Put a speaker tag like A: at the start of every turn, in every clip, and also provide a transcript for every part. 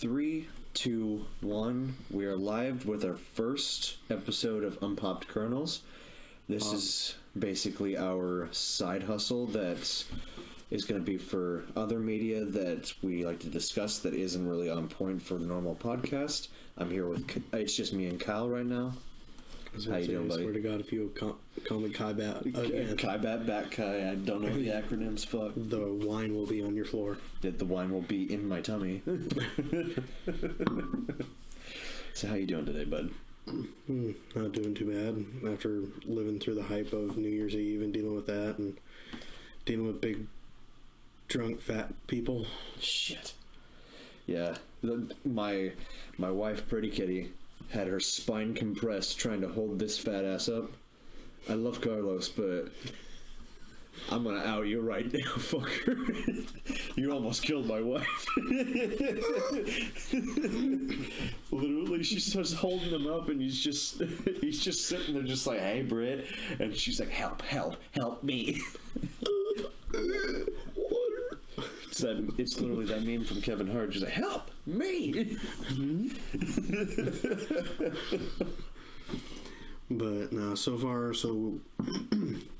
A: 3, 2, 1. We are live with our first episode of Unpopped Kernals. This is basically our side hustle that is going to be for other media that we like to discuss that isn't really on point for the normal podcast. I'm here with... It's just me and Kyle right now. How you doing, buddy?
B: I swear to God, if you call me Kaibat again.
A: Kaibat, Bat Kai, I don't know the acronyms, fuck.
B: The wine will be on your floor.
A: The wine will be in my tummy. So how you doing today, bud?
B: Not doing too bad. After living through the hype of New Year's Eve and dealing with that and dealing with big, drunk, fat people.
A: Shit. Yeah. My wife, Pretty Kitty, had her spine compressed trying to hold this fat ass up. I love Carlos, but I'm gonna out you right now, fucker. You almost killed my wife. Literally, she starts holding him up, and he's just sitting there, just like, "Hey, Britt," and she's like, "Help, help, help me." It's literally that meme from Kevin Hart. She's like, "Help me!"
B: But no, so far, kind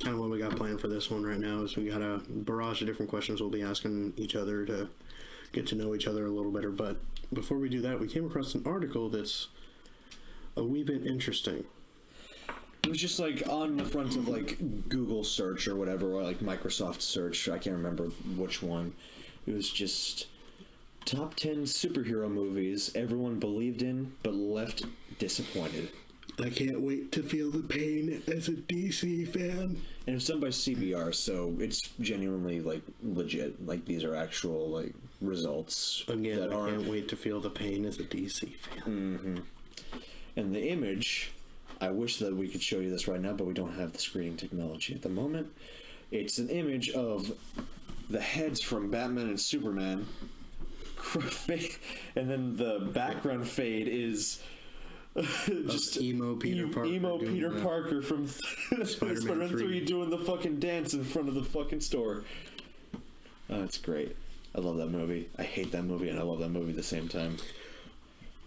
B: of what we got planned for this one right now is we got a barrage of different questions we'll be asking each other to get to know each other a little better. But before we do that, we came across an article that's a wee bit interesting.
A: It was just like on the front of like Google search or whatever, or like Microsoft search. I can't remember which one. It was just top 10 superhero movies everyone believed in but left disappointed.
B: I can't wait to feel the pain as a DC fan.
A: And it was done by CBR, so it's genuinely like legit. Like these are actual like results.
B: Again, I can't wait to feel the pain as a DC fan.
A: Mm-hmm. And the image, I wish that we could show you this right now, but we don't have the screening technology at the moment. It's an image of the heads from Batman and Superman, and then the background fade is just
B: emo Peter
A: Parker from Spider-Man 3 doing the fucking dance in front of the fucking store. Oh, it's great. I love that movie. I hate that movie and I love that movie at the same time.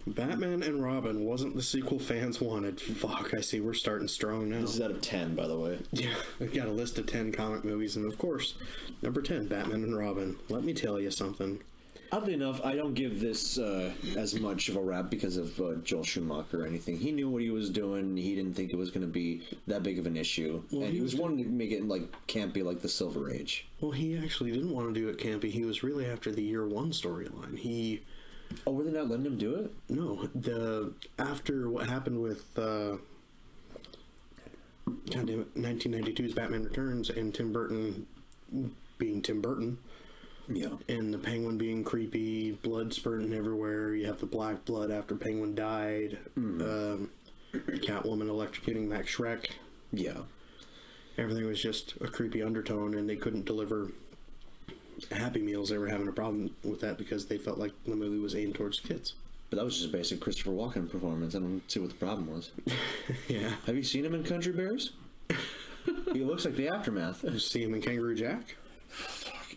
B: Batman and Robin wasn't the sequel fans wanted. Fuck, I see we're starting strong now.
A: This is out of 10, by the way.
B: Yeah, we've got a list of 10 comic movies, and of course, number 10, Batman and Robin. Let me tell you something.
A: Oddly enough, I don't give this as much of a rap because of Joel Schumacher or anything. He knew what he was doing. He didn't think it was going to be that big of an issue. Well, and he was wanting to make it like campy like the Silver Age.
B: Well, he actually didn't want to do it campy. He was really after the Year One storyline.
A: Oh, were they not letting him do it?
B: No. After what happened with God damn it, 1992's Batman Returns and Tim Burton being Tim Burton.
A: Yeah.
B: And the Penguin being creepy, blood spurting everywhere. You have the black blood after Penguin died. Catwoman electrocuting Max Schreck.
A: Yeah.
B: Everything was just a creepy undertone, and they couldn't deliver Happy Meals. They were having a problem with that because they felt like the movie was aimed towards kids.
A: But that was just a basic Christopher Walken performance. I don't see what the problem was.
B: Yeah.
A: Have you seen him in Country Bears? He looks like the aftermath.
B: Did you see him in Kangaroo Jack?
A: Fuck,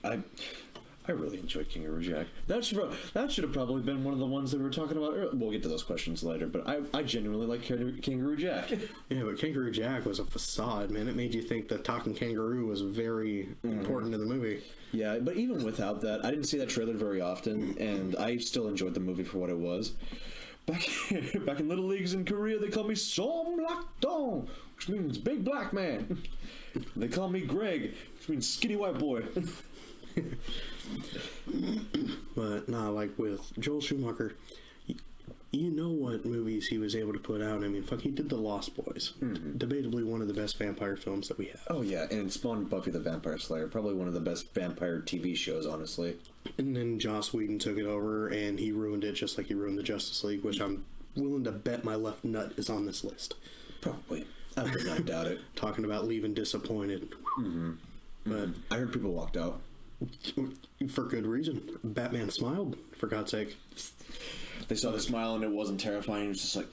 A: I really enjoyed Kangaroo Jack. That should have probably been one of the ones that we were talking about earlier. We'll get to those questions later, but I genuinely like Kangaroo Jack.
B: Yeah, but Kangaroo Jack was a facade, man. It made you think that talking kangaroo was very important to the movie.
A: Yeah, but even without that, I didn't see that trailer very often, and I still enjoyed the movie for what it was. Back in Little Leagues in Korea, they call me Som Lak Dong, which means big black man. They call me Greg, which means skinny white boy.
B: But nah, like with Joel Schumacher, you know what movies he was able to put out. I mean, fuck, he did The Lost Boys. Debatably one of the best vampire films that we have.
A: Oh yeah, and it spawned Buffy the Vampire Slayer, probably one of the best vampire TV shows, honestly.
B: And then Joss Whedon took it over, and he ruined it just like he ruined the Justice League, which I'm willing to bet my left nut is on this list.
A: Probably. I would not doubt it.
B: Talking about leaving disappointed. But
A: I heard people walked out.
B: For good reason. Batman smiled, for God's sake.
A: They saw the smile and it wasn't terrifying. It was just like...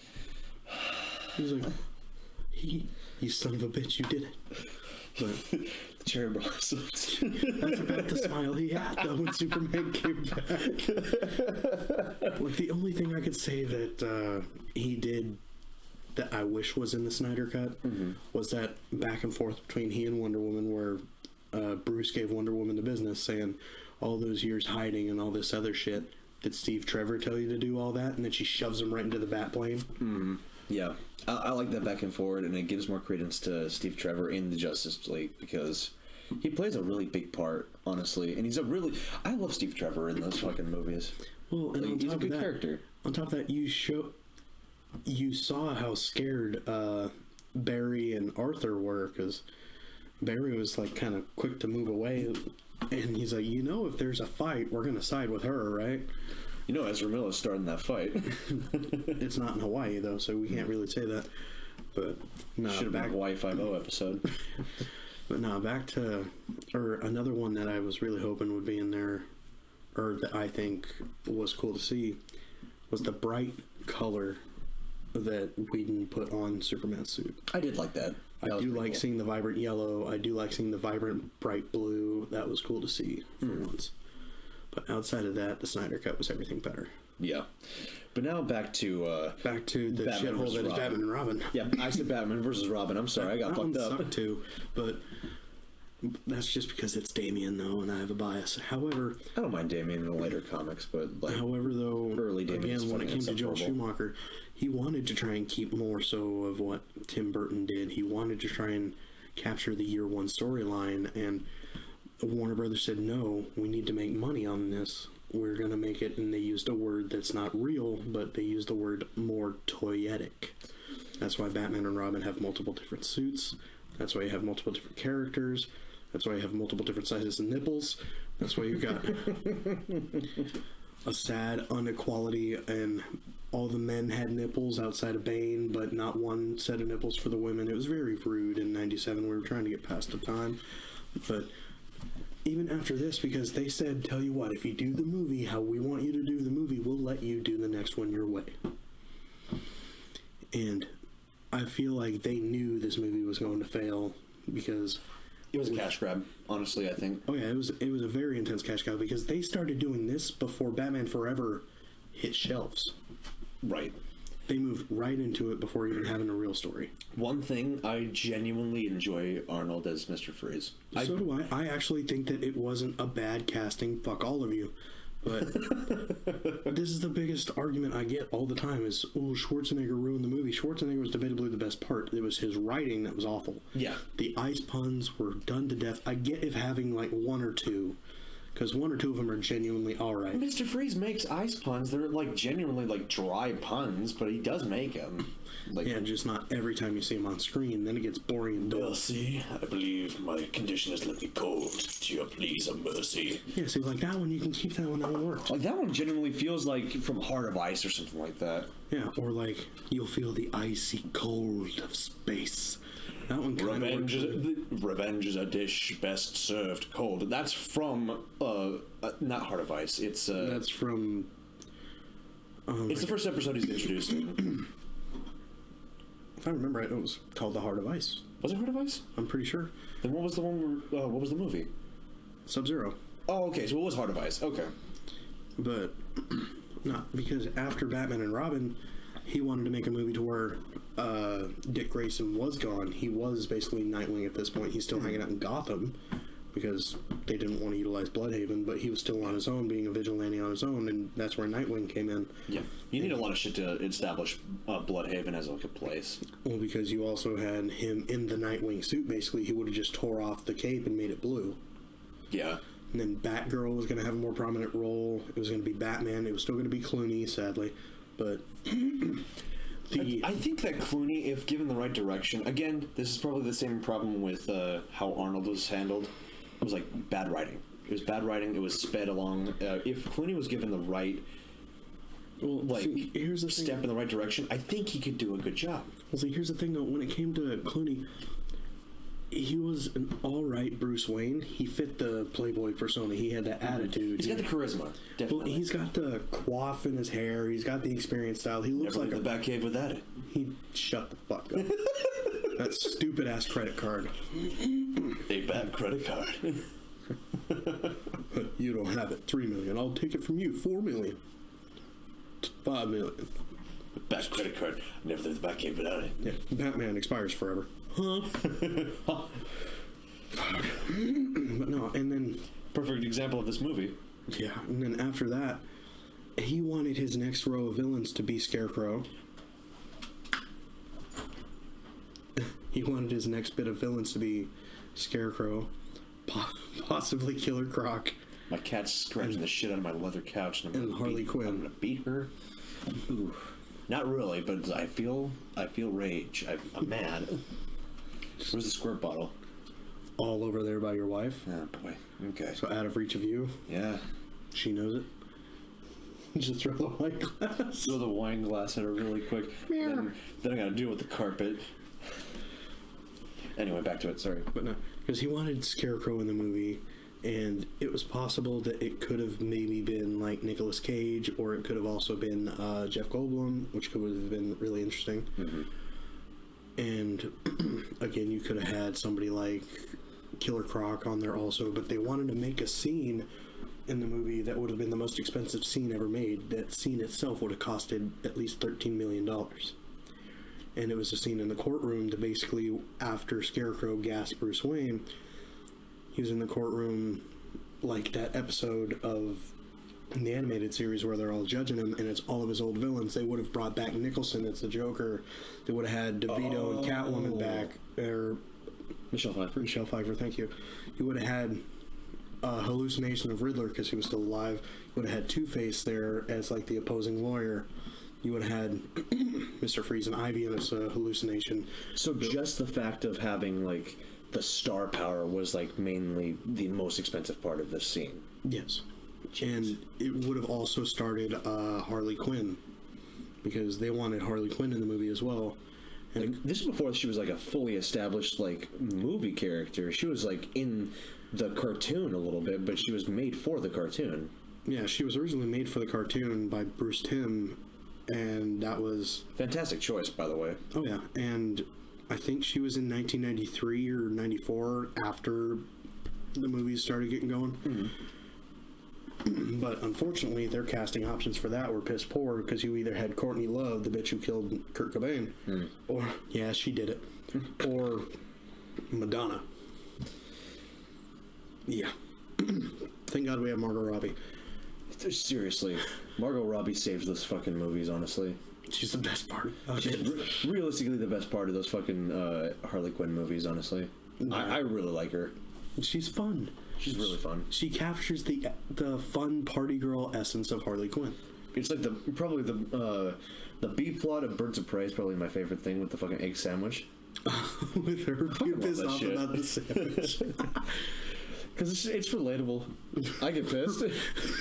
B: He was like, you son of a bitch, you did it.
A: The cherry blossoms.
B: That's about the smile he had though when Superman came back. Like the only thing I could say that he did that I wish was in the Snyder Cut was that back and forth between he and Wonder Woman, where Bruce gave Wonder Woman the business, saying all those years hiding and all this other shit. Did Steve Trevor tell you to do all that? And then she shoves him right into the bat plane.
A: Yeah, I like that back and forward, and it gives more credence to Steve Trevor in the Justice League because he plays a really big part, honestly, and I love Steve Trevor in those fucking movies.
B: Well, and
A: like, he's a good character.
B: On top of that, you saw how scared Barry and Arthur were, because Barry was like kind of quick to move away, and he's like, if there's a fight, we're gonna side with her, right?
A: Ezra Miller's starting that fight.
B: It's not in Hawaii though, so we can't really say that. But no,
A: should have been a Hawaii 5-0 episode.
B: But no, back to another one that I was really hoping would be in there, or that I think was cool to see, was the bright color that Whedon put on Superman's suit.
A: I did like that.
B: I do like seeing the vibrant yellow. I do like seeing the vibrant bright blue. That was cool to see for once. But outside of that, the Snyder Cut was everything better.
A: Yeah. But now back to the
B: shithole that is Batman and Robin.
A: Yeah, I said Batman versus Robin. I'm sorry, I got fucked up.
B: Sucked too, but that's just because it's Damian though, and I have a bias. However,
A: I don't mind Damian in the later comics, but
B: early Damian, again, when it came to Joel Schumacher, he wanted to try and keep more so of what Tim Burton did. He wanted to try and capture the year one storyline, and Warner Brothers said, no, we need to make money on this. We're going to make it, and they used a word that's not real, but they used the word more toyetic. That's why Batman and Robin have multiple different suits. That's why you have multiple different characters. That's why you have multiple different sizes of nipples. That's why you've got a sad inequality, and all the men had nipples outside of Bane, but not one set of nipples for the women. It was very rude in 97. We were trying to get past the time. But even after this, because they said, tell you what, if you do the movie how we want you to do the movie, we'll let you do the next one your way. And I feel like they knew this movie was going to fail because
A: it was a cash grab, honestly, I think.
B: Oh yeah, it was a very intense cash grab because they started doing this before Batman Forever hit shelves.
A: Right.
B: They moved right into it before even having a real story.
A: One thing, I genuinely enjoy Arnold as Mr. Freeze.
B: So do I. I actually think that it wasn't a bad casting. Fuck all of you. But this is the biggest argument I get all the time is, Schwarzenegger ruined the movie. Schwarzenegger was debatably the best part. It was his writing that was awful.
A: Yeah.
B: The ice puns were done to death. I get if having like one or two, because one or two of them are genuinely all right.
A: Mr. Freeze makes ice puns. They're like genuinely like dry puns, but he does make them. Like,
B: yeah, just not every time you see him on screen. Then it gets boring and dull.
A: Mercy, I believe my condition has left me cold. To your pleas of mercy.
B: Yeah, see, like that one, you can keep that one. That one works.
A: Like that one genuinely feels like from Heart of Ice or something like that.
B: Yeah, or like you'll feel the icy cold of space. That one kind
A: Revenge is a dish best served cold. That's from not Heart of Ice. It's
B: that's from.
A: It's the first episode he's introduced in.
B: If I remember right, it was called The Heart of Ice.
A: Was it Heart of Ice?
B: I'm pretty sure.
A: Then what was the one? What was the movie?
B: Sub-Zero.
A: Oh, okay. So it was Heart of Ice. Okay.
B: But not because after Batman and Robin, he wanted to make a movie to where Dick Grayson was gone. He was basically Nightwing at this point. He's still hanging out in Gotham because they didn't want to utilize Bloodhaven, but he was still on his own, being a vigilante on his own, and that's where Nightwing came in.
A: Yeah, you need a lot of shit to establish Bloodhaven as like a place.
B: Well, because you also had him in the Nightwing suit. Basically, he would have just tore off the cape and made it blue.
A: Yeah.
B: And then Batgirl was going to have a more prominent role. It was going to be Batman. It was still going to be Clooney, sadly. But
A: I think that Clooney, if given the right direction, again, this is probably the same problem with how Arnold was handled. It was like bad writing. It was bad writing. It was sped along. If Clooney was given the right, here's the step in the right direction, I think he could do a good job.
B: Well, see, here's the thing though. When it came to Clooney, he was an all-right Bruce Wayne. He fit the Playboy persona. He had that attitude.
A: He's got the charisma. Definitely.
B: Well, he's got the coif in his hair. He's got the experience style. He looks
A: Never
B: like
A: the Batcave without it.
B: He shut the fuck up. That stupid ass credit card.
C: A bad credit card.
B: You don't have it. $3 million. I'll take it from you. $4 million. $5 million.
C: Bad credit card. Never leave the back gate without it.
B: Yeah. Batman expires forever. Huh? But no, and then...
C: Perfect example of this movie.
B: Yeah, and then after that, he wanted his next row of villains to be Scarecrow. He wanted his next bit of villains to be Scarecrow, possibly Killer Croc.
C: My cat's scratching the shit out of my leather couch, and
B: Harley Quinn.
C: I'm gonna beat her. Ooh. Not really, but I feel rage. I'm mad. Where's the squirt bottle?
B: All over there by your wife.
C: Oh boy. Okay.
B: So out of reach of you.
C: Yeah.
B: She knows it. Just throw the wine glass.
C: Throw the wine glass at her really quick. Then I gotta deal with the carpet. Anyway, back to it. Sorry.
B: But no, because he wanted Scarecrow in the movie, and it was possible that it could have maybe been like Nicolas Cage, or it could have also been Jeff Goldblum, which could have been really interesting.
C: Mm-hmm.
B: And again, you could have had somebody like Killer Croc on there also, but they wanted to make a scene in the movie that would have been the most expensive scene ever made. That scene itself would have costed at least $13 million. And it was a scene in the courtroom that basically, after Scarecrow gassed Bruce Wayne, he was in the courtroom like that episode of the animated series where they're all judging him, and it's all of his old villains. They would have brought back Nicholson as the Joker. They would have had DeVito and Catwoman back. Or
C: Michelle Pfeiffer,
B: thank you. You would have had a hallucination of Riddler because he was still alive. You would have had Two-Face there as like the opposing lawyer. You would have had Mr. Freeze and Ivy in this hallucination.
A: So just the fact of having like the star power was like mainly the most expensive part of this scene.
B: Yes. And it would have also started Harley Quinn, because they wanted Harley Quinn in the movie as well. And
A: like, this is before she was like a fully established like movie character. She was like in the cartoon a little bit, but she was made for the cartoon.
B: Yeah, she was originally made for the cartoon by Bruce Timm, and that was...
A: Fantastic choice, by the way.
B: Oh, yeah. And I think she was in 1993 or 94 after the movies started getting going.
A: Mm-hmm.
B: But unfortunately, their casting options for that were piss poor, because you either had Courtney Love, the bitch who killed Kurt Cobain, or, yeah, she did it, or Madonna. Yeah. Thank God we have Margot Robbie.
A: Seriously, Margot Robbie saves those fucking movies, honestly.
B: She's the best part.
A: She's realistically the best part of those fucking Harley Quinn movies, honestly. Yeah. I really like her.
B: She's fun.
A: She's really fun.
B: She captures the fun party girl essence of Harley Quinn.
A: It's like probably the B plot of Birds of Prey is probably my favorite thing, with the fucking egg sandwich.
B: With her being pissed off about the sandwich.
A: Because it's relatable. I get pissed.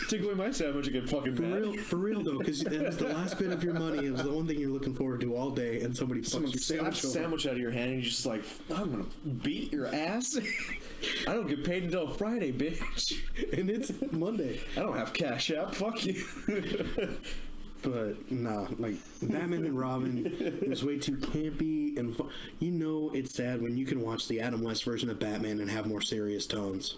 A: Take away my sandwich, I get fucking mad.
B: For real though, because it was the last bit of your money. It was the one thing you're looking forward to all day, and somebody fucks your
A: sandwich out of your hand, and you're just like, I'm gonna beat your ass. I don't get paid until Friday, bitch.
B: And it's Monday.
A: I don't have Cash App. Fuck you.
B: But nah, like Batman and Robin, it was way too campy and fun. You know, it's sad when you can watch the Adam West version of Batman and have more serious tones.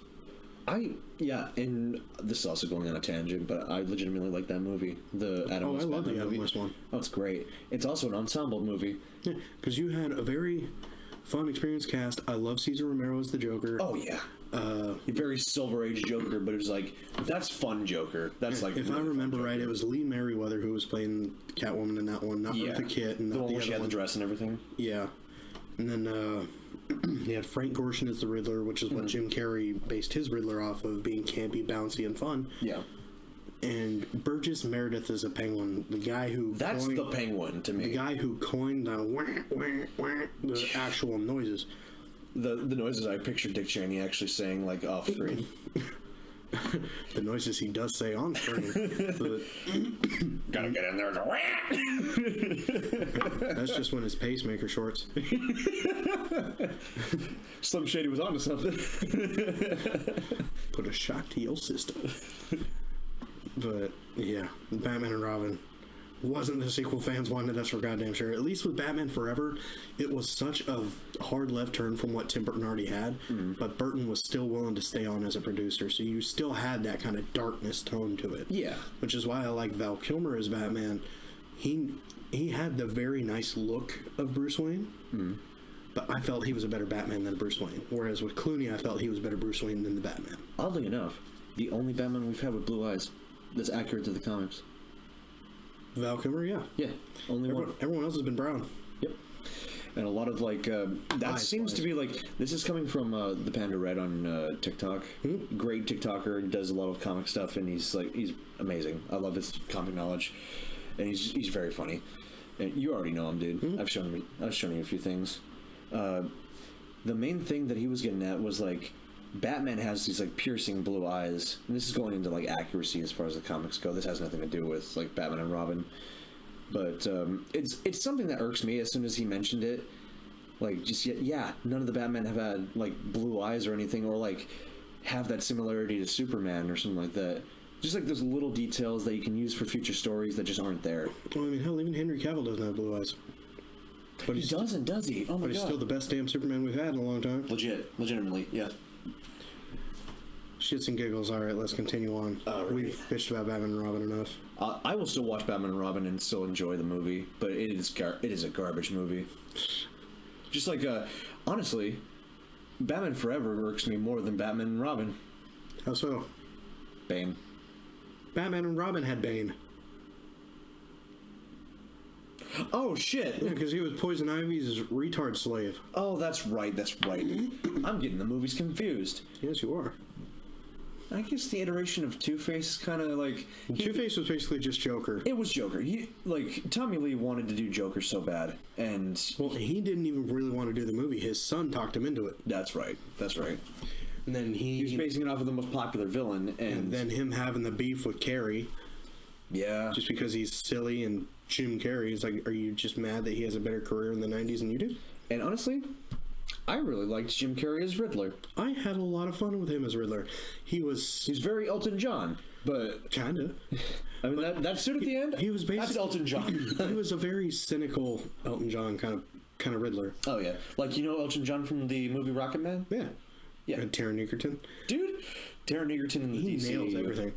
A: Yeah, and this is also going on a tangent, but I legitimately like that movie, the Adam West.
B: I love
A: Batman
B: the Adam
A: movie.
B: West one.
A: Oh, it's great. It's also an ensemble movie.
B: Yeah, because you had a very fun, experienced cast. I love Cesar Romero as the Joker.
A: Oh yeah. A very Silver Age Joker, but it was like, that's fun Joker. That's like,
B: if
A: really
B: I remember right, it was Lee Merriweather who was playing Catwoman in that one, not Eartha Kitt, and
A: the
B: not
A: one
B: the
A: where she
B: other
A: had
B: one.
A: the dress and everything.
B: Yeah, and then you had Frank Gorshin as the Riddler, which is what Jim Carrey based his Riddler off of, being campy, bouncy, and fun.
A: Yeah.
B: And Burgess Meredith is a Penguin, the guy who
A: the Penguin to me.
B: The guy who coined the wah, wah, wah, the actual noises.
A: The noises I picture Dick Cheney actually saying, like, off screen.
B: The noises he does say on screen.
A: Gotta get in there and go,
B: that's just when his pacemaker shorts.
A: Slim Shady was onto something.
B: Put a shock to your system. But yeah, Batman and Robin, wasn't the sequel fans wanted, that's for goddamn sure. At least with Batman Forever, it was such a hard left turn from what Tim Burton already had, but Burton was still willing to stay on as a producer, so you still had that kind of darkness tone to it.
A: Yeah.
B: Which is why I like Val Kilmer as Batman. He had the very nice look of Bruce Wayne, but I felt he was a better Batman than Bruce Wayne. Whereas with Clooney, I felt he was better Bruce Wayne than the Batman.
A: Oddly enough, the only Batman we've had with blue eyes that's accurate to the comics.
B: Val Kilmer, yeah.
A: Yeah, only one.
B: Everyone else has been brown.
A: Yep. And a lot of like that seems to be like, this is coming from the Panda Red on TikTok. Great TikToker, does a lot of comic stuff, and he's amazing. I love his comic knowledge, and he's very funny. And you already know him, dude. I've shown you a few things. The main thing that he was getting at was like, Batman has these like piercing blue eyes, and this is going into like accuracy as far as the comics go. This has nothing to do with like Batman and Robin, but it's something that irks me as soon as he mentioned it. Like, just none of the Batman have had like blue eyes or anything, or like have that similarity to Superman or something like that. Just like those little details that you can use for future stories that just aren't there.
B: Well, I mean, hell, even Henry Cavill doesn't have blue eyes.
A: But he doesn't, does he? Oh my god!
B: But he's still the best damn Superman we've had in a long time.
C: Legitimately, yeah.
B: Shits and giggles. All right, let's continue on.
C: Right.
B: We've bitched about Batman and Robin enough.
A: I will still watch Batman and Robin and still enjoy the movie, but it is a garbage movie. Just like honestly, Batman Forever irks me more than Batman and Robin.
B: How so?
A: Bane.
B: Batman and Robin had Bane.
A: Oh shit!
B: Yeah, because he was Poison Ivy's retard slave.
A: Oh, that's right. I'm getting the movies confused.
B: Yes, you are.
A: I guess the iteration of Two-Face is kind of like...
B: Two-Face was basically just Joker.
A: It was Joker. Tommy Lee wanted to do Joker so bad, and...
B: Well, he didn't even really want to do the movie. His son talked him into it.
A: That's right.
B: And then
A: he was basing it off of the most popular villain,
B: and then him having the beef with Carrey.
A: Yeah.
B: Just because he's silly, and Jim Carrey is like, are you just mad that he has a better career in the 90s than you do?
A: And honestly, I really liked Jim Carrey as Riddler.
B: I had a lot of fun with him as Riddler. He's
A: very Elton John, but...
B: Kinda.
A: I mean, that suit at the end?
B: He was basically...
A: That's Elton John.
B: He was a very cynical Elton John kind of Riddler.
A: Oh, yeah. Like, Elton John from the movie Rocket Man?
B: Yeah.
A: Yeah.
B: And Taron Egerton.
A: Dude, Taron Egerton in the
B: he
A: DC.
B: nails everything.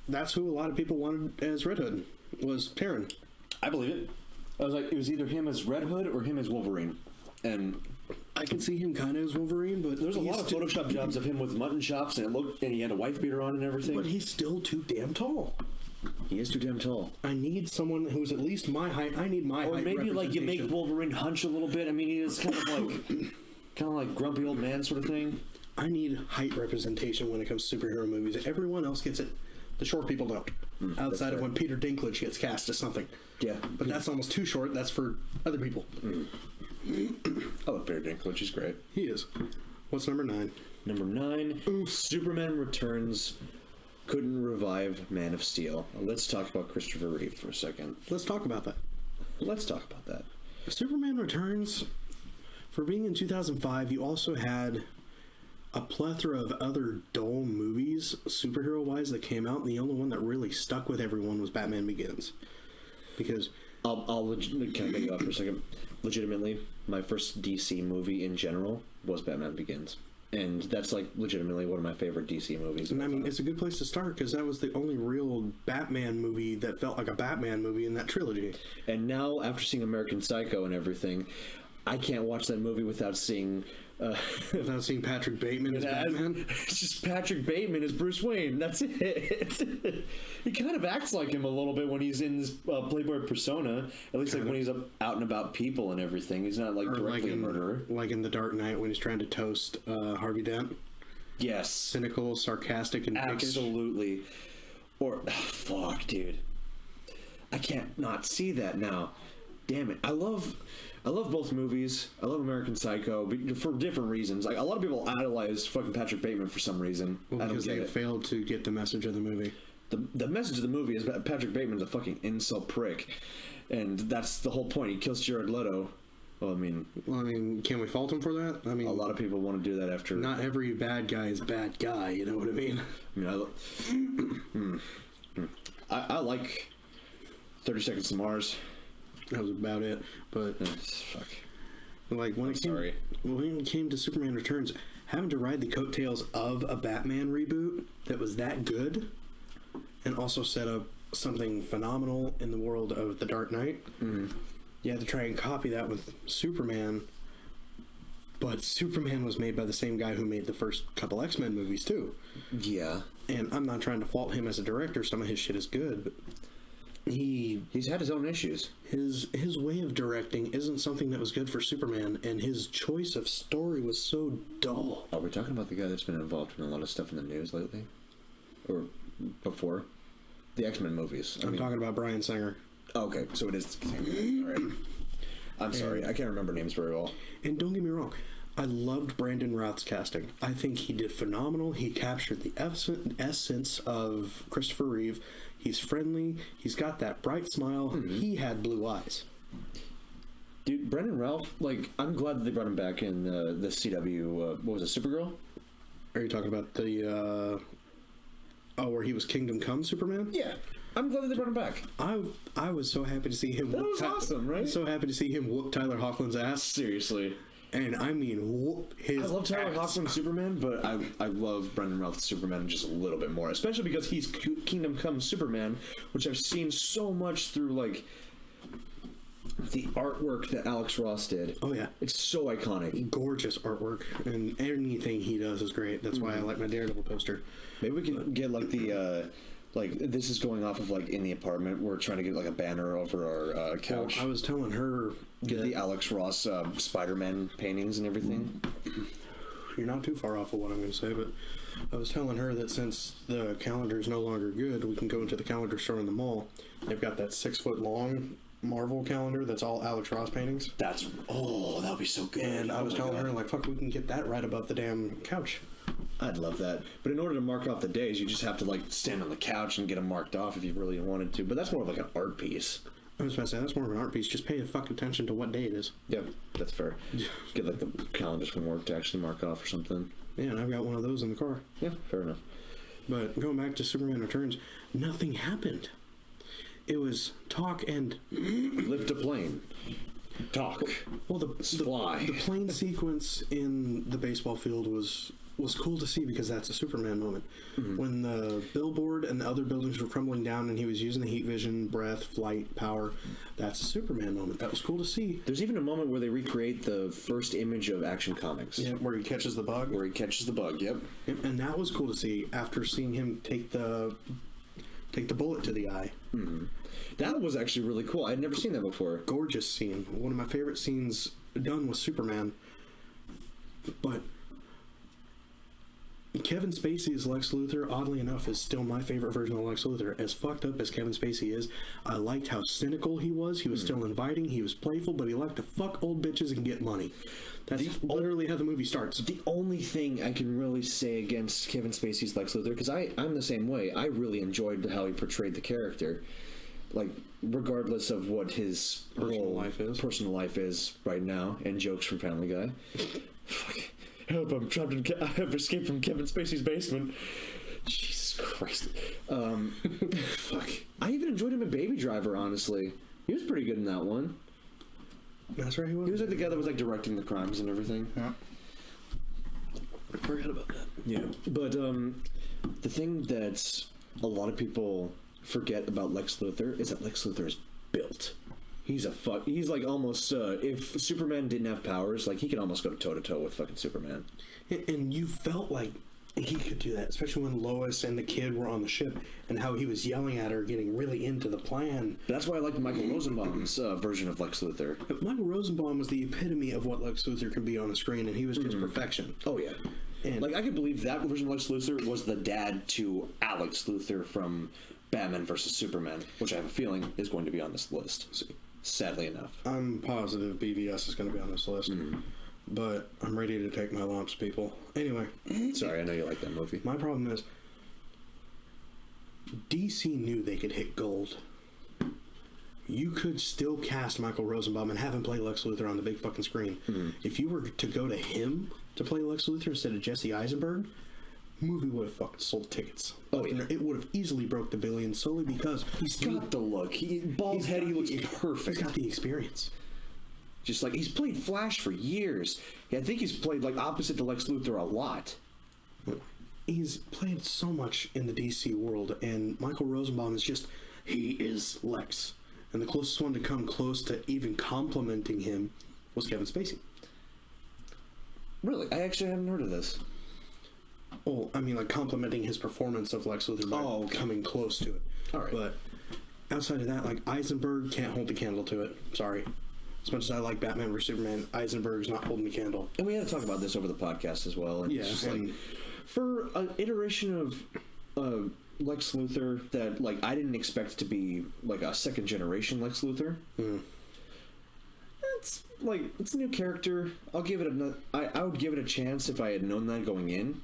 B: That's who a lot of people wanted as Red Hood, was Taron.
A: I believe it. I was like, it was either him as Red Hood or him as Wolverine. And
B: I can see him kind of as Wolverine, but
A: there's a lot of Photoshop jobs of him with mutton chops, and he had a wife beater on and everything.
B: But he's still too damn tall.
A: He is too damn tall.
B: I need someone who's at least my height. I need my height.
A: Or maybe like you make Wolverine hunch a little bit. I mean, he is kind of like grumpy old man sort of thing.
B: I need height representation when it comes to superhero movies. Everyone else gets it. The short people don't. Outside of when Peter Dinklage gets cast as something.
A: Yeah.
B: But that's almost too short. That's for other people.
A: I love Peter Dinklage. He's great.
B: He is. What's number 9?
A: Number 9.
B: Oof.
A: Superman Returns couldn't revive Man of Steel. Let's talk about Christopher Reeve for a second.
B: Let's talk about that. Superman Returns, for being in 2005, you also had a plethora of other dull movies, superhero-wise, that came out, and the only one that really stuck with everyone was Batman Begins. Because...
A: can I cut you off for a second? Legitimately, my first DC movie in general was Batman Begins. And that's, like, legitimately one of my favorite DC movies.
B: And I mean, it's a good place to start, because that was the only real Batman movie that felt like a Batman movie in that trilogy.
A: And now, after seeing American Psycho and everything, I can't watch that movie without seeing...
B: without seeing Patrick Bateman as Batman?
A: It's just Patrick Bateman as Bruce Wayne. That's it. He kind of acts like him a little bit when he's in this Playboy persona. At least like when he's out and about people and everything. He's not like directly a murderer.
B: Like in The Dark Knight when he's trying to toast Harvey Dent.
A: Yes.
B: Cynical, sarcastic, and
A: absolutely. Or fuck, dude. I can't not see that now. Damn it. I love both movies. I love American Psycho, but for different reasons. Like a lot of people idolize fucking Patrick Bateman for some reason.
B: Well, because they failed to get the message of the movie.
A: The message of the movie is that Patrick Bateman's a fucking incel prick, and that's the whole point. He kills Jared Leto. Well, I mean, can we fault him for that? I mean, a lot of people want to do that after.
B: Not every bad guy is bad guy. You know what I mean?
A: I mean, I like 30 Seconds to Mars.
B: That was about it. But
A: Fuck.
B: like when it came to Superman Returns, having to ride the coattails of a Batman reboot that was that good, and also set up something phenomenal in the world of The Dark Knight.
A: Mm-hmm.
B: You had to try and copy that with Superman. But Superman was made by the same guy who made the first couple X-Men movies, too.
A: Yeah.
B: And I'm not trying to fault him as a director. Some of his shit is good, but
A: he's had his own issues.
B: His way of directing isn't something that was good for Superman, and his choice of story was so dull.
A: Are we talking about the guy that's been involved in a lot of stuff in the news lately? Or before? The X-Men movies.
B: I'm talking about Bryan Singer.
A: Oh, okay, so it is. All right. I'm sorry, I can't remember names very well.
B: And don't get me wrong, I loved Brandon Routh's casting. I think he did phenomenal. He captured the essence of Christopher Reeve. He's friendly. He's got that bright smile. Mm-hmm. He had blue eyes.
A: Dude, Brandon Routh, like, I'm glad that they brought him back in the CW, what was it, Supergirl?
B: Are you talking about the, where he was Kingdom Come Superman?
A: Yeah. I'm glad that they brought him back.
B: I was so happy to see him.
A: That was awesome, right?
B: So happy to see him whoop Tyler Hoechlin's ass.
A: Seriously.
B: And I mean, whoop his
A: I love Tyler
B: ass.
A: Hoechlin's Superman, but I love Brendan Routh's Superman just a little bit more, especially because he's Kingdom Come Superman, which I've seen so much through, like, the artwork that Alex Ross did.
B: Oh, yeah.
A: It's so iconic.
B: Gorgeous artwork, and anything he does is great. That's why I like my Daredevil poster.
A: Maybe we can get, like, the... like, this is going off of, like, in the apartment. We're trying to get, like, a banner over our couch.
B: Well, I was telling her...
A: Get the Alex Ross Spider-Man paintings and everything.
B: You're not too far off of what I'm going to say, but I was telling her that since the calendar is no longer good, we can go into the calendar store in the mall. They've got that 6-foot-long Marvel calendar that's all Alex Ross paintings.
A: That would be so good.
B: And I was telling her, like, fuck, we can get that right above the damn couch.
A: I'd love that. But in order to mark off the days, you just have to, like, stand on the couch and get them marked off if you really wanted to. But that's more of, like, an art piece.
B: I was about to say, that's more of an art piece. Just pay the fuck attention to what day it is.
A: Yep, that's fair. Get, like, the calendars from work to actually mark off or something.
B: Yeah, and I've got one of those in the car.
A: Yeah, fair enough.
B: But going back to Superman Returns, nothing happened. It was talk and...
A: Lift a plane. Talk.
B: Well,
A: fly.
B: The plane sequence in the baseball field was cool to see because that's a Superman moment. Mm-hmm. When the billboard and the other buildings were crumbling down and he was using the heat vision, breath, flight, power, that's a Superman moment. That was cool to see.
A: There's even a moment where they recreate the first image of Action Comics.
B: Yeah, where he catches the bug.
A: Yep.
B: And that was cool to see after seeing him take the bullet to the eye.
A: Mm-hmm. That was actually really cool. I'd never seen that before.
B: Gorgeous scene. One of my favorite scenes done with Superman. But Kevin Spacey's Lex Luthor, oddly enough, is still my favorite version of Lex Luthor. As fucked up as Kevin Spacey is, I liked how cynical he was. He was still inviting, he was playful, but he liked to fuck old bitches and get money. That's literally how the movie starts.
A: The only thing I can really say against Kevin Spacey's Lex Luthor, because I'm the same way, I really enjoyed how he portrayed the character. Like, regardless of what his personal life is right now, and jokes from Family Guy. Fuck. Help, I've escaped from Kevin Spacey's basement. Jesus Christ. Fuck. I even enjoyed him in Baby Driver, honestly. He was pretty good in that one.
B: That's right, he was.
A: He was like the guy that was like directing the crimes and everything.
B: Yeah.
A: I forgot about that. Yeah. But the thing that a lot of people forget about Lex Luthor is that Lex Luthor is built. He's like almost, if Superman didn't have powers, like, he could almost go toe-to-toe with fucking Superman.
B: And you felt like he could do that, especially when Lois and the kid were on the ship, and how he was yelling at her, getting really into the plan.
A: That's why I like Michael Rosenbaum's version of Lex Luthor.
B: But Michael Rosenbaum was the epitome of what Lex Luthor can be on the screen, and he was just perfection.
A: Oh, yeah. And like, I could believe that version of Lex Luthor was the dad to Alex Luthor from Batman vs. Superman, which I have a feeling is going to be on this list. Sadly enough.
B: I'm positive BVS is going to be on this list. But I'm ready to take my lumps, people. Anyway.
A: Sorry, I know you like that movie.
B: My problem is, DC knew they could hit gold. You could still cast Michael Rosenbaum and have him play Lex Luthor on the big fucking screen. If you were to go to him to play Lex Luthor instead of Jesse Eisenberg, movie would have fucking sold tickets.
A: Oh, yeah.
B: It would have easily broke the billion solely because
A: He's got the look. Bald head, he looks perfect.
B: He's got the experience.
A: Just like, he's played Flash for years. I think he's played, like, opposite to Lex Luthor a lot.
B: He's played so much in the DC world, and Michael Rosenbaum is just, he is Lex. And the closest one to come close to even complimenting him was Kevin Spacey.
A: Really? I actually haven't heard of this.
B: Oh, I mean, like, complimenting his performance of Lex Luthor by coming close to it.
A: All right.
B: But outside of that, like, Eisenberg can't hold the candle to it. Sorry. As much as I like Batman vs. Superman, Eisenberg's not holding the candle.
A: And we had to talk about this over the podcast as well. And
B: Yeah,
A: it's just
B: and-
A: like, for an iteration of Lex Luthor that, like, I didn't expect to be, like, a second generation Lex Luthor. It's like, it's a new character. I'll give it I would give it a chance if I had known that going in.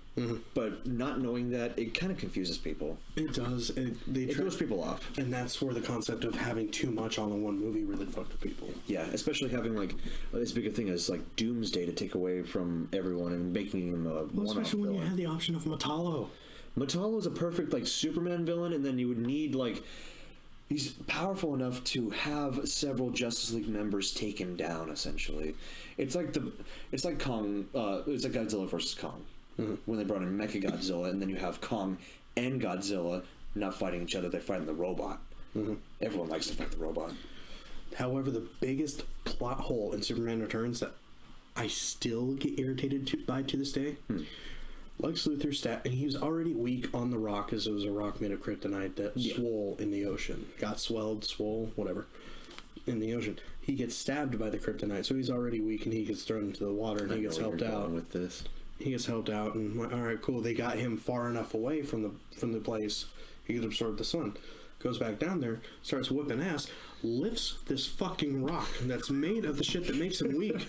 A: But not knowing that, it kind of confuses people.
B: It does. It
A: throws people off.
B: And that's where the concept of having too much all in one movie really fucked with people.
A: Yeah, especially having, like, as big a thing as, like, Doomsday to take away from everyone and making him a one-off
B: Especially when you
A: villain.
B: had the option of Metallo.
A: Metallo's a perfect, like, Superman villain, and then you would need, like, he's powerful enough to have several Justice League members take him down, essentially. It's like Kong, it's like Godzilla versus Kong. When they brought in Mechagodzilla, and then you have Kong and Godzilla not fighting each other, they're fighting the robot. Everyone likes to fight the robot.
B: However, the biggest plot hole in Superman Returns that I still get irritated by to this day, Lex Luthor and he was already weak on the rock, as it was a rock made of kryptonite that swole in the ocean. Got swole, whatever, in the ocean. He gets stabbed by the kryptonite, so he's already weak, and he gets thrown into the water, and he gets helped out.
A: With this,
B: he gets helped out, and all right, cool. They got him far enough away from the place he could absorb the sun. Goes back down there, starts whooping ass, lifts this fucking rock that's made of the shit that makes him weak,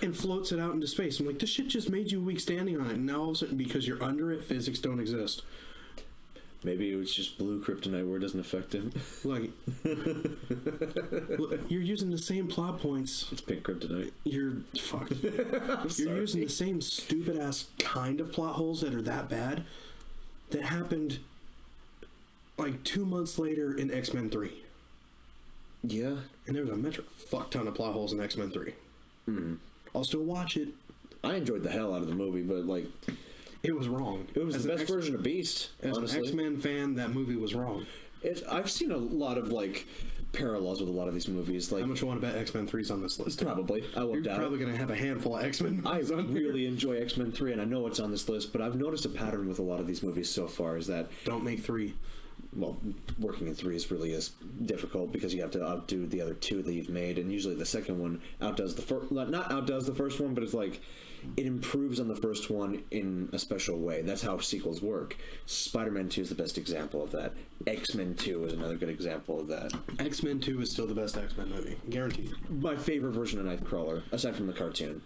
B: and floats it out into space. I'm like, this shit just made you weak standing on it, and now all of a sudden, because you're under it, physics don't exist.
A: maybe it was just blue kryptonite where it doesn't affect him.
B: Like, look, you're using the same plot points.
A: It's pink kryptonite.
B: You're using the same stupid ass kind of plot holes that are that bad that happened like 2 months later in X-Men 3.
A: Yeah.
B: And there was a metric fuck ton of plot holes in X-Men 3. I'll still watch it.
A: I enjoyed the hell out of the movie, but, like,
B: It was wrong.
A: it was the best version of Beast,
B: As
A: honestly.
B: an X-Men fan, that movie was wrong.
A: I've seen a lot of, like, parallels with a lot of these movies. Like,
B: How much you want to bet X-Men 3's on this list?
A: probably. I won't
B: You're
A: doubt
B: probably
A: it.
B: going to have a handful of X-Men
A: I
B: movies on here.
A: really enjoy X-Men 3, and I know it's on this list, but I've noticed a pattern with a lot of these movies so far is that,
B: Don't make 3.
A: well, working in 3 is difficult because you have to outdo the other 2 that you've made, and usually the second one outdoes the first, not outdoes the first one, but it's like, it improves on the first one in a special way. That's how sequels work. Spider-Man 2 is the best example of that. X-Men 2 is another good example of that.
B: X-Men 2 is still the best X-Men movie. Guaranteed.
A: My favorite version of Nightcrawler, aside from the cartoon,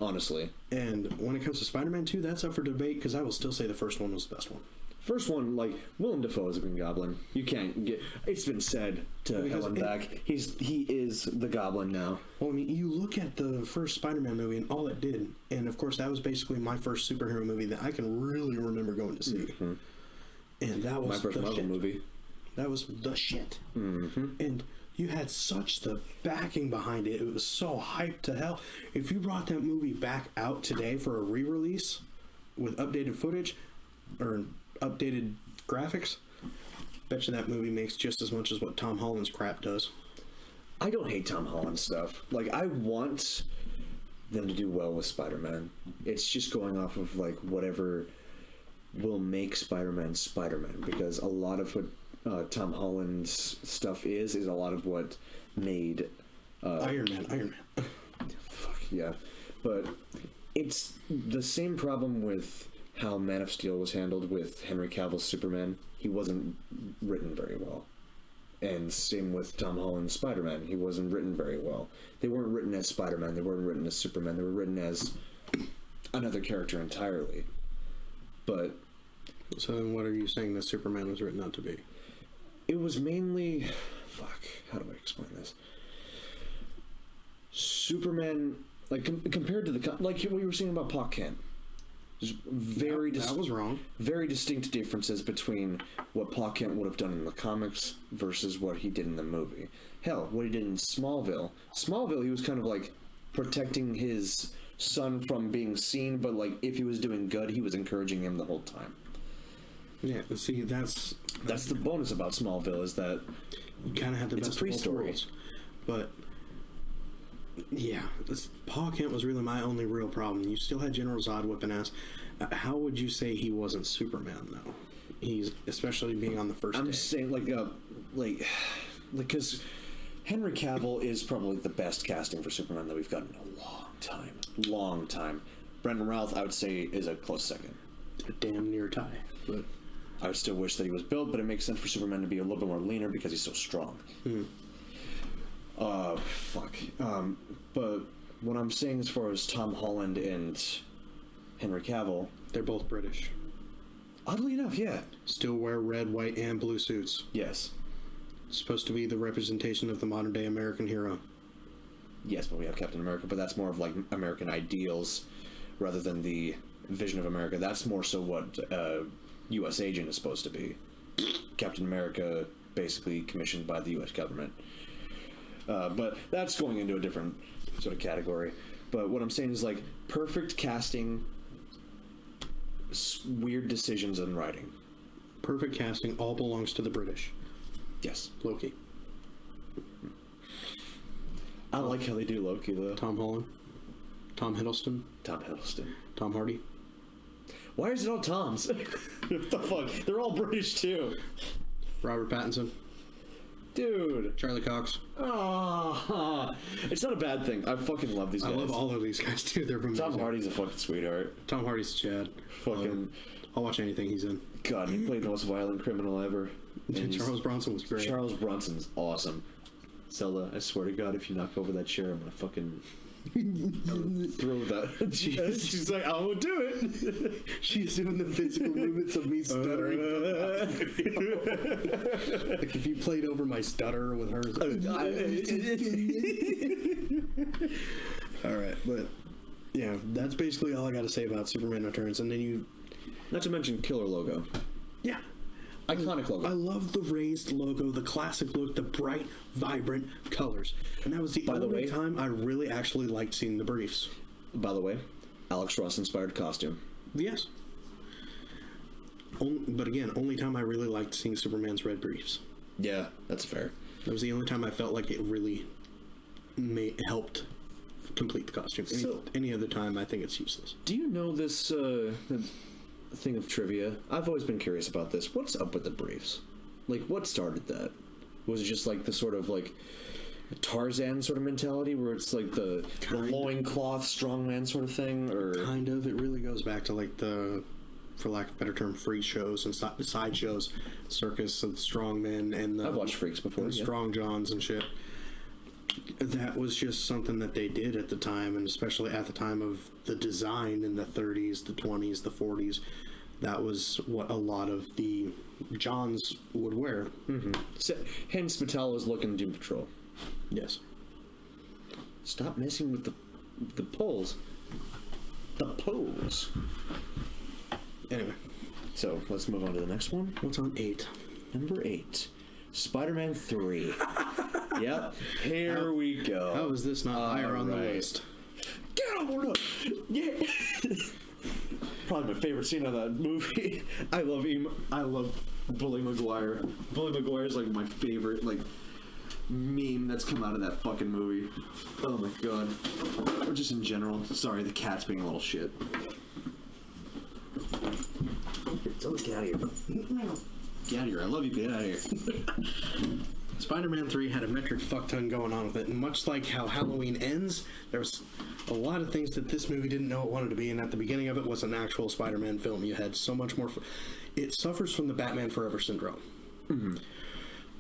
A: honestly.
B: And when it comes to Spider-Man 2, that's up for debate because I will still say the first one was the best one.
A: First one, like, Willem Dafoe is a Green Goblin. You can't get... It's been said to
B: Because
A: hell and back. He is the Goblin now.
B: Well, I mean, you look at the first Spider-Man movie and all it did, and of course that was basically my first superhero movie that I can really remember going to see. And that was
A: My first
B: the
A: Marvel
B: shit.
A: movie.
B: That was the shit. And you had such the backing behind it. It was so hyped to hell. If you brought that movie back out today for a re-release with updated footage or updated graphics, bet you that movie makes just as much as what Tom Holland's crap does.
A: I don't hate Tom Holland stuff. Like, I want them to do well with Spider-Man. It's just going off of, like, whatever will make Spider-Man Spider-Man, because a lot of what Tom Holland's stuff is a lot of what made
B: Iron Man.
A: fuck yeah. But it's the same problem with how Man of Steel was handled with Henry Cavill's Superman. He wasn't written very well. And same with Tom Holland's Spider-Man. He wasn't written very well. They weren't written as Spider-Man. They weren't written as Superman. They were written as another character entirely. But
B: So then what are you saying that Superman was written out to be?
A: it was mainly... Fuck, how do I explain this? Superman, like, compared to the... Like what you were saying about Pa Kent. There's very
B: that was wrong.
A: very distinct differences between what Pa Kent would have done in the comics versus what he did in the movie. Hell, what he did in Smallville. Smallville, he was kind of like protecting his son from being seen, but like if he was doing good, he was encouraging him the whole time.
B: Yeah, see, that's
A: the bonus about Smallville is that
B: you kind of had the
A: it's
B: best
A: a
B: of both
A: pre-story.
B: worlds. But yeah, Paul Kent was really my only real problem. You still had General Zod whipping ass. How would you say he wasn't Superman though? He's especially being on the first.
A: I'm
B: day.
A: just saying, because Henry Cavill is probably the best casting for Superman that we've gotten in a long time. Long time. Brendan Routh, I would say, is a close second.
B: A damn near tie, but
A: I would still wish that he was built, but it makes sense for Superman to be a little bit more leaner because he's so strong. But what I'm saying as far as Tom Holland and Henry Cavill,
B: they're both British.
A: oddly enough, yeah.
B: Still wear red, white, and blue suits.
A: Yes.
B: Supposed to be the representation of the modern day American hero.
A: Yes, but we have Captain America, but that's more of like American ideals rather than the vision of America. That's more so what U.S. agent is supposed to be. Captain America, basically commissioned by the U.S. government. But that's going into a different sort of category. But what I'm saying is like perfect casting, weird decisions in writing.
B: Perfect casting all belongs to the British.
A: Yes.
B: Loki.
A: I like how they do Loki, though.
B: Tom Holland. Tom Hiddleston.
A: Tom Hiddleston.
B: Tom Hardy.
A: Why is it all Toms? What the fuck? They're all British, too.
B: Robert Pattinson.
A: Dude.
B: Charlie Cox.
A: Oh, it's not a bad thing. I fucking love these guys.
B: I love all of these guys, too. They're amazing.
A: Tom Hardy's a fucking sweetheart.
B: Tom Hardy's Chad.
A: Fucking...
B: I'll watch anything he's in.
A: God, he played the most violent criminal ever. And
B: Charles Bronson was great.
A: Charles Bronson's awesome. Zelda, I swear to God, if you knock over that chair, I'm gonna fucking throw that. She's like, I won't do it.
B: She's doing the physical movements of me stuttering. Like if you played over my stutter with hers. All right, but yeah, that's basically all I got to say about Superman Returns. And then you,
A: not to mention killer logo,
B: yeah,
A: iconic logo.
B: I love the raised logo, the classic look, the bright, vibrant colors, and that was the only time I really actually liked seeing the briefs.
A: By the way, Alex Ross inspired costume.
B: Yes. But again, only time I really liked seeing Superman's red briefs.
A: Yeah, that's fair.
B: That was the only time I felt like it really helped complete the costume. Any other time, I think it's useless.
A: Do you know this thing of trivia? I've always been curious about this. What's up with the briefs? Like, what started that? Was it just like the sort of like Tarzan sort of mentality where it's like the loincloth strongman sort of thing? Or
B: kind of. It really goes back to like the, for lack of a better term, freak shows and side shows, circus and strongmen and the,
A: I've watched Freaks before,
B: and Strong Johns and shit. That was just something that they did at the time, and especially at the time of the design in the 30s, the 20s, the 40s. That was what a lot of the Johns would wear.
A: Mm-hmm. So, hence Metallo's look in Doom Patrol.
B: Yes.
A: Stop messing with the poles. The poles.
B: Anyway.
A: So, let's move on to the next one.
B: What's on 8?
A: Number 8. Spider-Man 3. Yep. Here we go.
B: How is this not higher on the list?
A: Get on up! Yeah! Probably my favorite scene of that movie. I love Bully Maguire. Bully Maguire is like my favorite meme that's come out of that fucking movie. Oh my god. Or just in general. Sorry, the cat's being a little shit. So let's get out of here. Get out of here. I love you. Get out of here.
B: Spider-Man 3 had a metric fuck ton going on with it, and much like how Halloween ends, there was a lot of things that this movie didn't know it wanted to be, and at the beginning of it was an actual Spider-Man film. You had so much more... It suffers from the Batman Forever syndrome. Mm-hmm.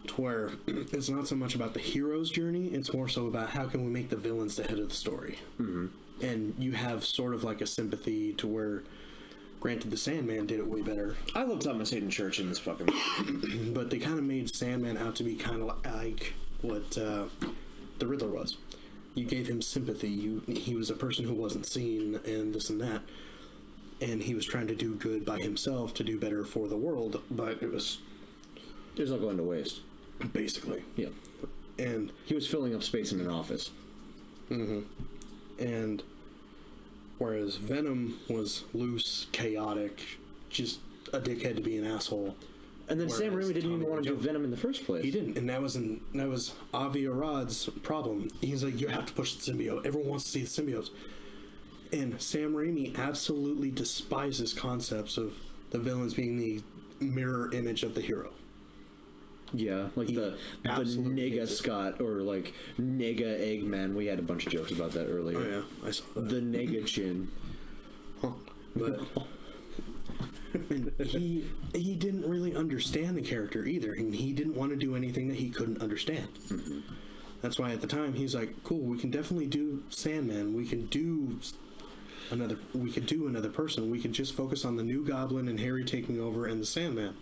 B: To where it's not so much about the hero's journey, it's more so about how can we make the villains the head of the story. Mm-hmm. And you have sort of like a sympathy to where... Granted, the Sandman did it way better.
A: I love Thomas Hayden Church in this fucking movie.
B: But they kind of made Sandman out to be kind of like what the Riddler was. You gave him sympathy. He was a person who wasn't seen and this and that. and he was trying to do good by himself to do better for the world, but it was
A: all going to waste.
B: basically.
A: Yeah.
B: And
A: He was filling up space in an office.
B: and whereas Venom was loose, chaotic, just a dickhead to be an asshole.
A: And then Sam
B: Whereas
A: Raimi didn't even
B: Tommy
A: want to do
B: Jones-
A: Venom in the first place.
B: He didn't, and that was Avi Arad's problem. He's like, you have to push the symbiote. Everyone wants to see the symbiotes. And Sam Raimi absolutely despises concepts of the villains being the mirror image of the hero.
A: Yeah, like the
B: absolutely
A: nigga
B: hates it.
A: Scott or like nigga Eggman. We had a bunch of jokes about that earlier.
B: Oh yeah, I saw that.
A: The nigga chin.
B: But and he didn't really understand the character either, and he didn't want to do anything that he couldn't understand. That's why at the time he's like, "Cool, we can definitely do Sandman. We can do another person. We could just focus on the new Goblin and Harry taking over and the Sandman."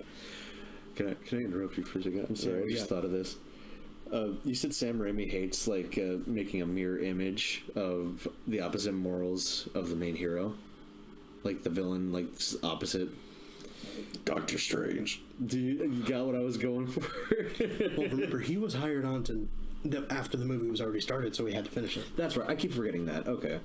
A: Can I interrupt you for a second? I'm sorry, I just thought of this. You said Sam Raimi hates like making a mirror image of the opposite morals of the main hero, like the villain, like opposite.
B: Doctor Strange.
A: Do you got what I was going for?
B: Well, remember, he was hired on to after the movie was already started, so he had to finish it.
A: That's right. I keep forgetting that. Okay.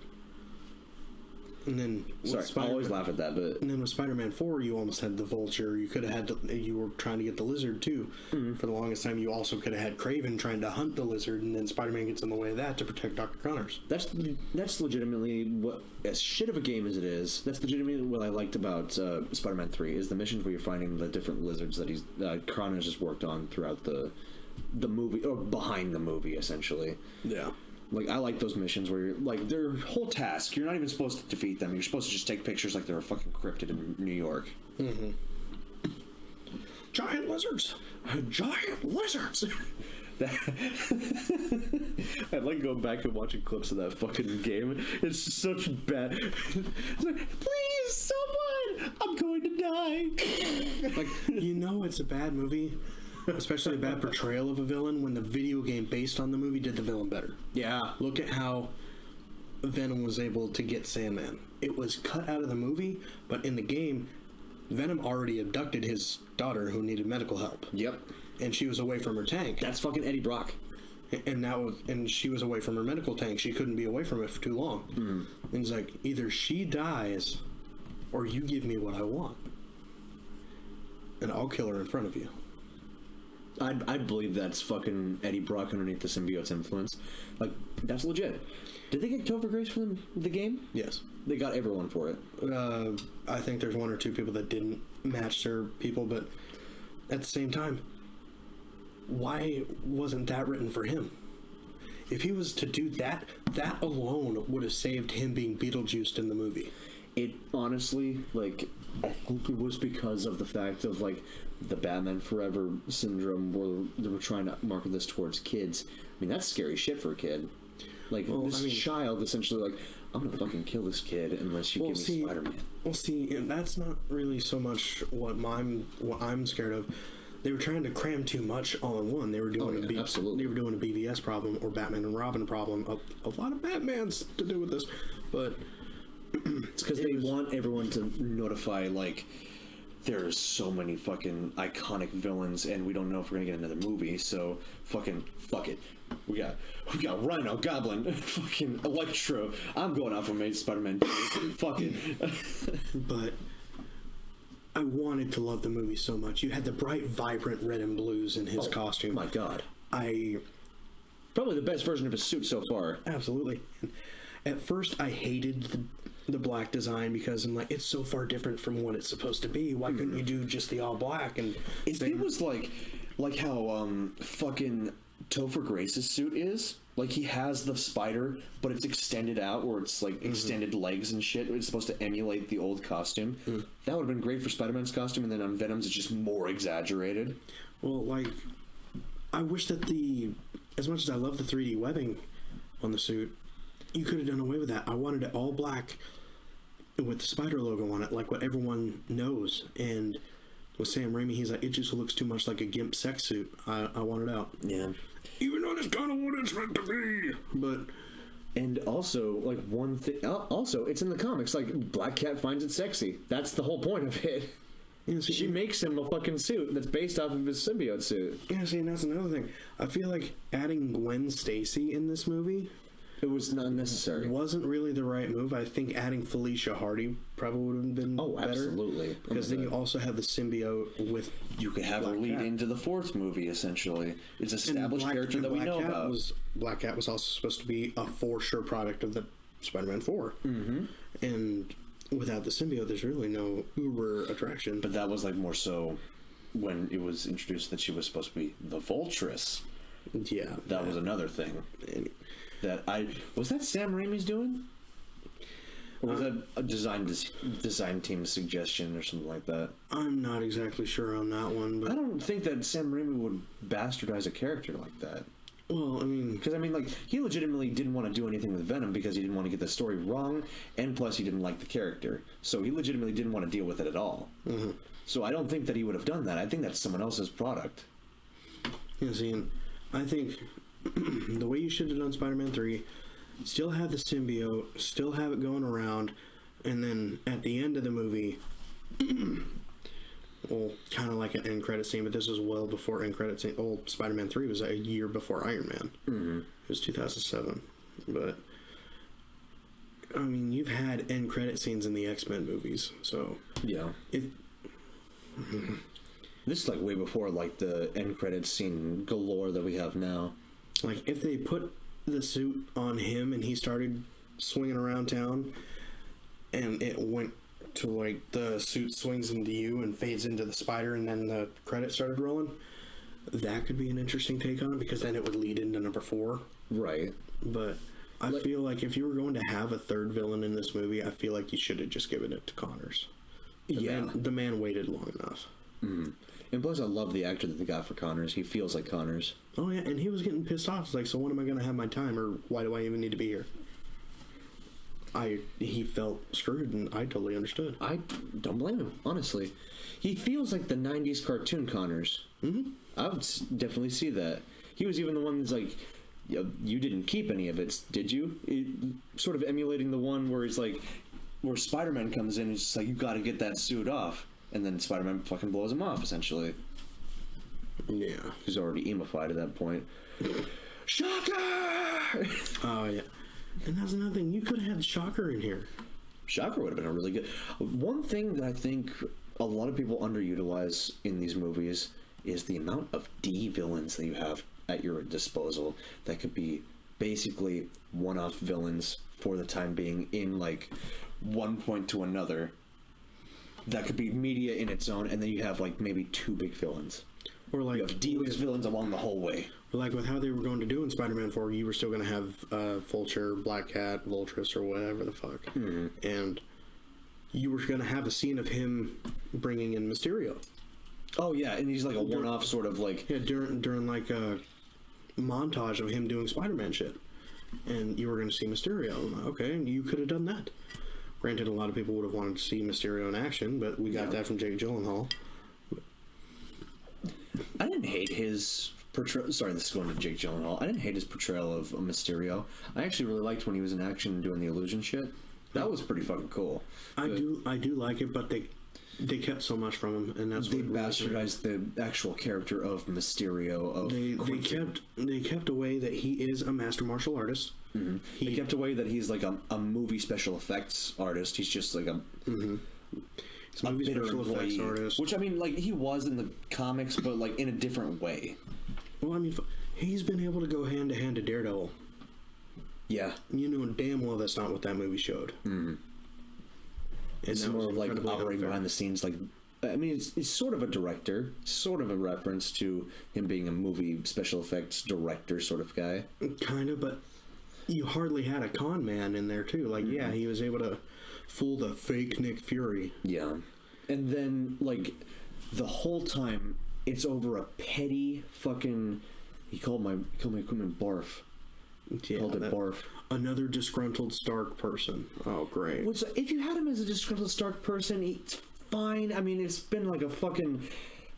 B: And then with
A: Sorry, I always laugh at that, but
B: And then with Spider-Man 4, you almost had the Vulture. You could have had you were trying to get the Lizard too. For the longest time, you also could have had Kraven trying to hunt the Lizard, and then Spider-Man gets in the way of that to protect Dr. Connors.
A: that's legitimately what, as shit of a game as it is, that's legitimately what I liked about Spider-Man 3 is the missions where you're finding the different lizards that he's Connors has worked on throughout the movie, or behind the movie, essentially.
B: Yeah.
A: Like, I like those missions where you're, like, their whole task, you're not even supposed to defeat them. You're supposed to just take pictures like they're a fucking cryptid in New York.
B: Giant lizards!
A: Giant lizards! I'd like going back and watching clips of that fucking game. It's such bad. It's like, please, someone! I'm going to die!
B: Like, you know it's a bad movie, especially a bad portrayal of a villain, when the video game based on the movie did the villain better.
A: Yeah.
B: Look at how Venom was able to get Sandman. It was cut out of the movie, but in the game, Venom already abducted his daughter who needed medical help.
A: Yep.
B: And she was away from her tank.
A: That's fucking Eddie Brock.
B: And she was away from her medical tank. She couldn't be away from it for too long. And it's like, either she dies or you give me what I want. And I'll kill her in front of you.
A: I believe that's fucking Eddie Brock underneath the symbiote's influence. Like, that's legit. Did they get Topher Grace for the game?
B: Yes.
A: They got everyone for it.
B: I think there's one or two people that didn't match their people, but at the same time, why wasn't that written for him? If he was to do that, that alone would have saved him being Beetlejuiced in the movie.
A: It honestly, like, I think it was because of the fact of, like, the Batman Forever syndrome where they were trying to market this towards kids. I mean, that's scary shit for a kid. Like, this child essentially, like, I'm gonna fucking kill this kid unless you give me Spider-Man.
B: Well, see, and that's not really so much what I'm scared of. They were trying to cram too much all in one. They were doing
A: absolutely.
B: They were doing a BVS problem or Batman and Robin problem. A lot of Batmans to do with this, but
A: it's because they want everyone to notify, like, there's so many fucking iconic villains and we don't know if we're gonna get another movie, so fuck it. We got Rhino, Goblin, fucking Electro. I'm going out for Amazing Spider-Man 2. Fuck it.
B: But I wanted to love the movie so much. You had the bright, vibrant red and blues in his costume.
A: My God.
B: Probably
A: the best version of his suit so far.
B: Absolutely. At first, I hated the black design because I'm like, it's so far different from what it's supposed to be. Why couldn't you do just the all black? And
A: if it was like how fucking Topher Grace's suit is, like, he has the spider, but it's extended out, or it's like extended legs and shit. It's supposed to emulate the old costume. That would have been great for Spider-Man's costume, and then on Venom's, it's just more exaggerated.
B: Well, like, I wish that as much as I love the 3D webbing on the suit, you could have done away with that. I wanted it all black with the spider logo on it, like what everyone knows. And with Sam Raimi, he's like, it just looks too much like a GIMP sex suit. I want it out.
A: Yeah.
B: Even though that's kind of what it's meant to be. But
A: And also, like, one thing... Also, it's in the comics. Like, Black Cat finds it sexy. That's the whole point of it.
B: Yeah, see,
A: She makes him a fucking suit that's based off of his symbiote suit.
B: Yeah, see, and that's another thing. I feel like adding Gwen Stacy in this movie...
A: It was not necessary.
B: Wasn't really the right move. I think adding Felicia Hardy probably would have been better.
A: Absolutely.
B: Because then you also have the symbiote with...
C: You could have her lead into the fourth movie, essentially. It's an established character that we know about.
B: Black Cat was also supposed to be a for sure product of the Spider-Man 4. Mm-hmm. And without the symbiote, there's really no uber attraction.
C: But that was like more so when it was introduced that she was supposed to be the Vultress.
B: Yeah.
C: That was another thing. Was that Sam Raimi's doing? Or was that a design team's suggestion or something like that?
B: I'm not exactly sure on that one, but
A: I don't think that Sam Raimi would bastardize a character like that.
B: Well, I mean...
A: Because, I mean, like, he legitimately didn't want to do anything with Venom because he didn't want to get the story wrong, and plus he didn't like the character. So he legitimately didn't want to deal with it at all. Mm-hmm. So I don't think that he would have done that. I think that's someone else's product.
B: Yeah, see, and I think the way you should have done Spider-Man 3, still have the symbiote, still have it going around, and then at the end of the movie, well, kind of like an end credit scene, but this was well before end credit scene. Old Spider-Man 3 was a year before Iron Man. Mm-hmm. It was 2007. But, I mean, you've had end credit scenes in the X-Men movies, so...
A: Yeah. This is, like, way before, like, the end credits scene galore that we have now.
B: Like, if they put the suit on him and he started swinging around town and it went to, like, the suit swings into you and fades into the spider and then the credits started rolling, that could be an interesting take on it because then it would lead into number 4.
A: Right.
B: But I feel like if you were going to have a third villain in this movie, I feel like you should have just given it to Connors. The man waited long enough.
A: Mm-hmm. And plus, I love the actor that they got for Connors. He feels like Connors.
B: Oh, yeah, and he was getting pissed off. It's like, so when am I going to have my time, or why do I even need to be here? He felt screwed, and I totally understood.
A: I don't blame him, honestly. He feels like the 90s cartoon Connors. Mm-hmm. I would definitely see that. He was even the one that's like, you didn't keep any of it, did you? Sort of emulating the one where he's like, where Spider-Man comes in and he's just like, you got to get that suit off. And then Spider-Man fucking blows him off, essentially.
B: Yeah.
A: He's already emo-fied at that point. Shocker!
B: Oh, yeah. And that's another thing. You could have had Shocker in here.
A: Shocker would have been a really good... One thing that I think a lot of people underutilize in these movies is the amount of D villains that you have at your disposal that could be basically one-off villains for the time being in, like, one point to another. That could be media in its own, and then you have, like, maybe 2 big villains.
B: Or, like...
A: You have D-list villains along the whole way.
B: Or, like, with how they were going to do in Spider-Man 4, you were still going to have Vulture, Black Cat, Vultress, or whatever the fuck. Mm-hmm. And you were going to have a scene of him bringing in Mysterio.
A: Oh, yeah, and he's, like, a one-off sort of, like...
B: Yeah, during like, a montage of him doing Spider-Man shit. And you were going to see Mysterio. Okay, and you could have done that. Granted, a lot of people would have wanted to see Mysterio in action, but we got that from Jake Gyllenhaal.
A: I didn't hate his portrayal. Sorry, this is going to Jake Gyllenhaal. I didn't hate his portrayal of Mysterio. I actually really liked when he was in action doing the illusion shit. That was pretty fucking cool.
B: I do like it, but they kept so much from him, and that's
A: they bastardized the actual character of Mysterio.
B: They kept away that he is a master martial artist.
A: Mm-hmm. They kept away that he's like a movie special effects artist. He's just like a
B: movie special effects artist.
A: Which, I mean, like, he was in the comics, but like in a different way.
B: Well, I mean, he's been able to go hand to hand to Daredevil.
A: Yeah,
B: you know damn well that's not what that movie showed.
A: Mm-hmm. It's more of like operating behind the scenes. Like, I mean, it's sort of a director, sort of a reference to him being a movie special effects director sort of guy.
B: Kind of, but you hardly had a con man in there too. Like, yeah, he was able to fool the fake Nick Fury.
A: Yeah, and then like the whole time it's over a petty fucking. He called my equipment barf.
B: Yeah,
A: called it barf.
B: Another disgruntled Stark person. Oh, great.
A: Which, if you had him as a disgruntled Stark person, it's fine. I mean, it's been like a fucking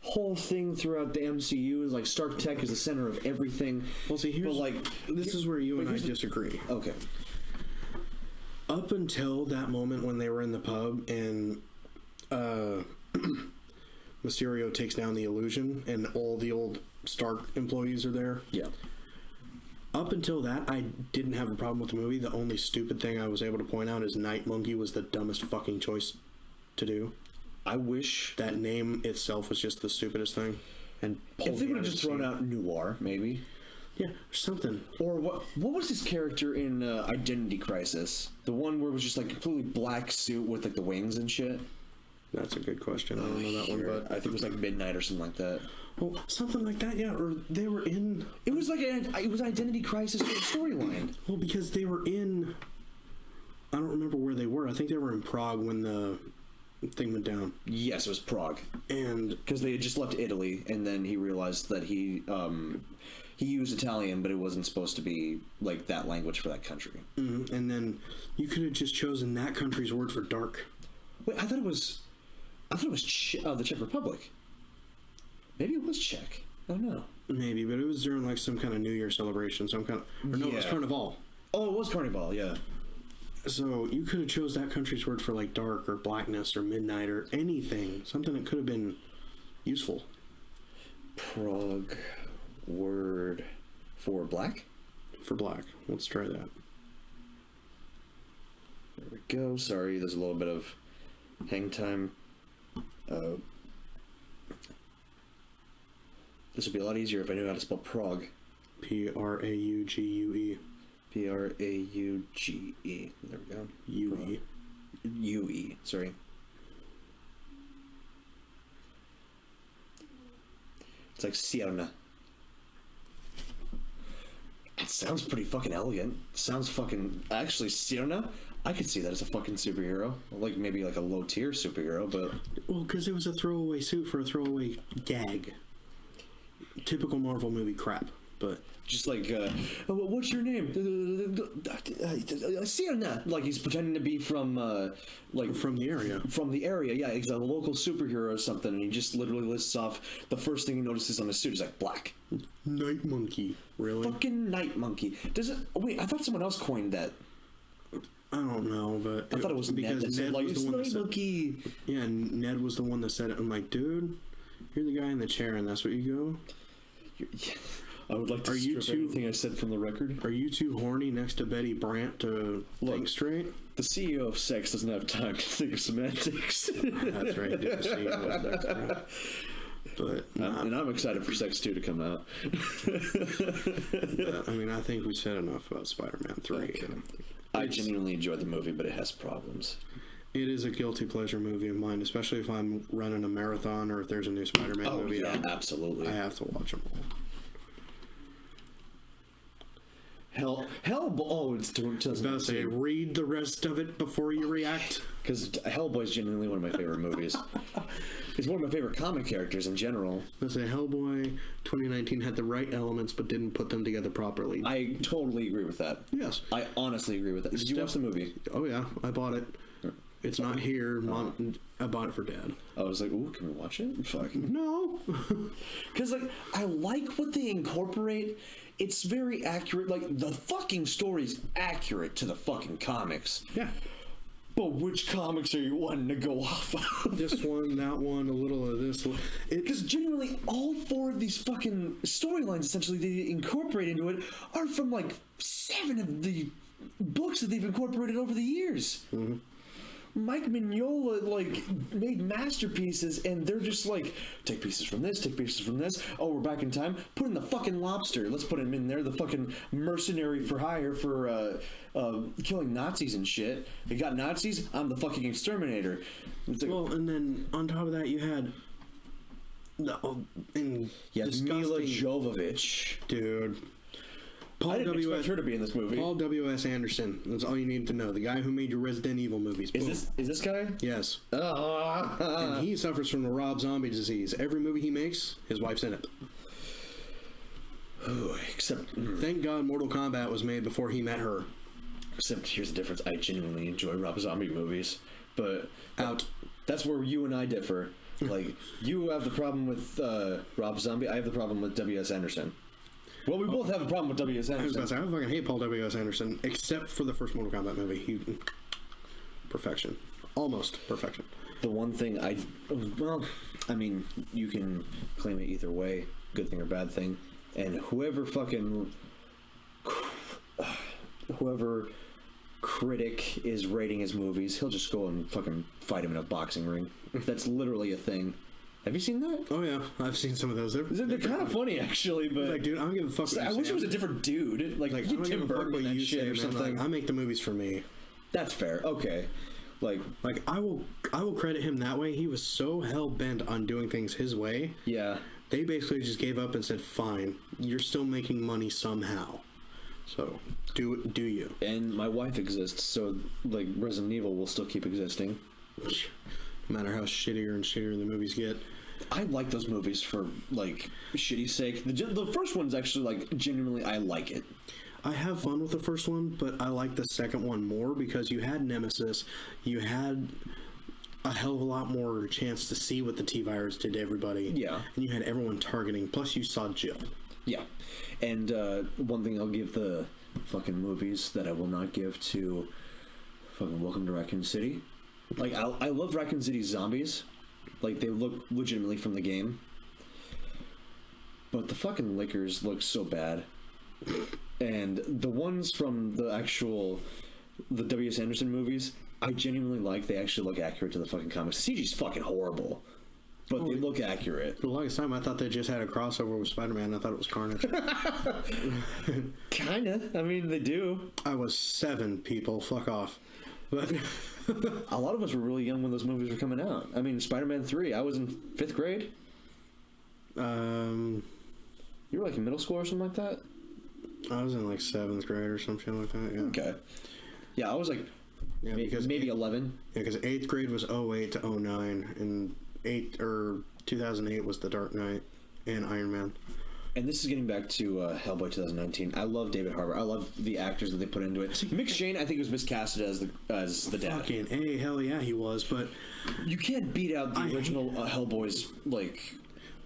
A: whole thing throughout the MCU is like Stark Tech is the center of everything.
B: Well, see, here's this is where you and I disagree.
A: Okay.
B: Up until that moment when they were in the pub and Mysterio takes down the illusion and all the old Stark employees are there.
A: Yeah.
B: Up until that, I didn't have a problem with the movie. The only stupid thing I was able to point out is Night Monkey was the dumbest fucking choice to do.
A: I wish
B: that name itself was just the stupidest thing. And
A: if they would have just thrown out Noir, maybe.
B: Yeah, something.
A: Or what was his character in Identity Crisis? The one where it was just like completely black suit with like the wings and shit?
B: That's a good question. I don't know that one, but
A: I think it was like Midnight or something like that.
B: Well, something like that, yeah. Or they were in...
A: It was like it was Identity Crisis storyline.
B: Well, because they were in... I don't remember where they were. I think they were in Prague when the thing went down.
A: Yes, it was Prague.
B: And...
A: Because they had just left Italy, and then he realized that he used Italian, but it wasn't supposed to be like that language for that country.
B: Mm-hmm. And then you could have just chosen that country's word for dark.
A: Wait, I thought it was the Czech Republic. Maybe it was Czech. I don't know.
B: Maybe, but it was during like some kind of New Year celebration. Some kind of... Or no, it was Carnival.
A: Oh, it was Carnival, yeah.
B: So you could have chose that country's word for like dark or blackness or midnight or anything. Something that could have been useful.
A: Prague word for black?
B: For black. Let's try that.
A: There we go. Sorry, there's a little bit of hang time. This would be a lot easier if I knew how to spell Prague.
B: Praugue.
A: Prauge. There we go.
B: UE.
A: UE. Sorry. It's like Sierna. It sounds pretty fucking elegant. Sounds fucking... Actually, Sierna, I could see that as a fucking superhero. Like, maybe like a low-tier superhero, but...
B: Well, because it was a throwaway suit for a throwaway gag. Typical Marvel movie crap, but...
A: Just like, what's your name? Sierna. Like, he's pretending to be from, like...
B: From the area.
A: From the area, yeah. He's a local superhero or something, and he just literally lists off the first thing he notices on his suit. He's like, black.
B: Night Monkey. Really?
A: Fucking Night Monkey. Does it... Oh, wait, I thought someone else coined that.
B: I don't know, but...
A: I thought it was
B: because
A: Ned.
B: Ned
A: Like,
B: was the one that said...
A: Monkey.
B: Yeah, Ned was the one that said it. I'm like, dude, you're the guy in the chair, and that's what you go?
A: I would like to strip anything I said from the record.
B: Are you too horny next to Betty Brant to think straight?
A: The CEO of Sex doesn't have time to think of semantics.
B: That's right. The CEO was next to me. But
A: and I'm excited for Sex 2 to come out.
B: I mean, I think we said enough about Spider-Man 3.
A: Okay. I genuinely enjoyed the movie, but it has problems.
B: It is a guilty pleasure movie of mine, especially if I'm running a marathon or if there's a new Spider-Man movie.
A: Yeah, absolutely.
B: I have to watch them all.
A: Hellboy. It's 2002.
B: I was about to say, read the rest of it before you react.
A: Because Hellboy is genuinely one of my favorite movies. He's one of my favorite comic characters in general.
B: Let's say Hellboy 2019 had the right elements but didn't put them together properly.
A: I totally agree with that.
B: Yes.
A: I honestly agree with that. Did you watch the movie?
B: Oh, yeah. I bought it. It's not here. Mom, I bought it for Dad.
A: I was like, ooh, can we watch it? Fuck.
B: No.
A: Because, like, I like what they incorporate. It's very accurate. Like, the fucking story's accurate to the fucking comics.
B: Yeah.
A: But which comics are you wanting to go off of?
B: This one, that one, a little of this.
A: Because generally, all four of these fucking storylines, essentially, they incorporate into it, are from, like, 7 of the books that they've incorporated over the years.
B: Mm-hmm.
A: Mike Mignola, like, made masterpieces, and they're just like, take pieces from this, take pieces from this. Oh, we're back in time. Put in the fucking lobster. Let's put him in there. The fucking mercenary for hire for killing Nazis and shit. They got Nazis. I'm the fucking exterminator. It's like,
B: well, and then on top of that, you had
A: Mila Jovovich,
B: dude.
A: I didn't expect her to be in this movie.
B: Paul W.S. Anderson. That's all you need to know. The guy who made your Resident Evil movies.
A: Is this guy?
B: Yes. And he suffers from the Rob Zombie disease. Every movie he makes, his wife's in it.
A: Except,
B: thank God Mortal Kombat was made before he met her.
A: Except here's the difference. I genuinely enjoy Rob Zombie movies, but
B: out.
A: That's where you and I differ. Like, you have the problem with Rob Zombie, I have the problem with W.S. Anderson. Well, we both have a problem with W.S.
B: I was
A: Anderson.
B: about to say, I fucking hate Paul W.S. Anderson, except for the first Mortal Kombat movie. Perfection. Almost perfection.
A: The one thing well, I mean, you can claim it either way, good thing or bad thing, and whoever critic is rating his movies, he'll just go and fucking fight him in a boxing ring. That's literally a thing. Have you seen that?
B: Oh yeah, I've seen some of those.
A: They're kind of funny, actually, but
B: like, dude, I don't give a fuck. What
A: I wish it was a different dude, like
B: I don't give
A: Tim
B: a fuck
A: Burton
B: what
A: and that
B: you
A: shit
B: say,
A: or
B: man.
A: something.
B: Like, I make the movies for me.
A: That's fair. Okay, like
B: I will credit him that way. He was so hell bent on doing things his way.
A: yeah.
B: They basically just gave up and said, "Fine, you're still making money somehow, so do you."
A: And my wife exists, so like Resident Evil will still keep existing.
B: No matter how shittier and shittier the movies get.
A: I like those movies for like shitty sake. The first one's actually like genuinely I like it.
B: I have fun with the first one, but I like the second one more because you had Nemesis, you had a hell of a lot more chance to see what the T-Virus did to everybody.
A: Yeah.
B: And you had everyone targeting, plus you saw Jill.
A: Yeah. And one thing I'll give the fucking movies that I will not give to fucking Welcome to Raccoon City. Like, I love Raccoon City's zombies. Like, they look legitimately from the game. But the fucking lickers look so bad. And the ones from the W.S. Anderson movies, I genuinely like. They actually look accurate to the fucking comics. CG's fucking horrible. But they look accurate.
B: For the longest time, I thought they just had a crossover with Spider-Man. I thought it was Carnage.
A: Kinda. I mean, they do.
B: I was 7, people. Fuck off. But
A: A lot of us were really young when those movies were coming out. I mean, Spider-Man 3, I was in 5th grade. You were like in middle school or something like that?
B: I was in like 7th grade or something like that, yeah.
A: Okay. Yeah, I was like maybe 11.
B: Yeah, because 8th grade was 08 to 09, and 2008 was The Dark Knight and Iron Man.
A: And this is getting back to Hellboy 2019. I love David Harbour. I love the actors that they put into it. Mick Shane, I think, was miscasted as the dad.
B: Fucking A, hell yeah, he was, but
A: You can't beat out the original Hellboy's, like...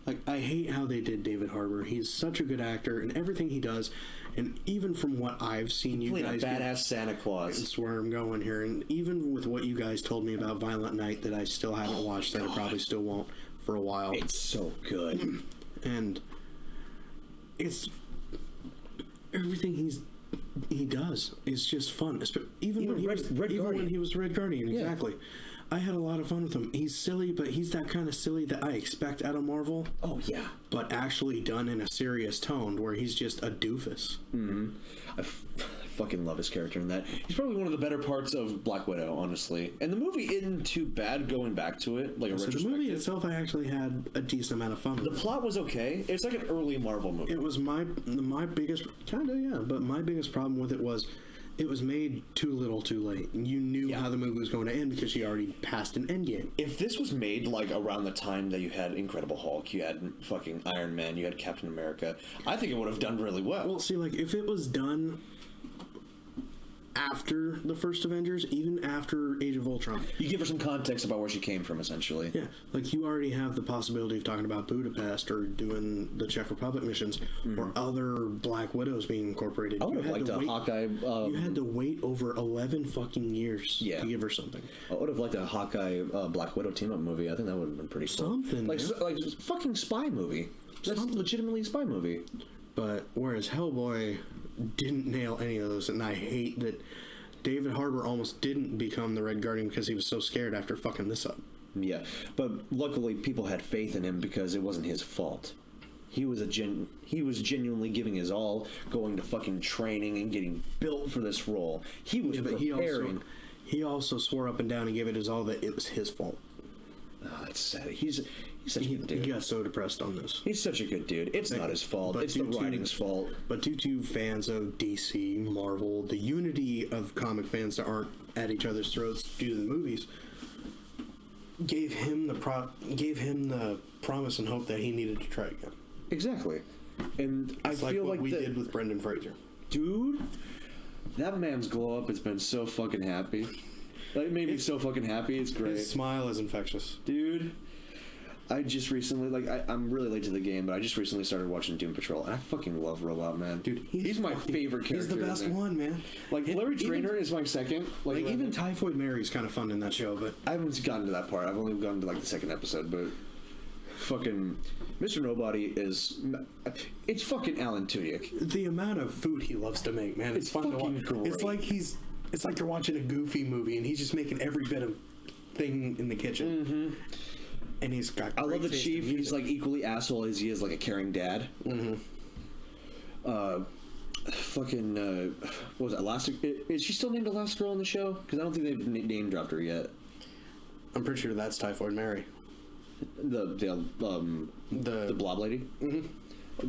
B: Like, I hate how they did David Harbour. He's such a good actor, and everything he does, and even from what I've seen you
A: Playing
B: guys
A: a badass Santa Claus.
B: that's where I'm going here, and even with what you guys told me about Violent Night that I still haven't watched, that I probably still won't for a while.
A: It's so good.
B: And it's everything he does is just fun. Even when he was
A: Red
B: even
A: Guardian.
B: when he was Red Guardian, exactly. I had a lot of fun with him. He's silly, but he's that kind of silly that I expect out of Marvel.
A: Oh, yeah.
B: But actually done in a serious tone, where he's just a doofus.
A: Mm-hmm. I fucking love his character in that. He's probably one of the better parts of Black Widow, honestly. And the movie isn't too bad going back to it, like a
B: So the
A: retrospective.
B: movie itself, I actually had a decent amount of fun with.
A: The plot was okay. It's like an early Marvel movie.
B: It was my biggest, kind of, yeah, but my biggest problem with it was made too little too late. You knew how the movie was going to end because she already passed an endgame.
A: If this was made like around the time that you had Incredible Hulk, you had fucking Iron Man, you had Captain America, I think it would have done really well.
B: Well, see, like, if it was done after the first Avengers, even after Age of Ultron.
A: You give her some context about where she came from, essentially.
B: Yeah, like, you already have the possibility of talking about Budapest or doing the Czech Republic missions or other Black Widows being incorporated.
A: I would have liked a Hawkeye...
B: you had to wait over 11 fucking years to give her something.
A: I would have liked a Hawkeye Black Widow team-up movie. I think that would have been pretty cool.
B: Something,
A: like fucking spy movie. That's legitimately a spy movie.
B: But whereas Hellboy didn't nail any of those, and I hate that David Harbour almost didn't become the Red Guardian because he was so scared after fucking this up.
A: Yeah, but luckily people had faith in him because it wasn't his fault. He was genuinely giving his all, going to fucking training and getting built for this role. He was preparing.
B: He also swore up and down and gave it his all that it was his fault.
A: Oh, that's sad. He's such a good dude.
B: He got so depressed on this.
A: He's such a good dude. It's not his fault. It's the writing's fault.
B: But due to fans of DC, Marvel, the unity of comic fans that aren't at each other's throats due to the movies, gave him the promise and hope that he needed to try again.
A: Exactly. And I feel
B: like we did with Brendan Fraser.
A: Dude, that man's glow up has been so fucking happy. Like, it made me so fucking happy. It's great.
B: His smile is infectious.
A: Dude, I just recently, I'm really late to the game, but I just recently started watching Doom Patrol, and I fucking love Robot Man.
B: Dude,
A: he's my favorite character.
B: He's the best one, man.
A: Like, Larry Trainer is my second.
B: Like even Typhoid Mary's kind of fun in that show, but...
A: I haven't gotten to that part. I've only gotten to, the second episode, but... Fucking... Mr. Nobody is... It's fucking Alan Tudyk.
B: The amount of food he loves to make, man, it's fun to watch.
A: Great.
B: It's like you're watching a Goofy movie, and he's just making every bit of thing in the kitchen. Mm-hmm. And he's got.
A: I love the chief. He's equally asshole as he is a caring dad. Mm-hmm. What was it? Elastic? Is she still named Elastigirl on the show? Because I don't think they've name dropped her yet.
B: I'm pretty sure that's Typhoid Mary.
A: The blob lady. Mm-hmm.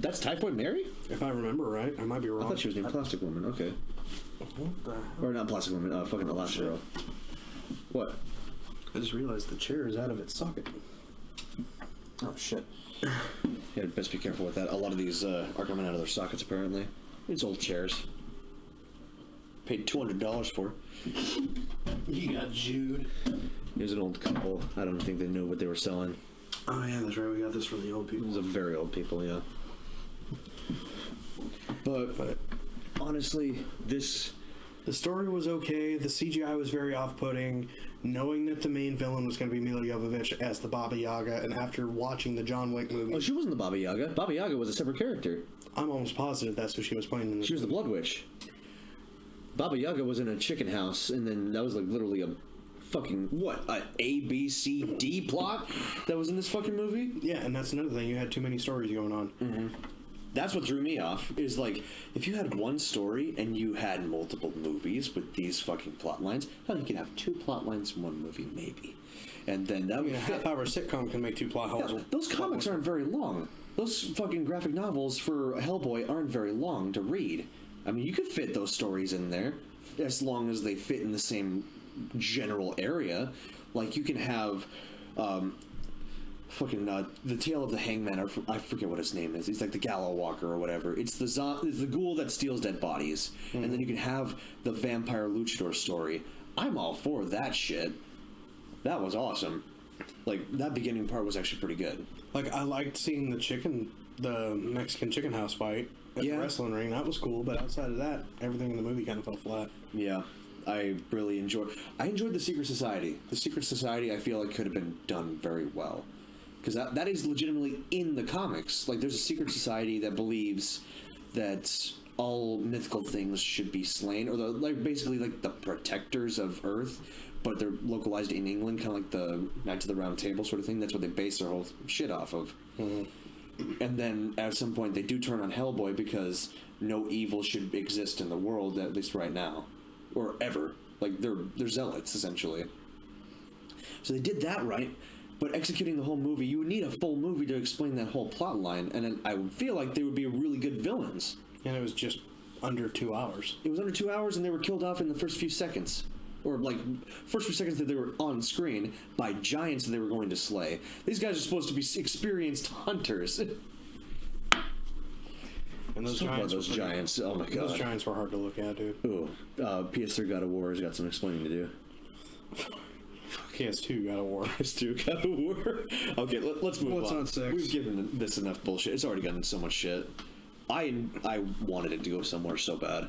A: That's Typhoid Mary.
B: If I remember right, I might be wrong.
A: I thought she was named Plastic Woman. Okay. Or not Plastic Woman. Fucking Elastigirl. What?
B: I just realized the chair is out of its socket.
A: Oh shit. Yeah, best be careful with that. A lot of these are coming out of their sockets apparently. It's old chairs. Paid $200 for.
B: You got Jude.
A: It was an old couple. I don't think they knew what they were selling.
B: Oh yeah, that's right. We got this from the old people.
A: It was a very old people, yeah. But honestly,
B: the story was okay. The CGI was very off-putting. Knowing that the main villain was going to be Mila Jovovich as the Baba Yaga, and after watching the John Wick movie...
A: Oh, she wasn't the Baba Yaga. Baba Yaga was a separate character.
B: I'm almost positive that's who she was playing in this
A: She was the Blood Witch. Baba Yaga was in a chicken house, and then that was literally a fucking, an A, B, C, D plot that was in this fucking movie?
B: Yeah, and that's another thing. You had too many stories going on.
A: Mm-hmm. That's what threw me off, is if you had one story and you had multiple movies with these fucking plot lines, hell, you can have 2 plot lines in one movie, maybe. And then that would
B: a half-hour sitcom can make 2 plot holes.
A: Yeah, those comics aren't very long. Those fucking graphic novels for Hellboy aren't very long to read. I mean, you could fit those stories in there as long as they fit in the same general area. You can have... the Tale of the Hangman, I forget what his name is. He's the Gallow Walker or whatever. It's the ghoul that steals dead bodies. Mm-hmm. And then you can have the vampire luchador story. I'm all for that shit. That was awesome. That beginning part was actually pretty good.
B: I liked seeing the Mexican chicken house fight at the wrestling ring. That was cool, but outside of that, everything in the movie kind of fell flat.
A: Yeah. I enjoyed the Secret Society. The Secret Society, I feel could have been done very well. Because that is legitimately in the comics. There's a secret society that believes that all mythical things should be slain, or basically the protectors of Earth, but they're localized in England, kind of like the Knights of the Round Table sort of thing. That's what they base their whole shit off of. Mm-hmm. And then at some point they do turn on Hellboy because no evil should exist in the world, at least right now, or ever. They're zealots essentially. So they did that right. But executing the whole movie, you would need a full movie to explain that whole plot line, and I would feel they would be really good villains.
B: And it was just under 2 hours.
A: It was under 2 hours, and they were killed off in the first few seconds. Or, first few seconds that they were on screen by giants that they were going to slay. These guys are supposed to be experienced hunters. And
B: those
A: giants, oh my god.
B: Those giants were hard to look at, dude.
A: Ooh, PS3 God of War has got some explaining to do.
B: PS2 God of War.
A: PS2 God of War. Okay, let's move on.
B: What's on 6?
A: We've given this enough bullshit. It's already gotten so much shit. I wanted it to go somewhere so bad.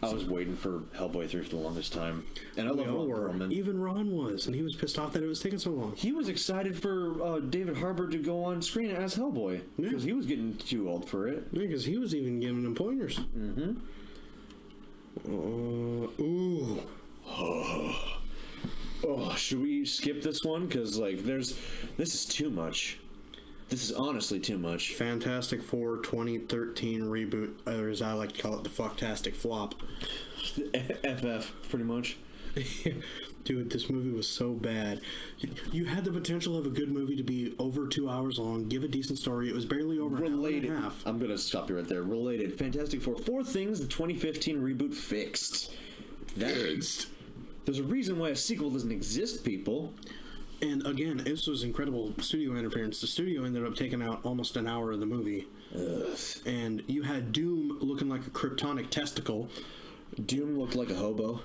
A: I was waiting for Hellboy 3 for the longest time. And I love Ron Perlman.
B: Even Ron was, and he was pissed off that it was taking so long.
A: He was excited for David Harbour to go on screen as Hellboy. Because he was getting too old for it.
B: Yeah, because he was even giving him pointers.
A: Mm-hmm.
B: Ooh.
A: Oh, should we skip this one? Because, this is too much. This is honestly too much.
B: Fantastic Four 2013 reboot, or as I like to call it, the fucktastic flop.
A: FF, pretty much.
B: Dude, this movie was so bad. You had the potential of a good movie to be over 2 hours long, give a decent story. It was barely over an hour and a half.
A: I'm going to stop you right there. Related. Fantastic Four. 4 things the 2015 reboot fixed. There's a reason why a sequel doesn't exist, people.
B: And again, this was incredible studio interference. The studio ended up taking out almost an hour of the movie.
A: Ugh.
B: And you had Doom looking like a kryptonic testicle.
A: Doom looked like a hobo.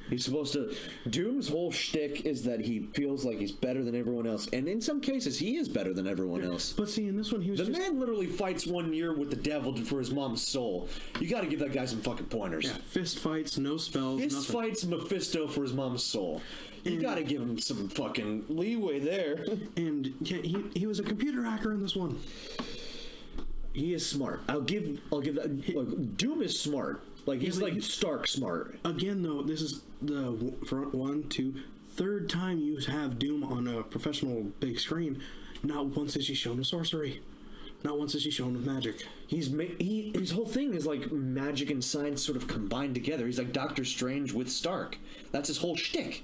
A: He's supposed to. Doom's whole shtick is that he feels like he's better than everyone else, and in some cases, he is better than everyone else.
B: But see, in this one, he was
A: the man literally fights 1 year with the devil for his mom's soul. You got to give that guy some fucking pointers.
B: Yeah, fist fights, no spells,
A: fist
B: nothing.
A: fights Mephisto for his mom's soul. You got to give him some fucking leeway there.
B: And yeah, he was a computer hacker in this one.
A: He is smart. I'll give that. Like, Doom is smart. Like he's like Stark smart.
B: Again, though, this is the third time you have Doom on a professional big screen. Not once is he shown with sorcery. Not once is he shown with magic.
A: His whole thing is like magic and science sort of combined together. He's like Doctor Strange with Stark. That's his whole shtick.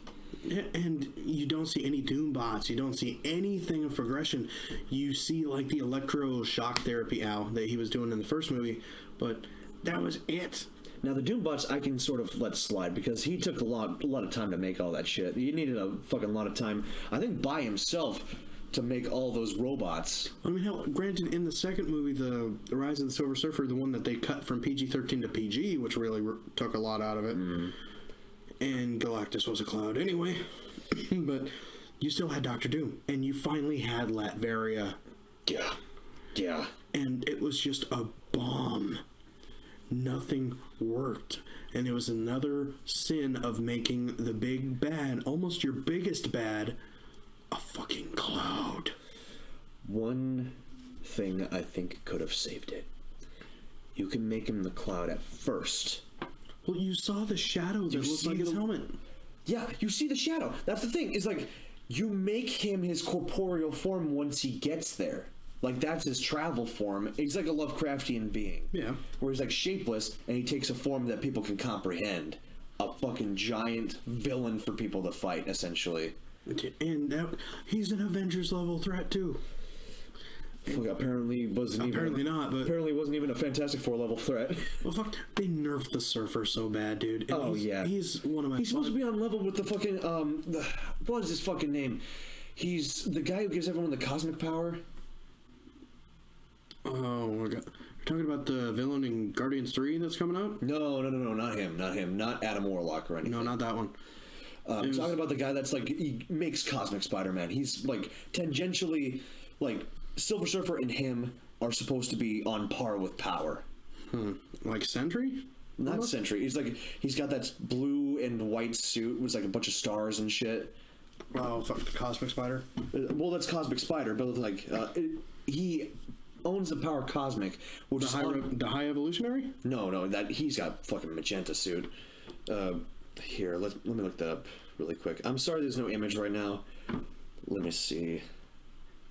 B: And you don't see any Doom bots. You don't see anything of progression. You see like the electroshock therapy that he was doing in the first movie, but that was it.
A: Now the Doom bots I can sort of let slide because he took a lot of time to make all that shit. He needed a fucking lot of time, I think, by himself to make all those robots.
B: I mean, hell, granted, in the second movie, the Rise of the Silver Surfer, the one that they cut from PG-13 to PG, which really took a lot out of it. And Galactus was a cloud anyway. But you still had Doctor Doom, and you finally had Latveria.
A: Yeah.
B: And it was just a bomb. Nothing worked. And it was another sin of making the big bad, almost your biggest bad, a fucking cloud.
A: One thing I think could have saved it. You can make him the cloud at first.
B: Well, you saw the shadow that looked like his helmet.
A: Yeah, you see the shadow. That's the thing. Is like you make him his corporeal form once he gets there. Like that's his travel form. He's like a Lovecraftian being.
B: Yeah.
A: Where he's like shapeless and he takes a form that people can comprehend. A fucking giant villain for people to fight, essentially.
B: And he's an Avengers level threat too.
A: Apparently wasn't even a Fantastic Four level threat.
B: Well, fuck, they nerfed the Surfer so bad, dude. And he's one of my.
A: He's supposed to be on level with the fucking what is his fucking name? He's the guy who gives everyone the cosmic power.
B: Oh my god. You're talking about the villain in Guardians 3 that's coming out?
A: No, not him. Not Adam Warlock or anything.
B: No, not that one.
A: I'm talking about the guy that's like, he makes Cosmic Spider-Man. He's like, tangentially, like, Silver Surfer and him are supposed to be on par with power.
B: Like Sentry?
A: Not Sentry. He's like, he's got that blue and white suit with like a bunch of stars and shit.
B: Oh, fuck, the Cosmic Spider?
A: Well, that's Cosmic Spider, but like, he owns the power Cosmic, which
B: the High Evolutionary?
A: No, that he's got fucking magenta suit. Here, let me look that up really quick. I'm sorry, there's no image right now. Let me see.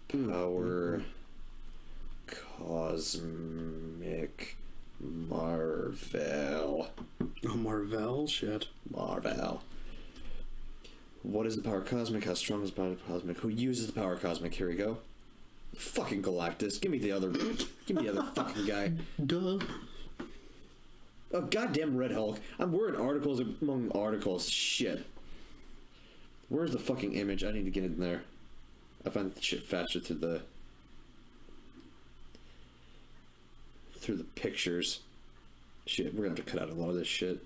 A: Power Cosmic Marvel.
B: Oh, Marvel? Shit.
A: Marvel. What is the power Cosmic? How strong is the power Cosmic? Who uses the power Cosmic? Here we go. Fucking Galactus. Give me the other fucking guy.
B: Duh.
A: Oh, goddamn Red Hulk. We're in articles among articles. Shit. Where's the fucking image? I need to get in there. I find shit faster through the pictures. Shit, we're gonna have to cut out a lot of this shit.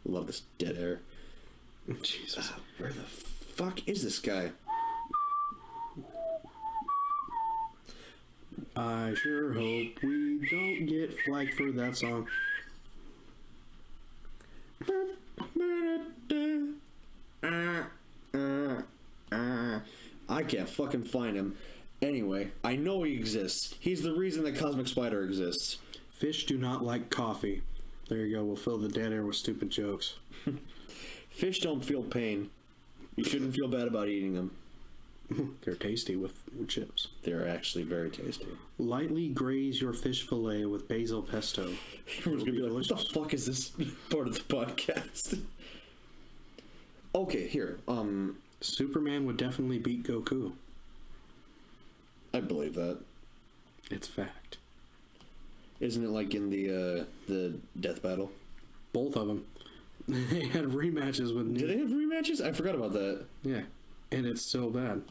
A: Love this dead air.
B: Jesus.
A: Where the fuck is this guy?
B: I sure hope we don't get flagged for that song.
A: I can't fucking find him. Anyway, I know he exists. He's the reason that Cosmic Spider exists.
B: Fish do not like coffee. There you go. We'll fill the dead air with stupid jokes.
A: Fish don't feel pain. You shouldn't feel bad about eating them.
B: They're tasty with chips.
A: They're actually very tasty.
B: Lightly graze your fish fillet with basil pesto.
A: Everyone's gonna be like, what the fuck is this part of the podcast? Okay, here.
B: Superman would definitely beat Goku.
A: I believe that.
B: It's fact.
A: Isn't it like in the death battle?
B: Both of them. They had rematches with...
A: Did they have rematches? I forgot about that.
B: Yeah. And it's so bad.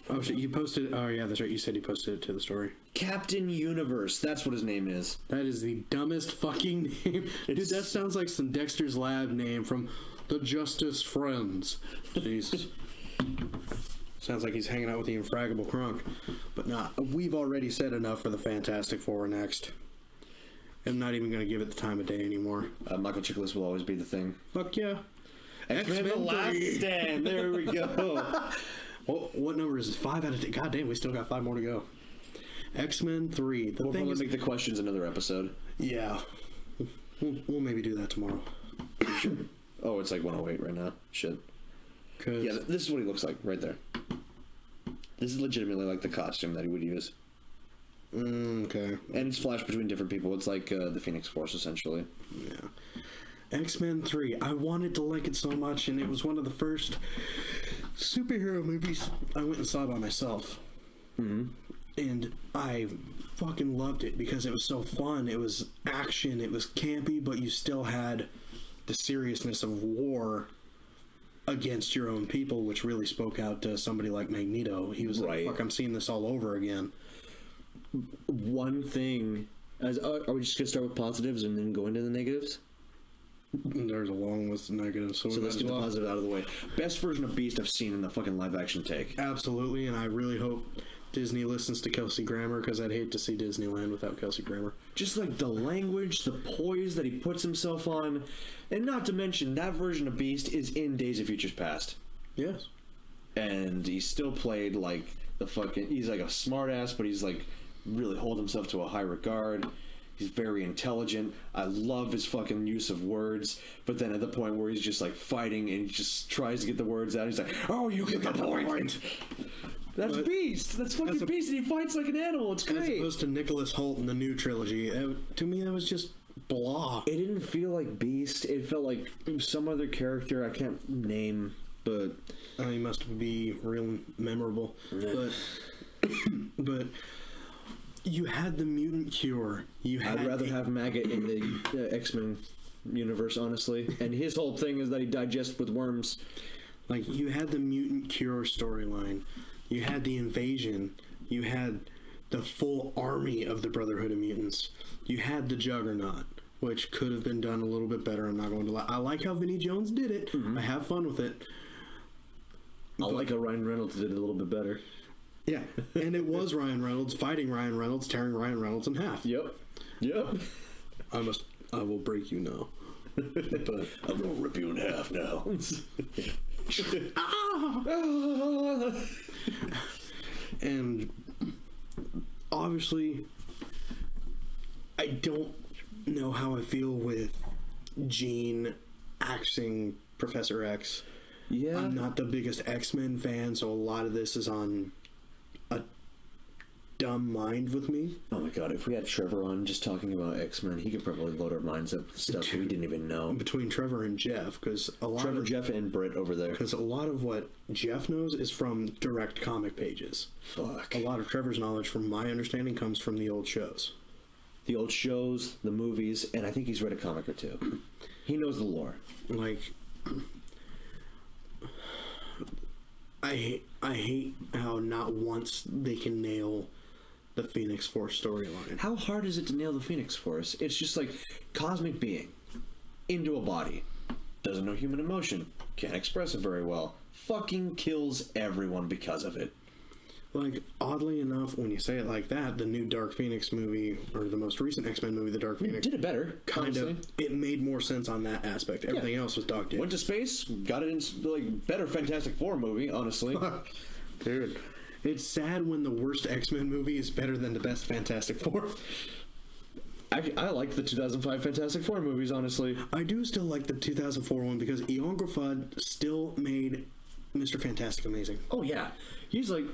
B: Oh shit! You posted. Oh yeah, that's right. You said you posted it to the story.
A: Captain Universe. That's what his name is.
B: That is the dumbest fucking name. Dude, that sounds like some Dexter's Lab name from the Justice Friends. Jesus. Sounds like he's hanging out with the Infraggable Crunk. But nah, we've already said enough for the Fantastic Four next. I'm not even going to give it the time of day anymore.
A: Michael Chiklis will always be the thing.
B: Fuck yeah.
A: X-Men The Last Stand. There we go.
B: Well, what number is it? 5 out of 10. God damn, we still got 5 more to go. X-Men 3.
A: We'll probably make the questions another episode.
B: Yeah. We'll maybe do that tomorrow.
A: Sure. Oh, it's like 108 right now. Shit. Yeah, this is what he looks like right there. This is legitimately like the costume that he would use.
B: Okay.
A: And it's flashed between different people. It's like the Phoenix Force, essentially.
B: Yeah. X-Men 3. I wanted to like it so much, and it was one of the first superhero movies I went and saw by myself.
A: Mm-hmm.
B: And I fucking loved it because it was so fun. It was action. It was campy, but you still had the seriousness of war against your own people, which really spoke out to somebody like Magneto. He was like, fuck, I'm seeing this all over again.
A: One thing... are we just going to start with positives and then go into the negatives?
B: There's a long list of negatives. So
A: let's get the positive out of the way. Best version of Beast I've seen in the fucking live-action take.
B: Absolutely, and I really hope Disney listens to Kelsey Grammer, because I'd hate to see Disneyland without Kelsey Grammer.
A: Just like the language, the poise that he puts himself on, and not to mention that version of Beast is in Days of Futures Past.
B: Yes.
A: And he's still played like the fucking... He's like a smartass, but he's like really hold himself to a high regard. He's very intelligent. I love his fucking use of words. But then at the point where he's just like fighting and he just tries to get the words out, he's like, "Oh, you get the point." That's Beast. That's fucking Beast, and he fights like an animal. It's great.
B: As opposed to Nicholas Hoult in the new trilogy, to me that was just blah.
A: It didn't feel like Beast. It felt like some other character I can't name, but
B: he must be real memorable.
A: Yeah.
B: But you had the mutant cure.
A: I'd rather have Maggot in the X-Men universe, honestly. And his whole thing is that he digests with worms.
B: Like, you had the mutant cure storyline. You had the invasion. You had the full army of the Brotherhood of Mutants. You had the Juggernaut, which could have been done a little bit better. I'm not going to lie. I like how Vinnie Jones did it. Mm-hmm. I have fun with it.
A: I like how Ryan Reynolds did it a little bit better.
B: Yeah, and it was Ryan Reynolds fighting Ryan Reynolds, tearing Ryan Reynolds in half.
A: Yep.
B: I will break you now. But
A: I'm gonna rip you in half now.
B: And obviously, I don't know how I feel with Jean axing Professor X.
A: Yeah.
B: I'm not the biggest X-Men fan, so a lot of this is on a dumb mind with me.
A: Oh my god, if we had Trevor on just talking about X-Men, he could probably load our minds up with stuff we didn't even know.
B: Between Trevor and Jeff, because
A: Jeff and Britt over there.
B: Because a lot of what Jeff knows is from direct comic pages.
A: Fuck.
B: A lot of Trevor's knowledge, from my understanding, comes from the old shows.
A: The old shows, the movies, and I think he's read a comic or two. He knows the lore.
B: Like, I hate how not once they can nail the Phoenix Force storyline.
A: How hard is it to nail the Phoenix Force? It's just like cosmic being into a body, doesn't know human emotion, can't express it very well, fucking kills everyone because of it.
B: Like, oddly enough, when you say it like that, the new Dark Phoenix movie, or the most recent X-Men movie, The Dark Phoenix,
A: did it better.
B: Kind of. It made more sense on that aspect. Everything else was dog dick.
A: Went to space, got it in like better Fantastic Four movie, honestly.
B: Dude, it's sad when the worst X-Men movie is better than the best Fantastic Four.
A: I like the 2005 Fantastic Four movies, honestly.
B: I do still like the 2004 one because Eon Gruffudd still made Mr. Fantastic amazing.
A: Oh yeah, he's like,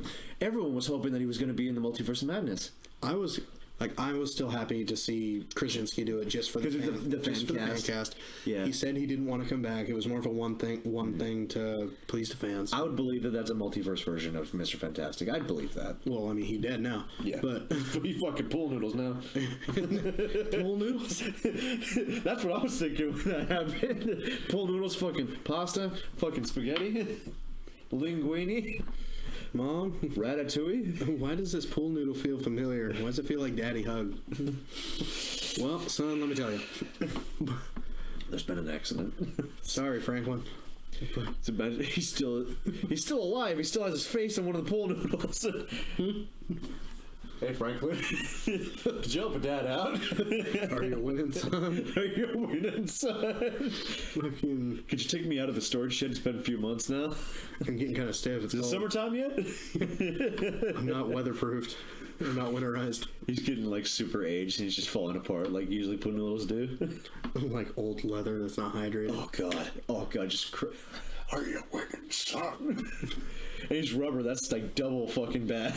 A: everyone was hoping that he was going to be in the Multiverse of Madness.
B: I was still happy to see Krasinski do it just for the fan cast. Yeah, he said he didn't want to come back. It was more of a one thing to please the fans.
A: I would believe that that's a multiverse version of Mr. Fantastic. I'd believe that.
B: Well, I mean, he dead now.
A: Yeah,
B: but
A: he fucking pool noodles now.
B: Pool noodles.
A: That's what I was thinking when that happened. Pool noodles, fucking pasta, fucking spaghetti, linguine.
B: Mom,
A: Ratatouille?
B: why does this pool noodle feel familiar? Why does it feel like Daddy hug? Well, son, let me tell you.
A: There's been an accident.
B: Sorry, Franklin.
A: It's imagine he's still alive. He still has his face on one of the pool noodles. Hey, Franklin. Did you help a dad out?
B: Are you winning, son?
A: Are you winning, son?
B: Fucking,
A: Could you take me out of the storage shed? It's been a few months now.
B: I'm getting kind of stiff. It's
A: Is it
B: cold.
A: summertime yet?
B: I'm not weatherproofed. I'm not winterized.
A: He's getting like super aged and he's just falling apart like usually pool noodles do.
B: I'm like old leather that's not hydrated.
A: Oh god, just are you winning, son? And he's rubber. That's like double fucking bad.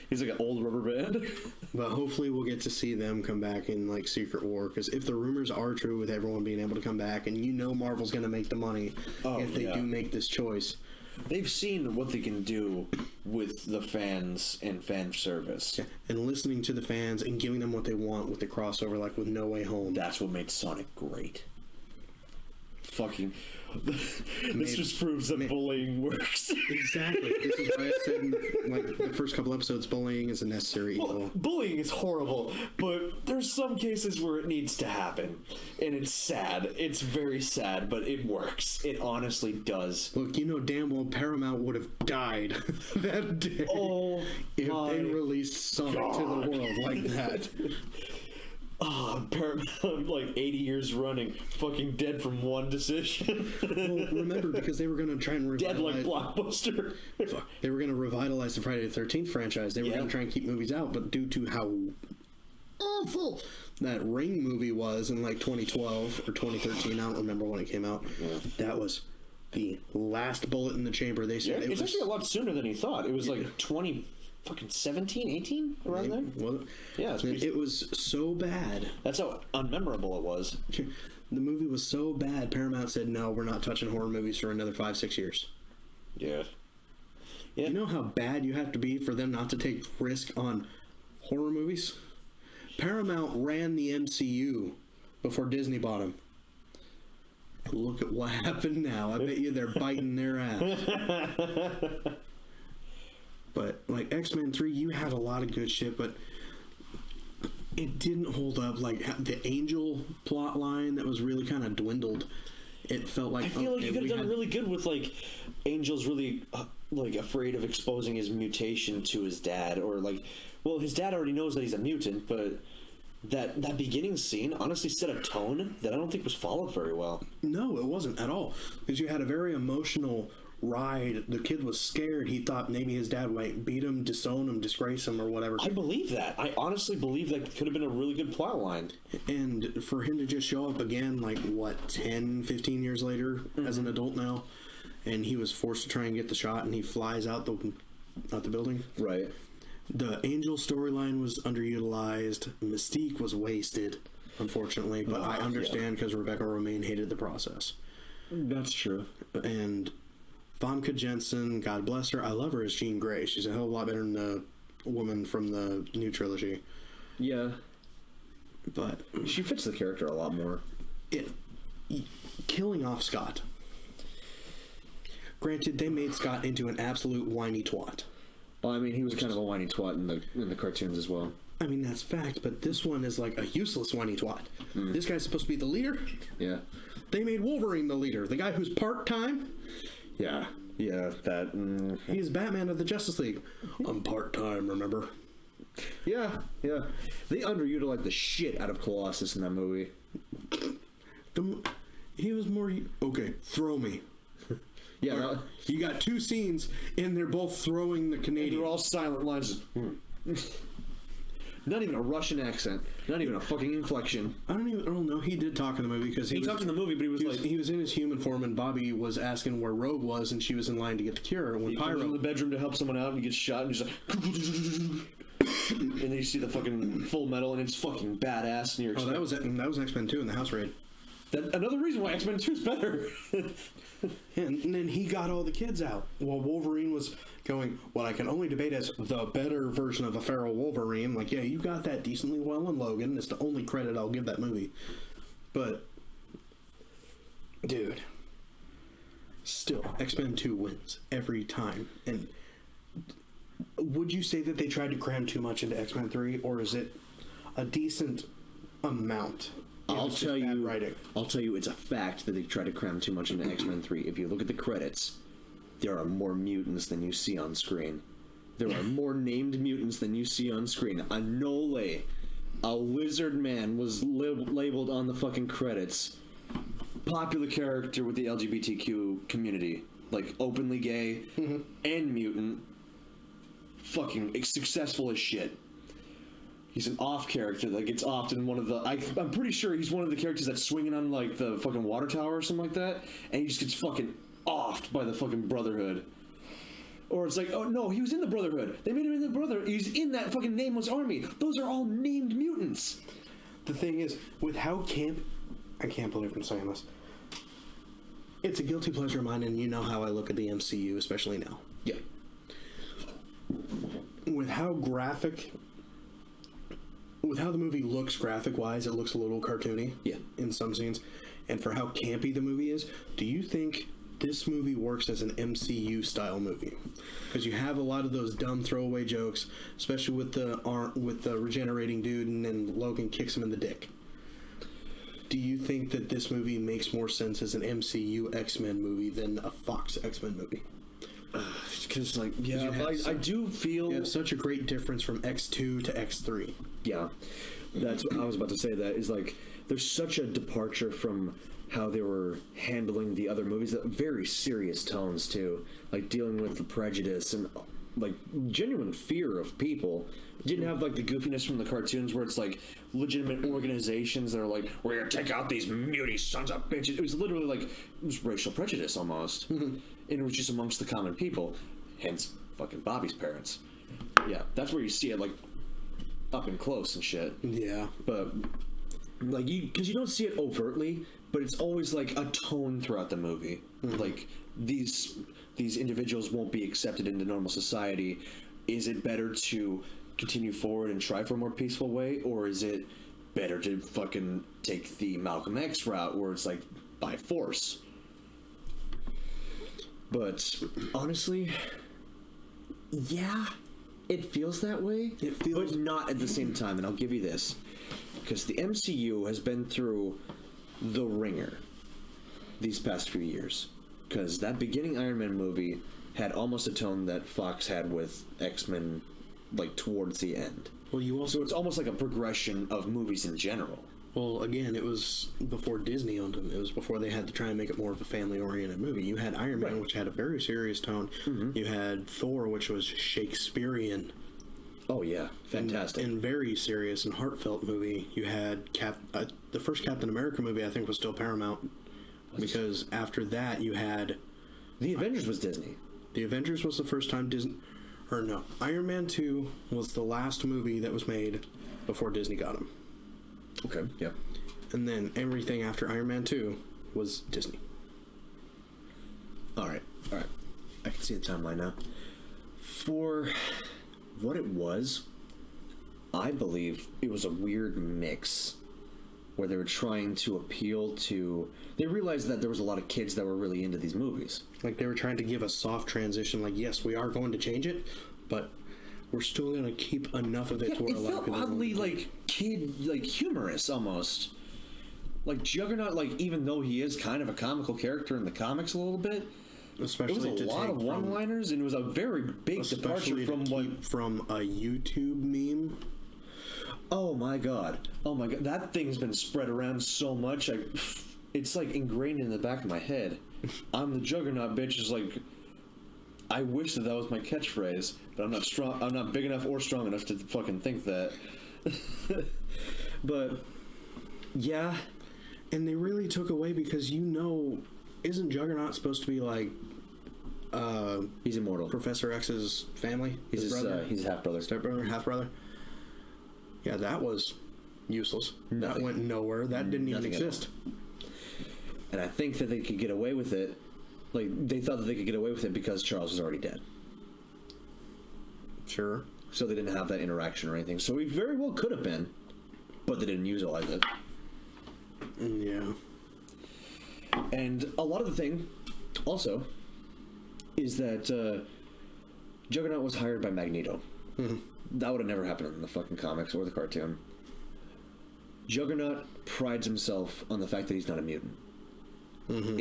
A: He's like an old rubber band.
B: But hopefully we'll get to see them come back in like Secret War, because if the rumors are true with everyone being able to come back, and Marvel's going to make the money if they do make this choice.
A: They've seen what they can do with the fans and fan service.
B: Yeah. And listening to the fans and giving them what they want with the crossover, like with No Way Home.
A: That's what made Sonic great. Fucking... This just proves that bullying works.
B: Exactly. This is why I said in the first couple episodes, bullying is a necessary evil.
A: Bullying is horrible, but there's some cases where it needs to happen. And it's sad. It's very sad, but it works. It honestly does.
B: Look, damn well Paramount would have died that day if they released Sonic to the world like that.
A: Paramount, like 80 years running, fucking dead from one decision.
B: Well, remember, because they were going to try and
A: dead
B: revitalize...
A: like Blockbuster.
B: They were going to revitalize the Friday the 13th franchise. They were going to try and keep movies out, but due to how awful that Ring movie was in like 2012 or 2013, I don't remember when it came out, that was the last bullet in the chamber. They said
A: it's actually a lot sooner than he thought. It was like 17, 18, around there?
B: Well,
A: yeah,
B: it was so bad.
A: That's how unmemorable it was.
B: The movie was so bad, Paramount said, no, we're not touching horror movies for another 5-6 years.
A: Yeah.
B: You know how bad you have to be for them not to take risk on horror movies? Paramount ran the MCU before Disney bought them. Look at what happened now. I bet you they're biting their ass. But, like, X-Men 3, you had a lot of good shit, but it didn't hold up. Like, the Angel plot line that was really kind of dwindled. It felt like...
A: I feel like you could have done really good with, like, Angel's really, like, afraid of exposing his mutation to his dad. Or, like, well, his dad already knows that he's a mutant, but that beginning scene honestly set a tone that I don't think was followed very well.
B: No, it wasn't at all. Because you had a very emotional... ride. The kid was scared. He thought maybe his dad might beat him, disown him, disgrace him, or whatever.
A: I believe that. I honestly believe that could have been a really good plot line.
B: And for him to just show up again, like, 10, 15 years later, as an adult now, and he was forced to try and get the shot, and he flies out the building.
A: Right.
B: The Angel storyline was underutilized. Mystique was wasted, unfortunately, but I understand because Rebecca Romaine hated the process.
A: That's true.
B: And Famke Jensen, God bless her. I love her as Jean Grey. She's a hell of a lot better than the woman from the new trilogy.
A: Yeah.
B: But
A: she fits the character a lot more.
B: Killing off Scott. Granted, they made Scott into an absolute whiny twat.
A: Well, I mean, he was kind of a whiny twat in the cartoons as well.
B: I mean, that's fact, but this one is like a useless whiny twat. This guy's supposed to be the leader.
A: Yeah.
B: They made Wolverine the leader. The guy who's part-time.
A: Yeah, that...
B: He's Batman of the Justice League. I'm part-time, remember?
A: Yeah. They underutilized the shit out of Colossus in that movie.
B: He was more... Okay, throw me.
A: Yeah.
B: You got two scenes, and they're both throwing the Canadian.
A: They're all silent lines. Not even a Russian accent. Not even a fucking inflection.
B: I don't know. He did talk in the movie because
A: he talked in the movie, but
B: he was in his human form, and Bobby was asking where Rogue was, and she was in line to get the cure. And when
A: he
B: Pyro
A: goes in the bedroom to help someone out, and he gets shot, and he's like, and then you see the fucking Full Metal, and it's fucking badass. And
B: that was X-Men 2 in the house raid.
A: Another reason why X-Men 2 is better.
B: And then he got all the kids out while Wolverine was going, what I can only debate as the better version of a feral Wolverine. Like, yeah, you got that decently well in Logan. It's the only credit I'll give that movie. But, dude, Still, X-Men 2 wins every time. And would you say that they tried to cram too much into X-Men 3, or is it a decent amount?
A: I'll tell you, it's a fact that they tried to cram too much into X-Men 3. If you look at the credits, there are more mutants than you see on screen. There are more named mutants than you see on screen. A Nole, a lizard man, was labeled on the fucking credits. Popular character with the LGBTQ community, like openly gay and mutant. Fucking successful as shit. He's an off character that gets offed in one of the... I'm pretty sure he's one of the characters that's swinging on, like, the fucking water tower or something like that, and he just gets fucking offed by the fucking Brotherhood. Or it's like, oh, no, he was in the Brotherhood. They made him in the Brotherhood. He's in that fucking nameless army. Those are all named mutants.
B: The thing is, with how I can't believe I'm saying this. It's a guilty pleasure of mine, and you know how I look at the MCU, especially now.
A: Yeah.
B: With how the movie looks graphic-wise, it looks a little cartoony in some scenes. And for how campy the movie is, do you think this movie works as an MCU-style movie? Because you have a lot of those dumb throwaway jokes, especially with the regenerating dude, and then Logan kicks him in the dick. Do you think that this movie makes more sense as an MCU X-Men movie than a Fox X-Men movie?
A: Because, like, yeah, I do feel...
B: You have such a great difference from X2 to X3.
A: Yeah. That's what I was about to say. That is, like, there's such a departure from how they were handling the other movies. Very serious tones, too. Like, dealing with the prejudice and, like, genuine fear of people. It didn't have, like, the goofiness from the cartoons where it's, like, legitimate organizations that are like, we're gonna take out these muty sons of bitches. It was literally, like, it was racial prejudice, almost. And it was just amongst the common people. Hence, fucking Bobby's parents. Yeah, that's where you see it, like, up and close and shit.
B: Yeah.
A: But, like, because you don't see it overtly, but it's always, like, a tone throughout the movie. Like, these individuals won't be accepted into normal society. Is it better to continue forward and try for a more peaceful way, or is it better to fucking take the Malcolm X route where it's, like, by force? But, honestly, yeah, it feels that way.
B: It feels...
A: But not at the same time, and I'll give you this. Because the MCU has been through the ringer these past few years. Because that beginning Iron Man movie had almost a tone that Fox had with X-Men, like, towards the end.
B: Well, you also...
A: So it's almost like a progression of movies in general.
B: Well, again, it was before Disney owned them. It was before they had to try and make it more of a family-oriented movie. You had Iron Man, which had a very serious tone. You had Thor, which was Shakespearean.
A: Oh, yeah. Fantastic.
B: And very serious and heartfelt movie. You had the first Captain America movie, I think, was still Paramount. Because after that, you had...
A: The Avengers was Disney.
B: The Avengers was the first time Disney... Or no, Iron Man 2 was the last movie that was made before Disney got him.
A: Okay, yeah.
B: And then everything after Iron Man 2 was Disney.
A: All right. I can see the timeline now. For what it was, I believe it was a weird mix where they were trying to appeal to... They realized that there was a lot of kids that were really into these movies.
B: Like, they were trying to give a soft transition, like, yes, we are going to change it, but we're still going to keep enough of it to where a lot of people...
A: It felt oddly, like, kid, like, humorous, almost. Like, Juggernaut, like, even though he is kind of a comical character in the comics a little bit,
B: especially
A: it was a lot of one-liners, and it was a very big departure from what...
B: From a YouTube meme.
A: Oh my god. That thing's been spread around so much, it's, like, ingrained in the back of my head. I'm the Juggernaut, bitch. Is like... I wish that was my catchphrase, but I'm not strong. I'm not big enough or strong enough to fucking think that. But yeah,
B: and they really took away because isn't Juggernaut supposed to be like?
A: He's immortal.
B: Professor X's family.
A: He's his brother. He's half brother,
B: stepbrother, half brother. Yeah, that was useless.
A: Nothing.
B: That went nowhere. That didn't even exist.
A: And I think that they could get away with it. Like, they thought that they could get away with it because Charles was already dead.
B: Sure.
A: So they didn't have that interaction or anything. So he very well could have been, but they didn't utilize it.
B: Yeah.
A: And a lot of the thing Also, is that Juggernaut was hired by Magneto.
B: Mm-hmm.
A: That would have never happened in the fucking comics or the cartoon. Juggernaut prides himself on the fact that he's not a mutant.
B: Mm-hmm.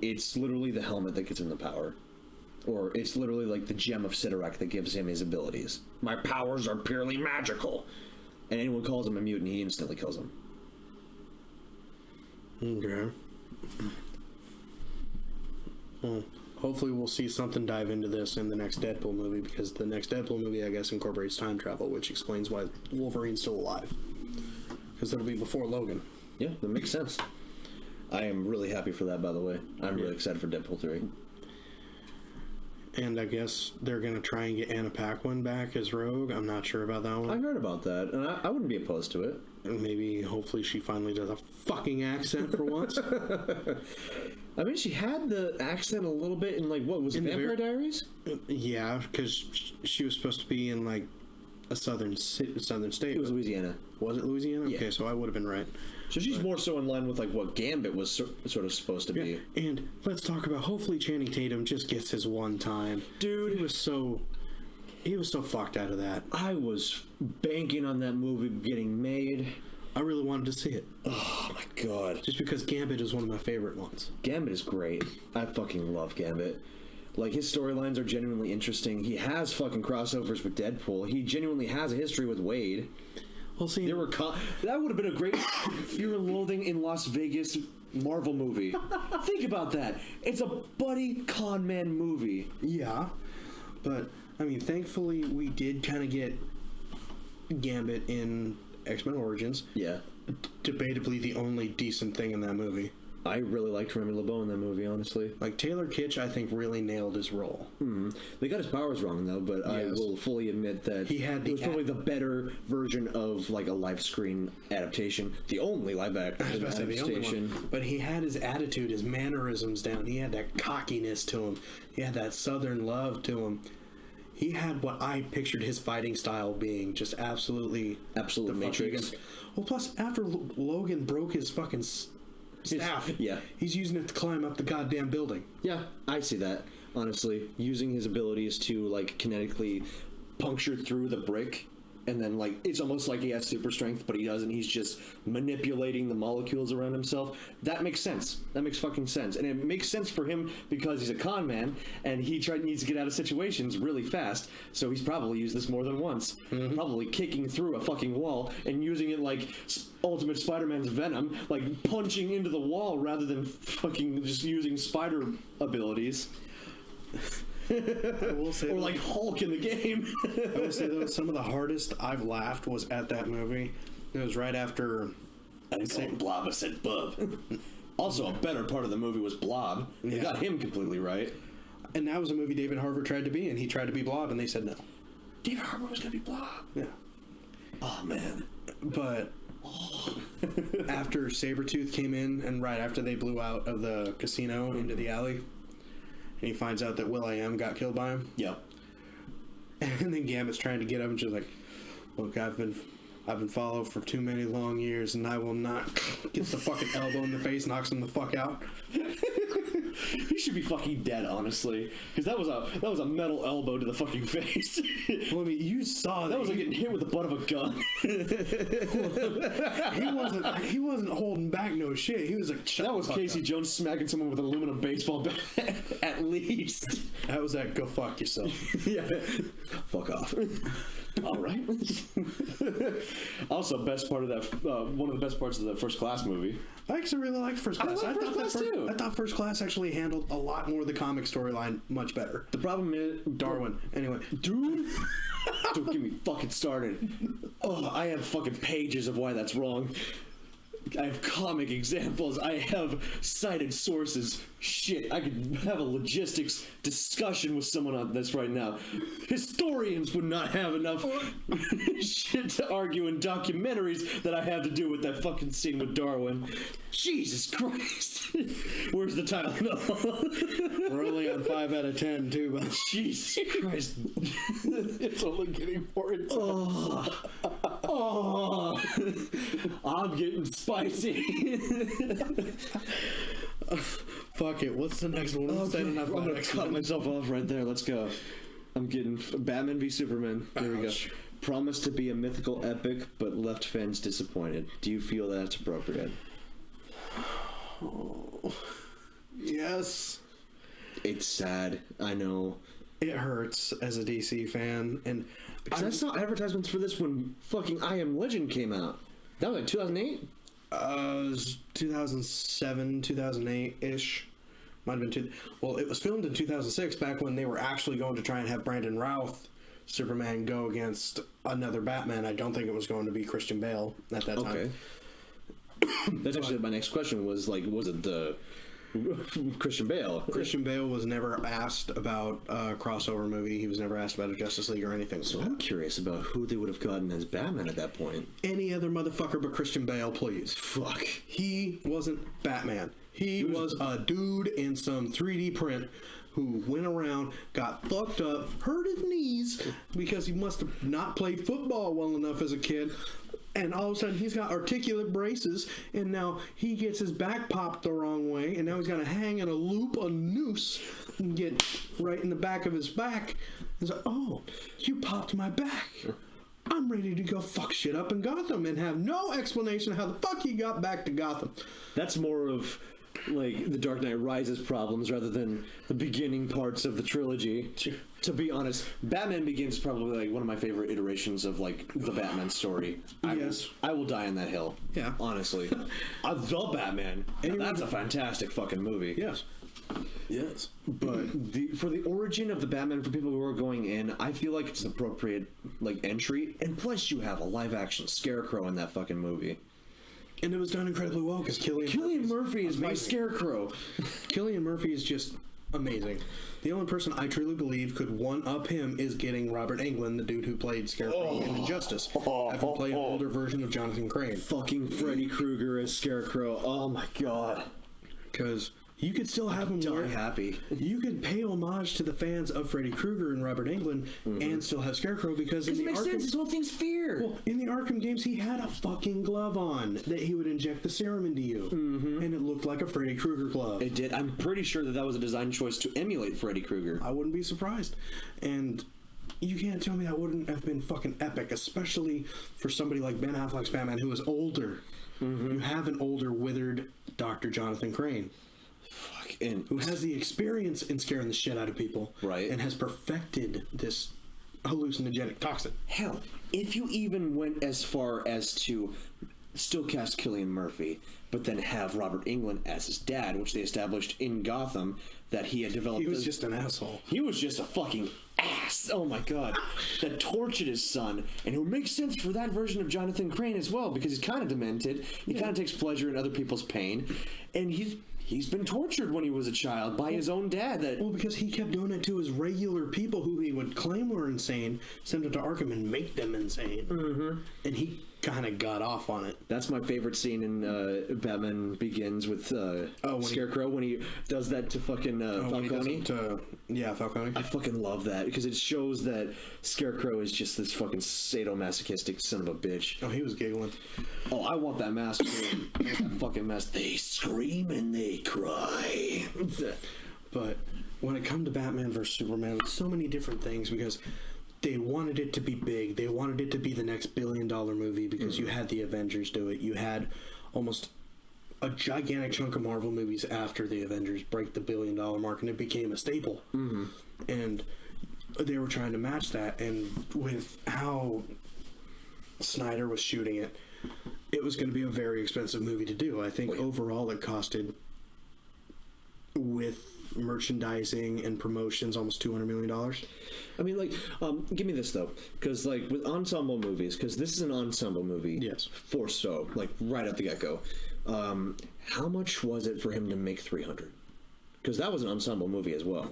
A: It's literally the helmet that gives him the power. Or it's literally like the gem of Sidorak that gives him his abilities. My powers are purely magical. And anyone calls him a mutant, he instantly kills him.
B: Okay. Well, hopefully we'll see something dive into this in the next Deadpool movie, because the next Deadpool movie, I guess, incorporates time travel, which explains why Wolverine's still alive. Because that'll be before Logan.
A: Yeah, that makes sense. I am really happy for that, by the way. I'm really excited for Deadpool 3.
B: And I guess they're going to try and get Anna Paquin back as Rogue. I'm not sure about that one.
A: I heard about that, and I wouldn't be opposed to it.
B: And maybe, hopefully, she finally does a fucking accent for once.
A: I mean, she had the accent a little bit in, like, what, was it Vampire Diaries?
B: Yeah, because she was supposed to be in, like, a southern state.
A: It was Louisiana.
B: Was it Louisiana?
A: Yeah.
B: Okay, so I would have been right.
A: So she's more so in line with, like, what Gambit was sort of supposed to be.
B: And let's talk about, hopefully Channing Tatum just gets his one time.
A: Dude.
B: He was so fucked out of that.
A: I was banking on that movie getting made.
B: I really wanted to see it.
A: Oh, my God.
B: Just because Gambit is one of my favorite ones.
A: Gambit is great. I fucking love Gambit. Like, his storylines are genuinely interesting. He has fucking crossovers with Deadpool. He genuinely has a history with Wade.
B: Well, see,
A: There were that would have been a great Fear and Loathing in Las Vegas Marvel movie. Think about that. It's a buddy con man movie.
B: yeah, but I mean, thankfully we did kind of get Gambit in X-Men Origins.
A: Yeah.
B: Debatably the only decent thing in that movie.
A: I really liked Remy LeBeau in that movie, honestly.
B: Like, Taylor Kitsch, I think, really nailed his role.
A: They got his powers wrong, though, but I
B: Yes.
A: will fully admit that it was probably the better version of, like, a live screen adaptation. The only live action adaptation.
B: But he had his attitude, his mannerisms down. He had that cockiness to him. He had that southern love to him. He had what I pictured his fighting style being, just absolute
A: Matrix.
B: Well, plus, after Logan broke his fucking staff,
A: yeah.
B: he's using it to climb up the goddamn building.
A: Yeah, I see that, honestly. Using his abilities to, like, kinetically puncture through the brick, and then, like, it's almost like he has super strength, but he doesn't. He's just manipulating the molecules around himself. That makes sense. That makes fucking sense. And it makes sense for him because he's a con man, and he needs to get out of situations really fast, so he's probably used this more than once. Probably kicking through a fucking wall and using it like Ultimate Spider-Man's Venom, like punching into the wall rather than fucking just using spider abilities.
B: I will say,
A: or like Hulk in the game.
B: I will say, though, some of the hardest I've laughed was at that movie. It was right after...
A: I didn't say Blob, I said Bub. Also, a better part of the movie was Blob. They got him completely right.
B: And that was a movie David Harbour tried to be in. He tried to be Blob, and they said no.
A: David Harbour was going to be Blob?
B: Yeah.
A: Oh, man.
B: But after Sabretooth came in, and right after they blew out of the casino into the alley, and he finds out that Will.i.am got killed by him.
A: Yep.
B: And then Gambit's trying to get up, and she's like, "Look, I've been followed for too many long years, and I will not." Gets the fucking elbow in the face, knocks him the fuck out.
A: He should be fucking dead, honestly, because that was a metal elbow to the fucking face.
B: Well, I mean, you saw that.
A: That was like getting hit with the butt of a gun.
B: He wasn't holding back no shit. He was like,
A: that was Casey Jones smacking someone with an aluminum baseball bat, at least.
B: That was that. Go fuck yourself.
A: Yeah. Fuck off. All right. Also, best part of that, one of the best parts of the First Class movie.
B: I actually really liked First Class.
A: I First Class too.
B: I thought First Class actually handled a lot more of the comic storyline much better.
A: The problem is
B: Darwin. Anyway,
A: dude, don't get me fucking started. Oh, I have fucking pages of why that's wrong. I have comic examples. I have cited sources. Shit, I could have a logistics discussion with someone on this right now. Historians would not have enough shit to argue in documentaries that I have to do with that fucking scene with Darwin. Jesus Christ. Where's the Tylenol?
B: we're only on 5 out of 10 too, but
A: Jesus Christ.
B: it's only getting more intense.
A: Oh, I'm getting spicy.
B: Fuck it. What's the next one?
A: Okay, I'm gonna cut myself off right there. Let's go. I'm getting Batman v Superman. There we go. Promised to be a mythical epic, but left fans disappointed. Do you feel that's appropriate?
B: Oh, yes.
A: It's sad. I know.
B: It hurts as a DC fan, and
A: because I saw advertisements for this when fucking I Am Legend came out. That was like 2008.
B: It was 2007, 2008 ish. Might have been well, it was filmed in 2006, back when they were actually going to try and have Brandon Routh Superman go against another Batman. I don't think it was going to be Christian Bale at that time. Okay.
A: That's actually my next question was it the Christian Bale?
B: Christian Bale was never asked about a crossover movie. He was never asked about a Justice League or anything.
A: So I'm curious about who they would have gotten as Batman at that point.
B: Any other motherfucker but Christian Bale, please.
A: Fuck.
B: He wasn't Batman. He was a dude in some 3D print who went around, got fucked up, hurt his knees because he must have not played football well enough as a kid. And all of a sudden, he's got articulate braces, and now he gets his back popped the wrong way, and now he's got to hang in a loop, a noose, and get right in the back of his back. He's like, oh, you popped my back. I'm ready to go fuck shit up in Gotham and have no explanation how the fuck he got back to Gotham.
A: That's more of like the Dark Knight Rises problems rather than the beginning parts of the trilogy. To be honest, Batman Begins is probably like one of my favorite iterations of like the Batman story.
B: Yes.
A: I will die on that hill.
B: Yeah.
A: Honestly. The Batman. That's a fantastic fucking movie.
B: Yes. Yes.
A: But for the origin of the Batman, for people who are going in, I feel like it's an appropriate like entry. And plus you have a live action Scarecrow in that fucking movie.
B: And it was done incredibly well because Cillian
A: Murphy is my Scarecrow.
B: Cillian Murphy is just amazing. The only person I truly believe could one-up him is getting Robert Englund, the dude who played Scarecrow in Injustice. Have him play an older version of Jonathan Crane.
A: Fucking Freddy Krueger as Scarecrow. Oh my god.
B: Because you could still have him
A: die happy.
B: You could pay homage to the fans of Freddy Krueger and Robert Englund and still have Scarecrow because in the
A: makes sense. This whole thing's fear.
B: Well, in the Arkham games, he had a fucking glove on that he would inject the serum into you, and it looked like a Freddy Krueger glove.
A: It did. I'm pretty sure that was a design choice to emulate Freddy Krueger.
B: I wouldn't be surprised, and you can't tell me that wouldn't have been fucking epic, especially for somebody like Ben Affleck's Batman who is older. You have an older, withered Dr. Jonathan Crane. Who has the experience in scaring the shit out of people,
A: right?
B: And has perfected this hallucinogenic toxin.
A: Hell, if you even went as far as to still cast Cillian Murphy, but then have Robert Englund as his dad, which they established in Gotham that he had developed.
B: He was just an asshole.
A: He was just a fucking ass. Oh my god, that tortured his son, and it would make sense for that version of Jonathan Crane as well because he's kind of demented. He kind of takes pleasure in other people's pain, and He's been tortured when he was a child by his own dad.
B: Well, because he kept doing it to his regular people who he would claim were insane, send them to Arkham and make them insane. And he kind of got off on it.
A: That's my favorite scene in Batman Begins with Scarecrow when he does that to fucking Falcone.
B: Falcone.
A: I fucking love that because it shows that Scarecrow is just this fucking sadomasochistic son of a bitch.
B: Oh, he was giggling.
A: Oh, I want that mask. That fucking mask. They scream and they cry.
B: But when it comes to Batman vs Superman, so many different things because they wanted it to be big. They wanted it to be the next billion-dollar movie because you had the Avengers do it. You had almost a gigantic chunk of Marvel movies after the Avengers break the billion-dollar mark, and it became a staple. And they were trying to match that, and with how Snyder was shooting it, it was going to be a very expensive movie to do. I think overall it costed, with merchandising and promotions, almost $200 million.
A: I mean, like, give me this though, because like with ensemble movies, because this is an ensemble movie,
B: yes,
A: like right at the get-go. How much was it for him to make 300? Because that was an ensemble movie as well.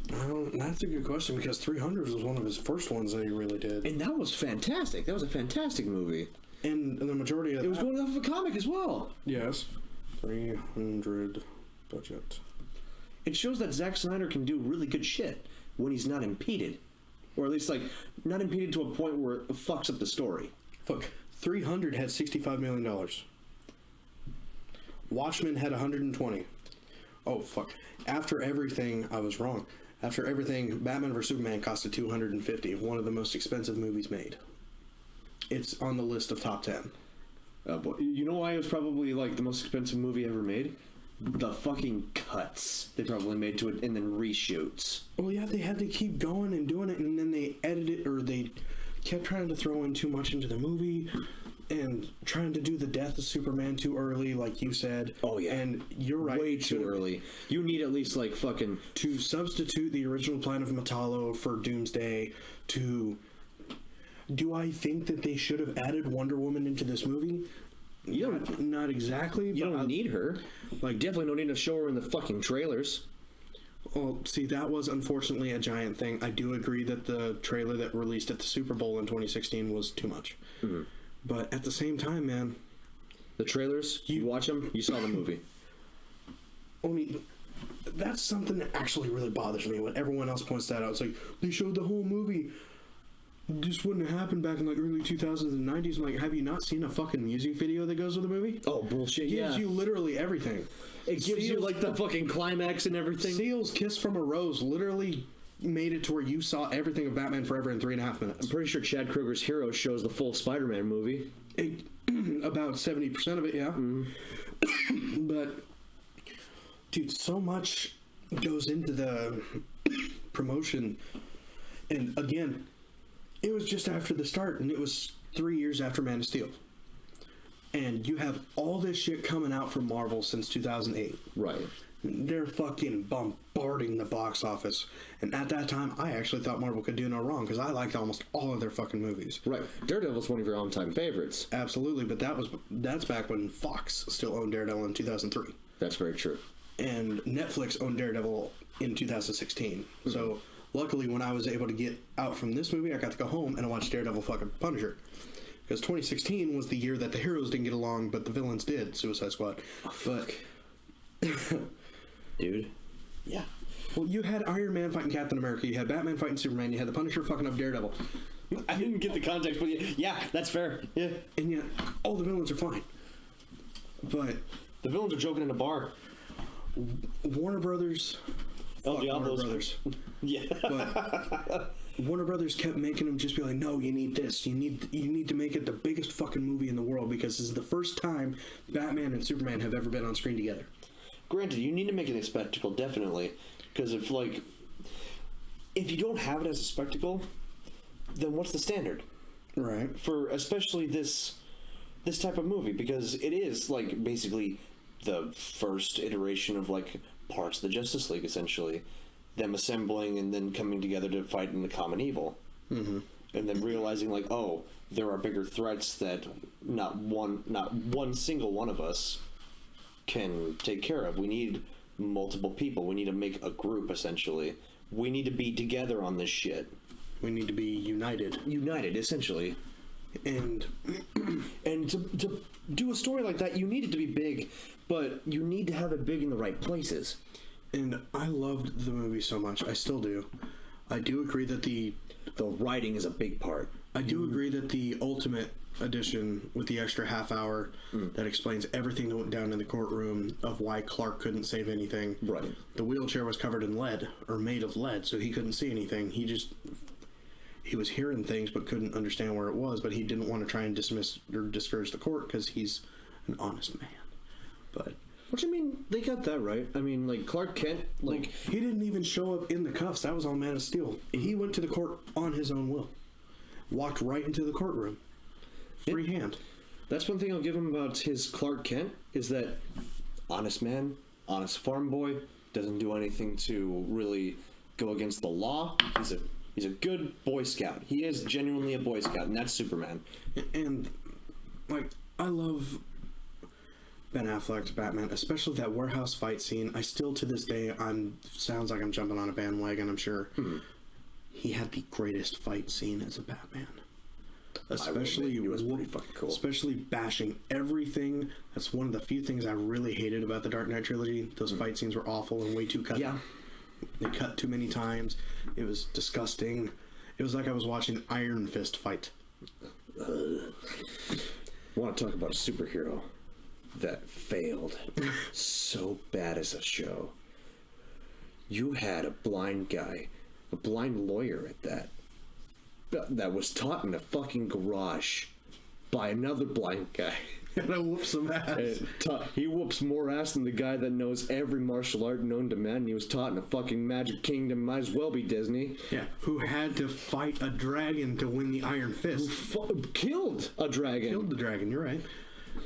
B: That's a good question because 300 was one of his first ones that he really did,
A: and that was fantastic. That was a fantastic movie,
B: and the majority of
A: it was going off of a comic as well.
B: Yes, 300 budget.
A: It shows that Zack Snyder can do really good shit when he's not impeded, or at least like not impeded to a point where it fucks up the story.
B: Fuck, 300 had $65 million. Watchmen had 120. Oh, fuck. After everything, I was wrong. After everything, Batman vs. Superman costed 250. One of the most expensive movies made. It's on the list of top 10.
A: You know why it was probably like the most expensive movie ever made? The fucking cuts they probably made to it and then reshoots.
B: Well, yeah, they had to keep going and doing it, and then they edited, or they kept trying to throw in too much into the movie and trying to do the death of Superman too early, like you said.
A: Oh, yeah.
B: And you're right.
A: Way too early. You need at least like fucking...
B: To substitute the original plan of Metallo for Doomsday to... Do I think that they should have added Wonder Woman into this movie? Not exactly.
A: You don't need her. Like, definitely don't need to show her in the fucking trailers.
B: Well, see, that was unfortunately a giant thing. I do agree that the trailer that released at the Super Bowl in 2016 was too much. Mm-hmm. But at the same time, man...
A: The trailers, you watch them, you saw the movie.
B: Only... That's something that actually really bothers me when everyone else points that out. It's like, they showed the whole movie. This wouldn't have happened back in like early 2000s and 90s. I'm like, have you not seen a fucking music video that goes with the movie?
A: Oh, bullshit,
B: It gives you literally everything.
A: It gives you like the fucking climax and everything.
B: Seal's Kiss from a Rose literally made it to where you saw everything of Batman Forever in 3.5 minutes.
A: I'm pretty sure Chad Kroeger's Hero shows the full Spider-Man movie.
B: About 70% of it, yeah. Mm-hmm. But, dude, so much goes into the promotion. And again... It was just after the start, and it was 3 years after Man of Steel. And you have all this shit coming out from Marvel since 2008.
A: Right.
B: They're fucking bombarding the box office. And at that time, I actually thought Marvel could do no wrong, because I liked almost all of their fucking movies.
A: Right. Daredevil's one of your all-time favorites.
B: Absolutely, but that's back when Fox still owned Daredevil in 2003.
A: That's very true.
B: And Netflix owned Daredevil in 2016. Mm-hmm. So... Luckily, when I was able to get out from this movie, I got to go home and watch Daredevil fucking Punisher. Because 2016 was the year that the heroes didn't get along, but the villains did, Suicide Squad.
A: Oh, fuck. Dude.
B: Yeah. Well, you had Iron Man fighting Captain America, you had Batman fighting Superman, you had the Punisher fucking up Daredevil.
A: I didn't get the context, but yeah, that's fair. Yeah.
B: And yet, all the villains are fine. But...
A: The villains are joking in a bar.
B: Warner Brothers...
A: Warner
B: Brothers.
A: Yeah.
B: But Warner Brothers kept making them just be like, no, you need this. You need to make it the biggest fucking movie in the world because this is the first time Batman and Superman have ever been on screen together.
A: Granted, you need to make it a spectacle, definitely. Because if you don't have it as a spectacle, then what's the standard?
B: Right.
A: For especially this type of movie, because it is like basically the first iteration of like parts of the Justice League, essentially. Them assembling and then coming together to fight in the common evil. Mm-hmm. And then realizing, like, oh, there are bigger threats that not one single one of us can take care of. We need multiple people. We need to make a group, essentially. We need to be together on this shit.
B: We need to be united.
A: United, essentially. And to do a story like that, you need it to be big, but you need to have it big in the right places.
B: And I loved the movie so much. I still do. I do agree that the
A: writing is a big part.
B: I do agree that the Ultimate Edition with the extra half hour that explains everything that went down in the courtroom of why Clark couldn't save anything.
A: Right.
B: The wheelchair was covered in lead, or made of lead, so he couldn't see anything. He was hearing things but couldn't understand where it was, but he didn't want to try and dismiss or discourage the court because he's an honest man. But...
A: What do you mean? They got that right. I mean, like, Clark Kent, like...
B: He didn't even show up in the cuffs. That was on Man of Steel. He went to the court on his own will. Walked right into the courtroom. Free hand.
A: That's one thing I'll give him about his Clark Kent, is that honest man, honest farm boy, doesn't do anything to really go against the law. He's a good Boy Scout. He is genuinely a Boy Scout, and that's Superman.
B: And, like, I love... Ben Affleck's Batman, especially that warehouse fight scene. I still, to this day, sounds like I'm jumping on a bandwagon, I'm sure. He had the greatest fight scene as a Batman. Especially,
A: it was pretty fucking cool.
B: Especially bashing everything. That's one of the few things I really hated about the Dark Knight trilogy. Those fight scenes were awful and way too cut.
A: Yeah.
B: They cut too many times. It was disgusting. It was like I was watching Iron Fist fight.
A: Want to talk about a superhero? that failed so bad as a show. You had a blind guy, a blind lawyer at that was taught in a fucking garage by another blind guy.
B: And I whoop some ass.
A: He whoops more ass than the guy that knows every martial art known to man. He was taught in a fucking Magic Kingdom. Might as well be Disney.
B: Yeah, who had to fight a dragon to win the Iron Fist.
A: Killed a dragon.
B: Killed the dragon, you're right.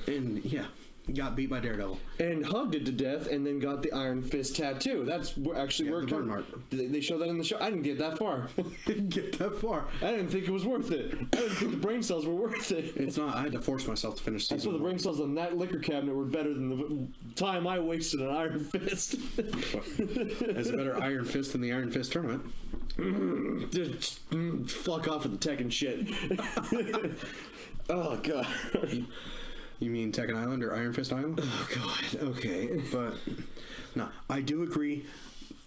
B: And, yeah, got beat by Daredevil.
A: And hugged it to death and then got the Iron Fist tattoo. That's actually where it
B: burn
A: came.
B: mark.
A: They show that in the show. I didn't get that far.
B: Didn't get that far.
A: I didn't think it was worth it. I didn't think the brain cells were worth it.
B: It's not. I had to force myself to finish
A: That's
B: season
A: why the brain cells on that liquor cabinet were better than the time I wasted on Iron Fist.
B: There's a better Iron Fist than the Iron Fist tournament.
A: Just fuck off with the tech and shit. Oh, God.
B: You mean Tekken Island or Iron Fist Island?
A: Oh, God. Okay.
B: But, no, I do agree.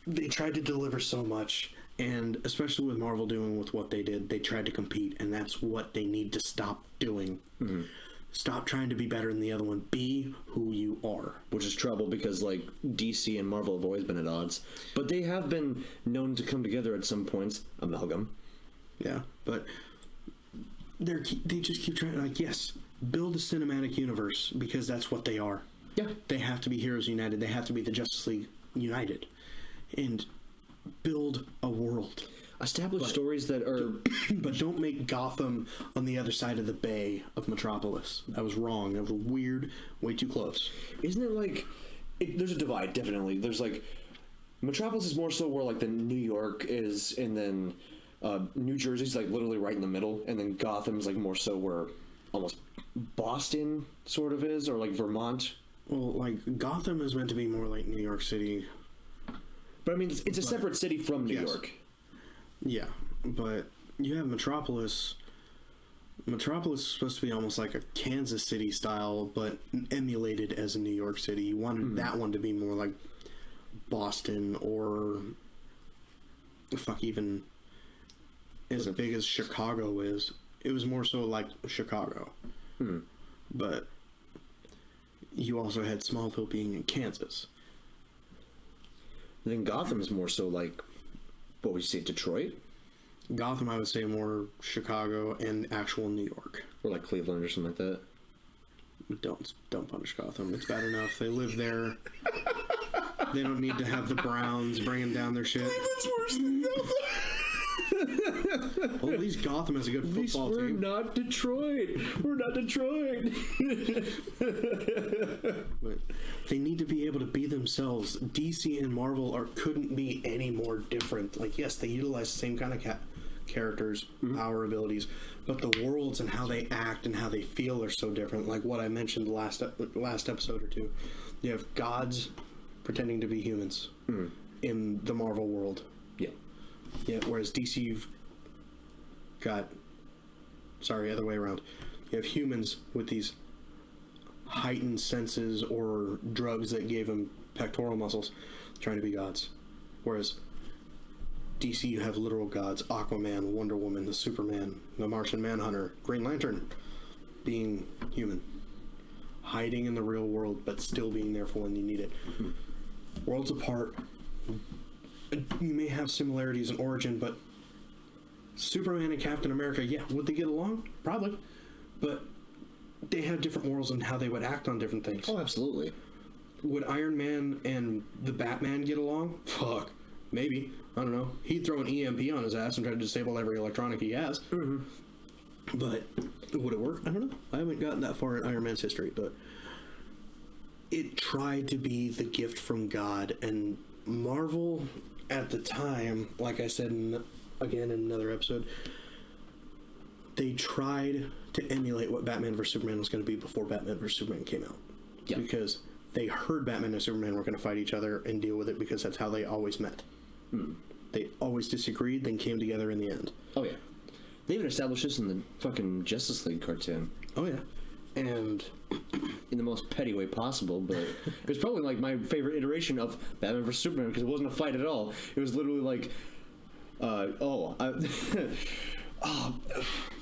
B: They tried to deliver so much, and especially with Marvel doing with what they did, they tried to compete, and that's what they need to stop doing. Mm-hmm. Stop trying to be better than the other one. Be who you are.
A: Which is trouble because, like, DC and Marvel have always been at odds. But they have been known to come together at some points. Amalgam.
B: Yeah, but they just keep trying, like, yes, build a cinematic universe because that's what they are.
A: Yeah.
B: They have to be Heroes United. They have to be the Justice League United. And build a world.
A: Establish stories that are...
B: But don't make Gotham on the other side of the bay of Metropolis. That was wrong. That was weird. Way too close.
A: Isn't it like... there's a divide, definitely. There's like... Metropolis is more so where like the New York is, and then New Jersey's like literally right in the middle, and then Gotham's like more so where almost Boston sort of is, or like Vermont.
B: Well, like Gotham is meant to be more like New York City.
A: But I mean, it's a separate city from New York.
B: Yeah, but you have Metropolis. Metropolis is supposed to be almost like a Kansas City style, but emulated as a New York City. You wanted that one to be more like Boston or even as big as Chicago is. It was more so like Chicago. But you also had Smallville being in Kansas.
A: Then Gotham is more so like, what would you say, Detroit?
B: Gotham, I would say more Chicago and actual New York.
A: Or like Cleveland or something like that.
B: Don't punish Gotham. It's bad enough. They live there. They don't need to have the Browns bringing down their shit.
A: Cleveland's worse than Gotham.
B: Well, at least Gotham has a good football
A: we're
B: team.
A: not Detroit. We're not Detroit.
B: But they need to be able to be themselves. DC and Marvel couldn't be any more different. Like, yes, they utilize the same kind of characters, power abilities, but the worlds and how they act and how they feel are so different. Like what I mentioned last episode or two. You have gods pretending to be humans in the Marvel world. Yeah, whereas DC, you've got... Sorry, other way around. You have humans with these heightened senses or drugs that gave them pectoral muscles trying to be gods. Whereas DC, you have literal gods. Aquaman, Wonder Woman, the Superman, the Martian Manhunter, Green Lantern being human. Hiding in the real world, but still being there for when you need it. Worlds apart. You may have similarities in origin, but Superman and Captain America, yeah, would they get along? Probably. But they have different morals and how they would act on different things.
A: Oh, absolutely.
B: Would Iron Man and the Batman get along? Fuck. Maybe. I don't know. He'd throw an EMP on his ass and try to disable every electronic he has. But would it work? I don't know. I haven't gotten that far in Iron Man's history, but it tried to be the gift from God, and Marvel at the time, like I said again in another episode, they tried to emulate what Batman vs. Superman was going to be before Batman vs. Superman came out. Yeah. Because they heard Batman and Superman were going to fight each other and deal with it because that's how they always met. They always disagreed, then came together in the end.
A: Oh, yeah. They even established this in the fucking Justice League cartoon.
B: Oh, yeah. And
A: in the most petty way possible, but it was probably like my favorite iteration of Batman vs. Superman because it wasn't a fight at all. It was literally like,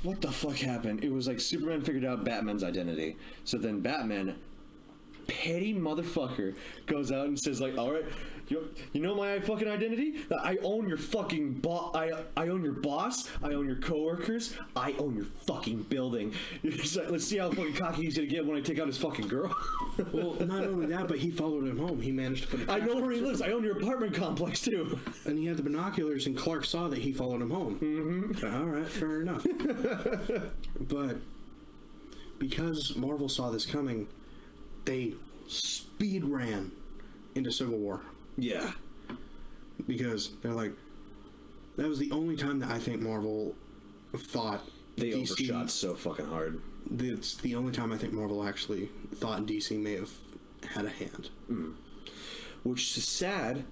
A: what the fuck happened? It was like Superman figured out Batman's identity. So then Batman petty motherfucker goes out and says, like, all right, you know my fucking identity? I own your fucking I own your boss. I own your coworkers. I own your fucking building. He's like, let's see how fucking cocky he's gonna get when I take out his fucking girl.
B: Well, not only that, but he followed him home. He managed to put.
A: I know where he lives. I own your apartment complex too.
B: And he had the binoculars, and Clark saw that he followed him home. Mm-hmm. All right, fair enough. But because Marvel saw this coming, they speed ran into Civil War.
A: Yeah.
B: Because they're like, that was the only time that I think Marvel thought
A: they
B: DC,
A: overshot so fucking hard.
B: It's the only time I think Marvel actually thought DC may have had a hand.
A: Mm. Which is sad,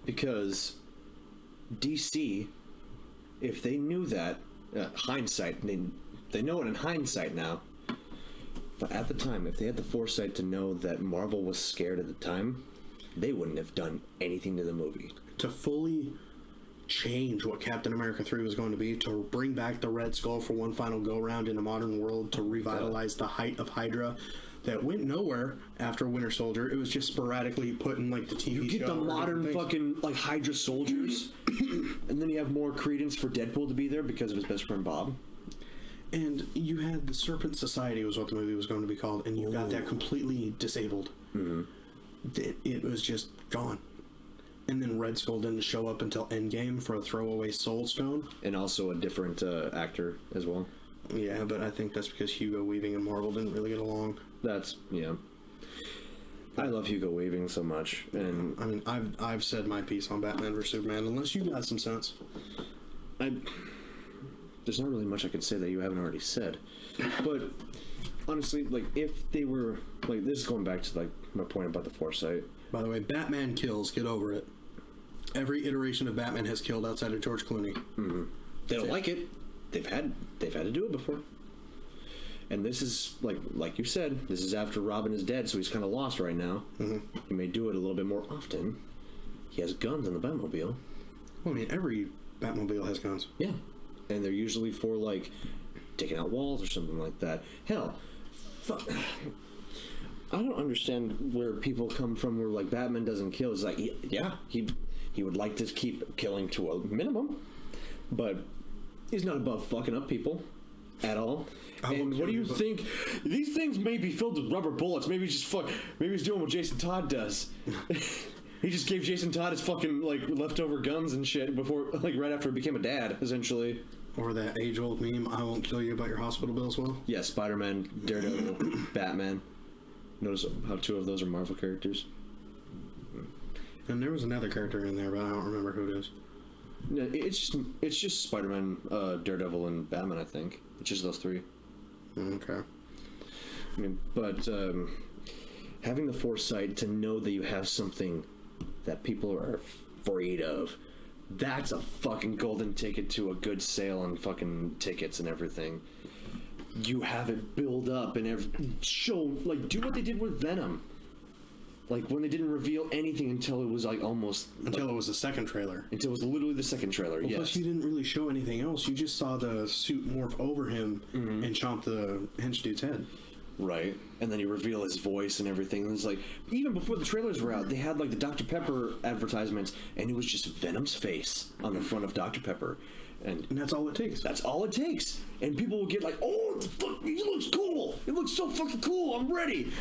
A: because DC, if they knew that, hindsight, they know it in hindsight now, but at the time, if they had the foresight to know that Marvel was scared at the time, they wouldn't have done anything to the movie.
B: To fully change what Captain America 3 was going to be, to bring back the Red Skull for one final go-round in a modern world, to revitalize the height of Hydra that went nowhere after Winter Soldier. It was just sporadically put in, like, the TV show.
A: You get the modern fucking, like, Hydra soldiers, and then you have more credence for Deadpool to be there because of his best friend Bob.
B: And you had the Serpent Society was what the movie was going to be called, and you got that completely disabled. Mm-hmm. It was just gone. And then Red Skull didn't show up until Endgame for a throwaway Soul Stone.
A: And also a different actor as well.
B: Yeah, but I think that's because Hugo Weaving and Marvel didn't really get along.
A: Yeah. I love Hugo Weaving so much. And
B: I mean, I've said my piece on Batman vs. Superman, unless you got some sense.
A: There's not really much I could say that you haven't already said. But honestly, like, if they were, like, this is going back to, like, my point about the foresight.
B: By the way, Batman kills. Get over it. Every iteration of Batman has killed outside of George Clooney.
A: Mm-hmm. They don't like it. They've had to do it before. And this is, like you said, this is after Robin is dead, so he's kind of lost right now. Mm-hmm. He may do it a little bit more often. He has guns in the Batmobile.
B: Well, I mean, every Batmobile has guns.
A: Yeah. And they're usually for, like, taking out walls or something like that. Hell, I don't understand where people come from where, like, Batman doesn't kill. It's like, yeah, he would like to keep killing to a minimum, but he's not above fucking up people at all. And what do you think? These things may be filled with rubber bullets. Maybe he's doing what Jason Todd does. He just gave Jason Todd his fucking, like, leftover guns and shit before, like, right after he became a dad, essentially.
B: Or that age-old meme, I won't kill you about your hospital bills, Will?
A: Yeah, Spider-Man, Daredevil, Batman. Notice how two of those are Marvel characters.
B: And there was another character in there, but I don't remember who it is.
A: No, it's just Spider-Man, Daredevil, and Batman, I think. It's just those three.
B: Okay.
A: I mean, but having the foresight to know that you have something that people are afraid of, that's a fucking golden ticket to a good sale on fucking tickets and everything. You have it build up and show, like, do what they did with Venom. Like, when they didn't reveal anything until it was, like, almost...
B: Until it was the second trailer.
A: Until it was literally the second trailer, yes.
B: Plus, you didn't really show anything else. You just saw the suit morph over him and chomp the hench dude's head.
A: Right. And then you reveal his voice and everything. And it's like, even before the trailers were out, they had, like, the Dr. Pepper advertisements, and it was just Venom's face on the front of Dr. Pepper. And
B: that's all it takes.
A: That's all it takes. And people will get like, oh, he looks cool. It looks so fucking cool. I'm ready.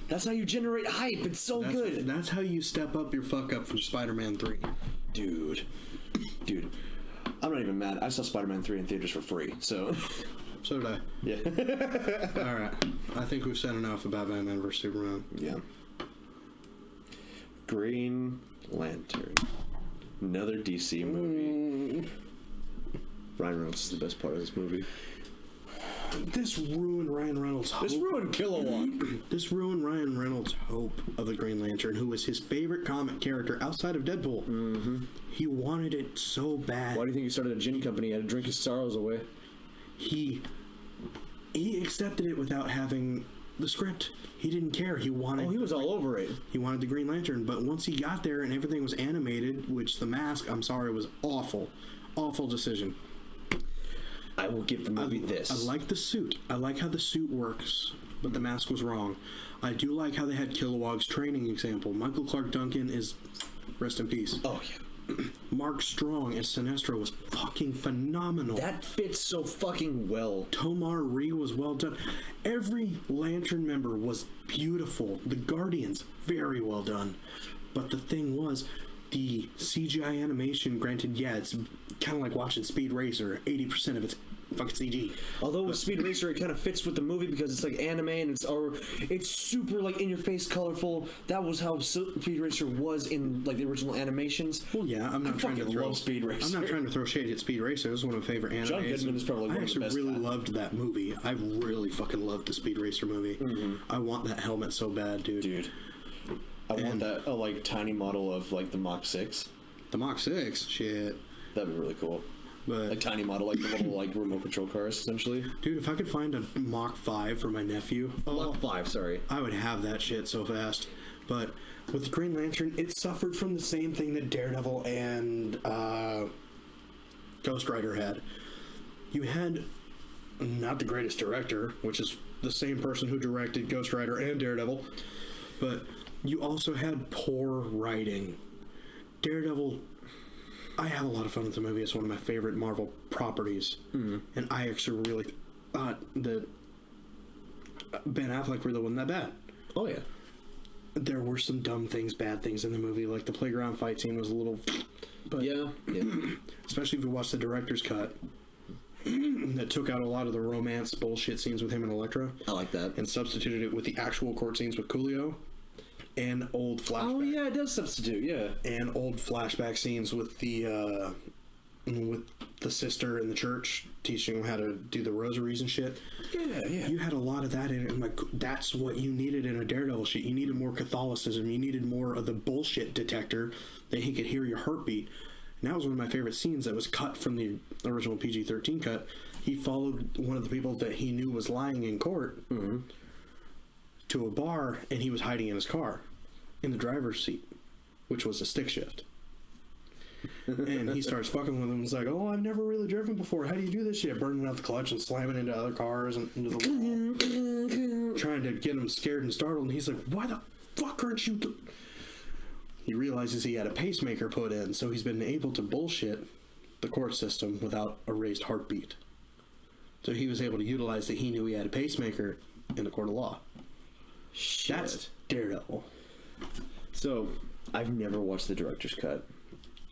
A: That's how you generate hype. It's so good.
B: That's how you step up your fuck up from Spider-Man 3.
A: Dude. I'm not even mad. I saw Spider-Man 3 in theaters for free, so...
B: So did I.
A: Yeah.
B: Alright. I think we've said enough about Batman vs. Superman.
A: Yeah. Green Lantern. Another DC movie. Ryan Reynolds is the best part of this movie.
B: This ruined Ryan Reynolds' hope.
A: This ruined Kilowog.
B: This ruined Ryan Reynolds' hope of the Green Lantern, who was his favorite comic character outside of Deadpool. Mm-hmm. He wanted it so bad.
A: Why do you think he started a gin company? He had to drink his sorrows away.
B: He accepted it without having the script. He didn't care. He wanted...
A: Oh, he was all over it.
B: He wanted the Green Lantern, but once he got there and everything was animated, which the mask, I'm sorry, was awful. Awful decision.
A: I will give the movie this.
B: I like the suit. I like how the suit works. but the mask was wrong. I do like how they had Kilowog's training example. Michael Clark Duncan is, rest in peace.
A: Oh, yeah.
B: Mark Strong as Sinestro was fucking phenomenal.
A: That fits so fucking well.
B: Tomar Ree was well done. Every Lantern member was beautiful. The Guardians, very well done. But the thing was, the CGI animation, granted, yeah, it's kind of like watching Speed Racer. 80% of it's fucking CG.
A: Although with Speed Racer, it kind of fits with the movie because it's like anime and it's super like in your face, colorful. That was how Speed Racer was in like the original animations.
B: Well, yeah, I'm not trying to throw
A: Speed Racer.
B: I'm not trying to throw shade at Speed Racer. It was one of my favorite animes.
A: John Goodman is probably one of the best.
B: I actually really loved that movie. I really fucking loved the Speed Racer movie. Mm-hmm. I want that helmet so bad, dude.
A: I want that like tiny model of like the Mach 6.
B: The Mach 6? Shit.
A: That'd be really cool.
B: But
A: like tiny model, like the little like remote control cars, essentially.
B: Dude, if I could find a Mach 5 for my nephew,
A: Mach 5, sorry,
B: I would have that shit so fast. But with the Green Lantern, it suffered from the same thing that Daredevil and Ghost Rider had. You had not the greatest director, which is the same person who directed Ghost Rider and Daredevil, but you also had poor writing. Daredevil, I have a lot of fun with the movie. It's one of my favorite Marvel properties. Mm-hmm. And I actually really thought that Ben Affleck really wasn't that bad.
A: Oh, yeah.
B: There were some dumb things, bad things in the movie. Like the playground fight scene was a little... But
A: yeah.
B: Especially if you watch the director's cut. That took out a lot of the romance bullshit scenes with him and Elektra.
A: I like that.
B: And substituted it with the actual court scenes with Coolio. And old flashback.
A: Oh yeah, it does substitute. Yeah,
B: and old flashback scenes with the sister in the church teaching them how to do the rosaries and shit.
A: Yeah.
B: You had a lot of that in it. And like, that's what you needed in a Daredevil shit. You needed more Catholicism. You needed more of the bullshit detector that he could hear your heartbeat. And that was one of my favorite scenes that was cut from the original PG-13 cut. He followed one of the people that he knew was lying in court. Mm-hmm. To a bar, and he was hiding in his car in the driver's seat, which was a stick shift. And he starts fucking with him. He's like, "Oh, I've never really driven before. How do you do this shit?" Burning out the clutch and slamming into other cars and into the wall, trying to get him scared and startled. And he's like, "Why the fuck aren't you?" He realizes he had a pacemaker put in, so he's been able to bullshit the court system without a raised heartbeat. So he was able to utilize that he knew he had a pacemaker in the court of law.
A: Shit.
B: That's Daredevil.
A: So, I've never watched the director's cut.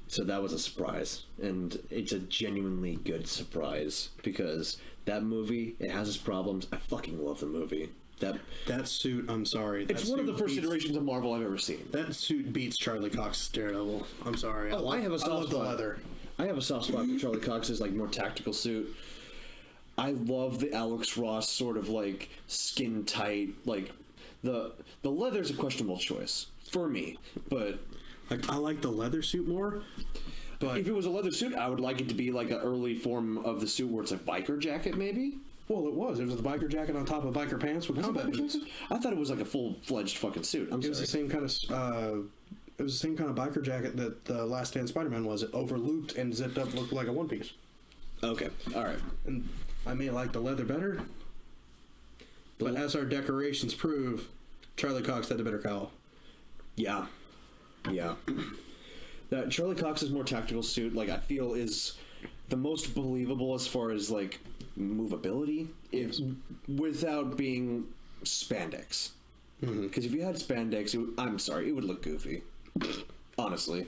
A: So that was a surprise. And it's a genuinely good surprise. Because that movie, it has its problems. I fucking love the movie.
B: That suit, I'm sorry.
A: It's one of the first iterations of Marvel I've ever seen.
B: That suit beats Charlie Cox's Daredevil. I'm sorry.
A: I have a soft spot.
B: Leather.
A: I have a soft spot for Charlie Cox's like more tactical suit. I love the Alex Ross sort of like skin tight, like the leather's a questionable choice for me, but
B: like I like the leather suit more. But
A: if it was a leather suit, I would like it to be like an early form of the suit where it's a biker jacket, maybe.
B: Well, it was. It was the biker jacket on top of biker pants with combat boots.
A: I thought it was like a full-fledged fucking suit.
B: It was the same kind of. It was the same kind of biker jacket that the Last Stand Spider-Man was. It overlooped and zipped up, looked like a one piece.
A: Okay, all right.
B: And I may like the leather better, but as our decorations prove, Charlie Cox had the better cowl.
A: Yeah. That Charlie Cox's more tactical suit, like I feel, is the most believable as far as like movability, without being spandex. Because if you had spandex, it would look goofy. Honestly,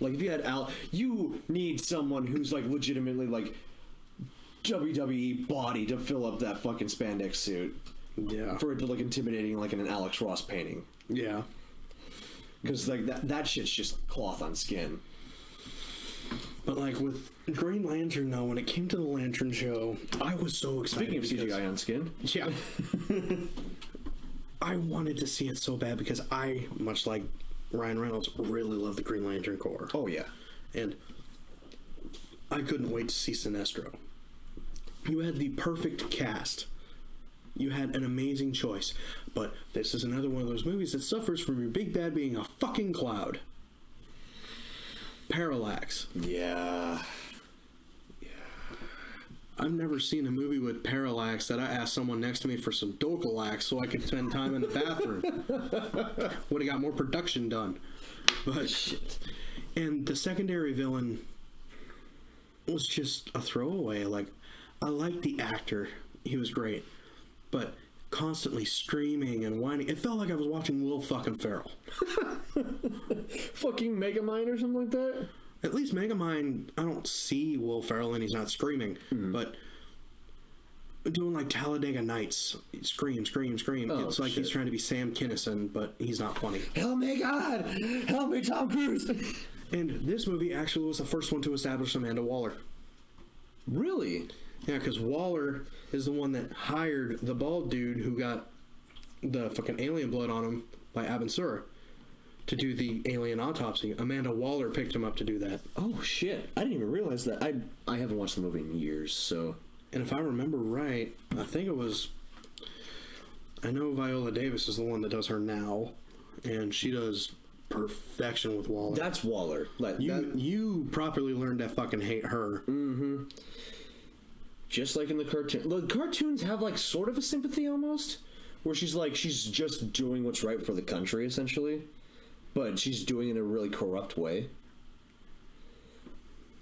A: like if you had you need someone who's like legitimately like WWE body to fill up that fucking spandex suit.
B: Yeah,
A: for it to look intimidating, like in an Alex Ross painting.
B: Yeah,
A: because like that shit's just cloth on skin.
B: But like with Green Lantern, though, when it came to the Lantern show, I was so excited.
A: Speaking of CGI on skin,
B: yeah, I wanted to see it so bad because I, much like Ryan Reynolds, really love the Green Lantern Corps.
A: Oh yeah,
B: and I couldn't wait to see Sinestro. You had the perfect cast. You had an amazing choice, but this is another one of those movies that suffers from your big bad being a fucking cloud. Parallax.
A: Yeah.
B: I've never seen a movie with parallax that I asked someone next to me for some Docalax so I could spend time in the bathroom. Would have got more production done. But shit. And the secondary villain was just a throwaway. Like, I liked the actor. He was great. But constantly screaming and whining. It felt like I was watching Will fucking Ferrell.
C: Fucking Megamind or something like that?
B: At least Megamind, I don't see Will Ferrell and he's not screaming. But doing like Talladega Nights, scream.
C: Oh,
B: it's like
C: shit.
B: he's trying to be Sam Kinison, but he's not funny.
C: Help me, God! Help me, Tom Cruise!
B: And this movie actually was the first one to establish Amanda Waller.
C: Really?
B: Yeah, because Waller is the one that hired the bald dude who got the fucking alien blood on him by Abin Sur to do the alien autopsy. Amanda Waller picked him up to do that.
C: Oh, shit. I didn't even realize that. I haven't watched the movie in years, so...
B: And if I remember right, I think it was... I know Viola Davis is the one that does her now, and she does perfection with Waller.
C: That's Waller.
B: You properly learned to fucking hate her.
C: Mm-hmm. Just like in the cartoon. The cartoons have, like, sort of a sympathy almost, where she's just doing what's right for the country, essentially. But she's doing it in a really corrupt way.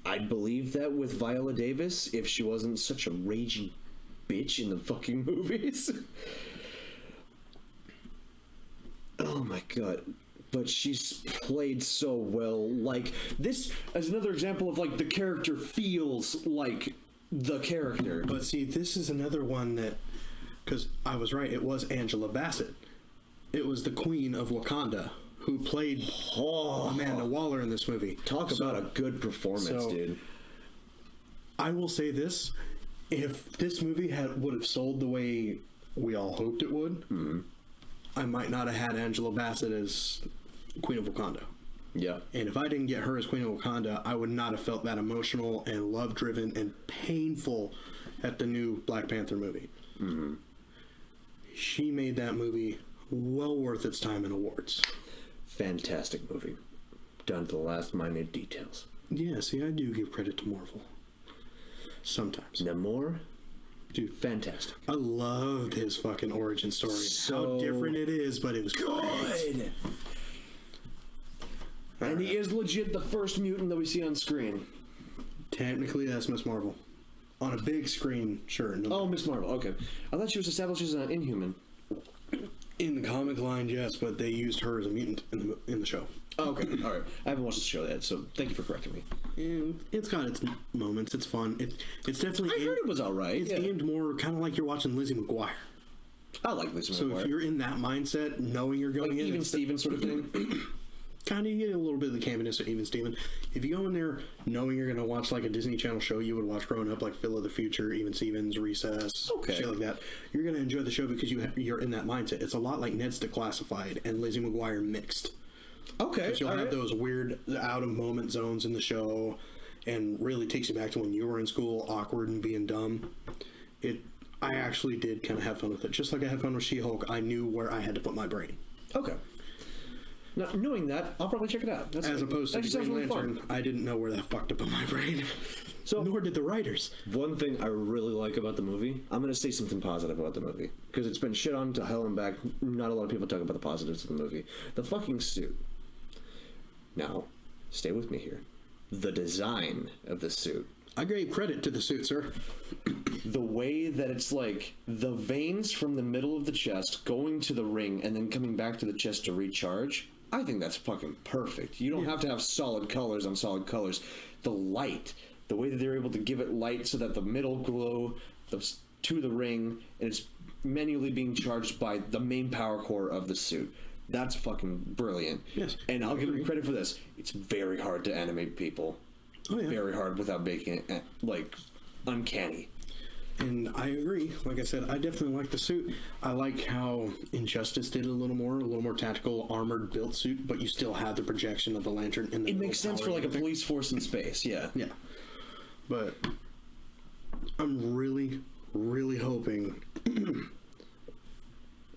C: I'd believe that with Viola Davis if she wasn't such a raging bitch in the fucking movies. Oh my god. But she's played so well. Like, this is another example of, like, the character feels like the character.
B: But see, this is another one that... Because I was right, it was Angela Bassett. It was the Queen of Wakanda who played Amanda Waller in this movie.
C: Talk about a good performance, dude.
B: I will say this. If this movie would have sold the way we all hoped it would, I might not have had Angela Bassett as Queen of Wakanda.
C: Yeah.
B: And if I didn't get her as Queen of Wakanda, I would not have felt that emotional and love-driven and painful at the new Black Panther movie. Mm-hmm. She made that movie well worth its time in awards.
C: Fantastic movie. Down to the last minute details.
B: Yeah, see, I do give credit to Marvel. Sometimes.
C: Namor?
B: Dude,
C: fantastic.
B: I loved his fucking origin story.
C: So
B: how different it is, but it was
C: good. And he is legit the first mutant that we see on screen.
B: Technically, that's Miss Marvel. On a big screen, sure. No.
C: Oh, Miss Marvel, okay. I thought she was established as an Inhuman.
B: In the comic line, yes, but they used her as a mutant in the show.
C: Oh, okay, all right. I haven't watched the show yet, so thank you for correcting me.
B: And it's got its moments. It's fun. It's definitely...
C: I heard it was all right.
B: It's aimed more kind of like you're watching Lizzie McGuire.
C: I like Lizzie McGuire.
B: So if you're in that mindset, knowing you're going
C: like
B: in...
C: Even Steven sort of thing?
B: Kind of, you get a little bit of the campiness of Even Steven. If you go in there knowing you're going to watch like a Disney Channel show you would watch growing up, like Phil of the Future, Even Stevens, Recess, shit like that, you're going to enjoy the show because you're in that mindset. It's a lot like Ned's Declassified and Lizzie McGuire mixed.
C: Okay.
B: Because you'll have those weird out-of-moment zones in the show and really takes you back to when you were in school, awkward and being dumb. I actually did kind of have fun with it. Just like I had fun with She-Hulk, I knew where I had to put my brain.
C: Okay. Now, knowing that, I'll probably check it out.
B: As opposed to Green Lantern, I didn't know where the fuck to put my brain. So, nor did the writers.
C: One thing I really like about the movie, I'm going to say something positive about the movie, because it's been shit on to hell and back. Not a lot of people talk about the positives of the movie. The fucking suit. Now, stay with me here. The design of the suit.
B: I gave credit to the suit, sir.
C: The way that it's like the veins from the middle of the chest going to the ring and then coming back to the chest to recharge, I think that's fucking perfect. You don't have to have solid colors on solid colors. The light, the way that they're able to give it light so that the middle glow to the ring and it's manually being charged by the main power core of the suit. That's fucking brilliant.
B: Yes.
C: And I'll give them credit for this. It's very hard to animate people. Oh, yeah. Very hard without making it, like, uncanny.
B: And I agree. Like I said, I definitely like the suit. I like how Injustice did a little more tactical, armored built suit, but you still have the projection of the lantern in the
C: It makes sense for like a police force in space, yeah.
B: Yeah. But I'm really, really hoping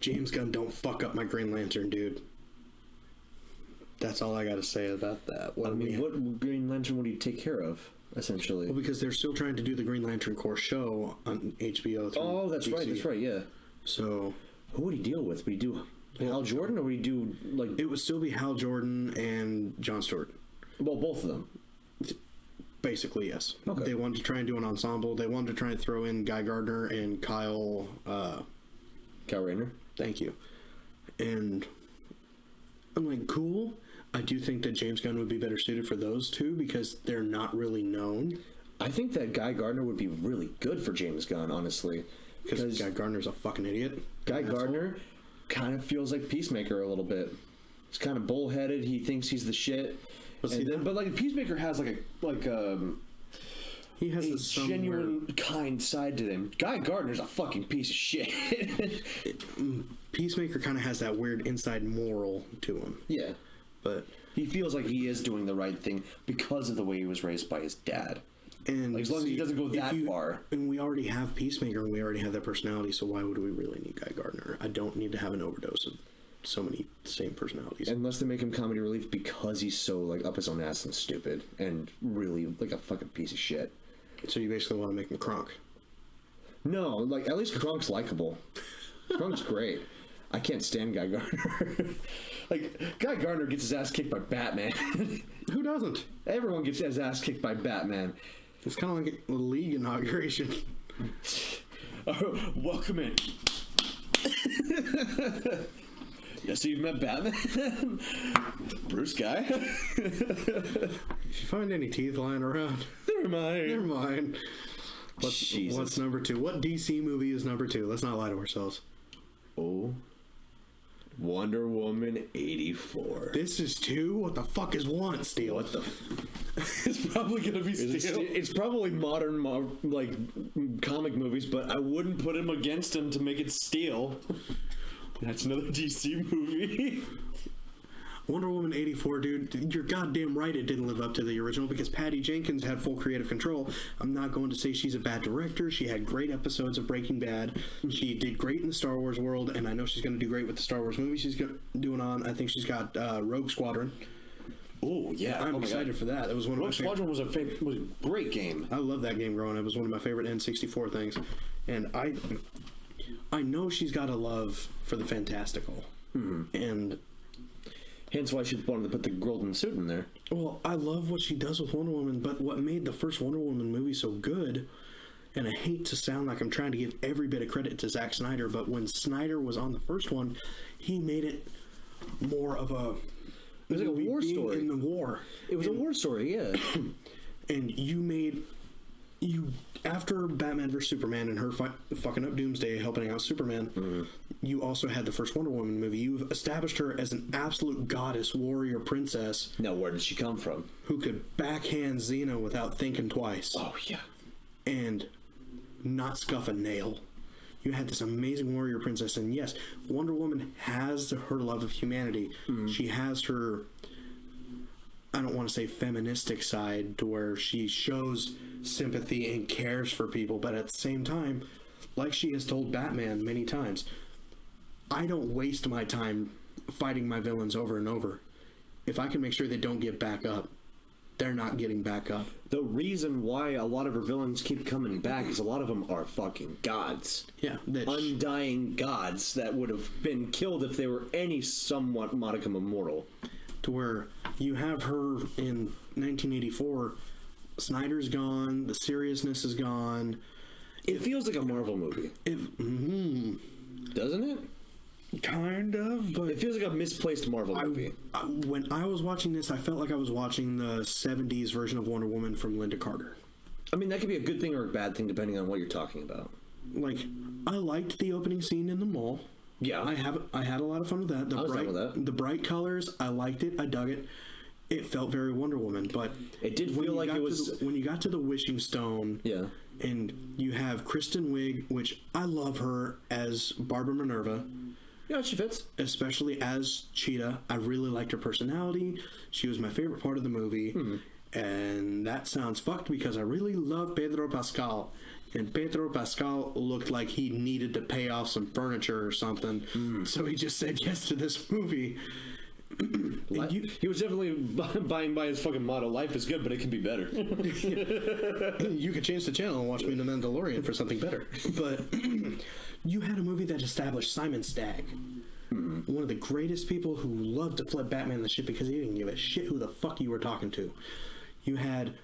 B: James Gunn don't fuck up my Green Lantern, dude. That's all I gotta say about that.
C: What Green Lantern would he take care of?
A: essentially.
B: Well, because they're still trying to do the Green Lantern Corps show on HBO.
A: Oh, that's right. That's right. Yeah.
B: So,
A: who would he deal with? Would he do Hal Jordan, or would he do like?
B: It would still be Hal Jordan and Jon Stewart.
A: Well, both of them.
B: Basically, yes.
A: Okay.
B: They wanted to try and do an ensemble. They wanted to try and throw in Guy Gardner and Kyle.
A: Kyle Rayner.
B: Thank you. And I'm like, cool. I do think that James Gunn would be better suited for those two because they're not really known.
A: I think that Guy Gardner would be really good for James Gunn, honestly.
B: Because Guy Gardner's a fucking idiot.
A: Guy Gardner kind of feels like Peacemaker a little bit. He's kind of bullheaded. He thinks he's the shit. But like Peacemaker has
B: he has
A: a genuine kind side to him. Guy Gardner's a fucking piece of shit.
B: Peacemaker kind of has that weird inside moral to him.
A: Yeah.
B: But
A: he feels like he is doing the right thing because of the way he was raised by his dad.
B: And
A: like, as long as he doesn't go that far.
B: And we already have Peacemaker and we already have that personality, so why would we really need Guy Gardner? I don't need to have an overdose of so many same personalities.
A: Unless they make him comedy relief because he's so like up his own ass and stupid and really like a fucking piece of shit.
B: So you basically want to make him Kronk?
A: No, like at least Kronk's likable. Kronk's great. I can't stand Guy Gardner. Like Guy Gardner gets his ass kicked by Batman.
B: Who doesn't?
A: Everyone gets his ass kicked by Batman.
B: It's kind of like a league inauguration.
A: Welcome in. Yeah, so you've met Batman? Bruce Guy?
B: If you find any teeth lying around,
A: they're mine.
B: They're mine. What's number 2? What DC movie is number 2? Let's not lie to ourselves.
A: Oh. Wonder Woman 84.
B: This is 2? What the fuck is 1, Steel?
A: What the
B: It's probably gonna be Steel.
A: It's probably modern like comic movies, but I wouldn't put him against him to make it Steel. That's another DC movie.
B: Wonder Woman 84, dude, you're goddamn right it didn't live up to the original because Patty Jenkins had full creative control. I'm not going to say she's a bad director. She had great episodes of Breaking Bad. She did great in the Star Wars world, and I know she's going to do great with the Star Wars movie she's doing on. I think she's got Rogue Squadron.
A: Oh, yeah.
B: I'm excited for that. It was one
A: Rogue
B: of my
A: Squadron was a great game.
B: I love that game growing up. It was one of my favorite N64 things. And I know she's got a love for the fantastical.
A: Mm-hmm.
B: And
A: hence why she wanted to put the golden suit in there.
B: Well, I love what she does with Wonder Woman, but what made the first Wonder Woman movie so good, and I hate to sound like I'm trying to give every bit of credit to Zack Snyder, but when Snyder was on the first one, he made it more of a...
A: It was like a war story.
B: In the war.
A: It was a war story, yeah.
B: And after Batman vs. Superman and her fucking up Doomsday helping out Superman, you also had the first Wonder Woman movie. You've established her as an absolute goddess, warrior, princess.
A: Now, where did she come from?
B: Who could backhand Xena without thinking twice.
A: Oh, yeah.
B: And not scuff a nail. You had this amazing warrior princess, and yes, Wonder Woman has her love of humanity. She has her, I don't want to say feministic side, to where she shows sympathy and cares for people, but at the same time, like she has told Batman many times, I don't waste my time fighting my villains over and over. If I can make sure they don't get back up, they're not getting back up.
A: The reason why a lot of her villains keep coming back is a lot of them are fucking gods.
B: Yeah.
A: Undying gods that would have been killed if they were any somewhat modicum of mortal.
B: To where you have her in 1984, Snyder's gone, the seriousness is gone.
A: It feels like a Marvel movie. Doesn't it?
B: Kind of, but
A: it feels like a misplaced Marvel movie.
B: When I was watching this, I felt like I was watching the 70s version of Wonder Woman from Linda Carter.
A: I mean, that could be a good thing or a bad thing depending on what you're talking about.
B: Like, I liked the opening scene in the mall.
A: Yeah.
B: I had a lot of fun with that.
A: I was done with that.
B: The bright colors, I liked it. I dug it. It felt very Wonder Woman, but
A: it did feel like it was
B: when you got to the Wishing Stone.
A: Yeah.
B: And you have Kristen Wiig, which I love her as Barbara Minerva.
A: Yeah, she fits.
B: Especially as Cheetah. I really liked her personality. She was my favorite part of the movie. And that sounds fucked because I really love Pedro Pascal. And Pedro Pascal looked like he needed to pay off some furniture or something. So he just said yes to this movie.
C: He was definitely buying by his fucking motto: "Life is good, but it can be better."
B: You could change the channel and watch me in The Mandalorian for something better. But you had a movie that established Simon Stagg, one of the greatest people who loved to flip Batman the shit because he didn't give a shit who the fuck you were talking to. You had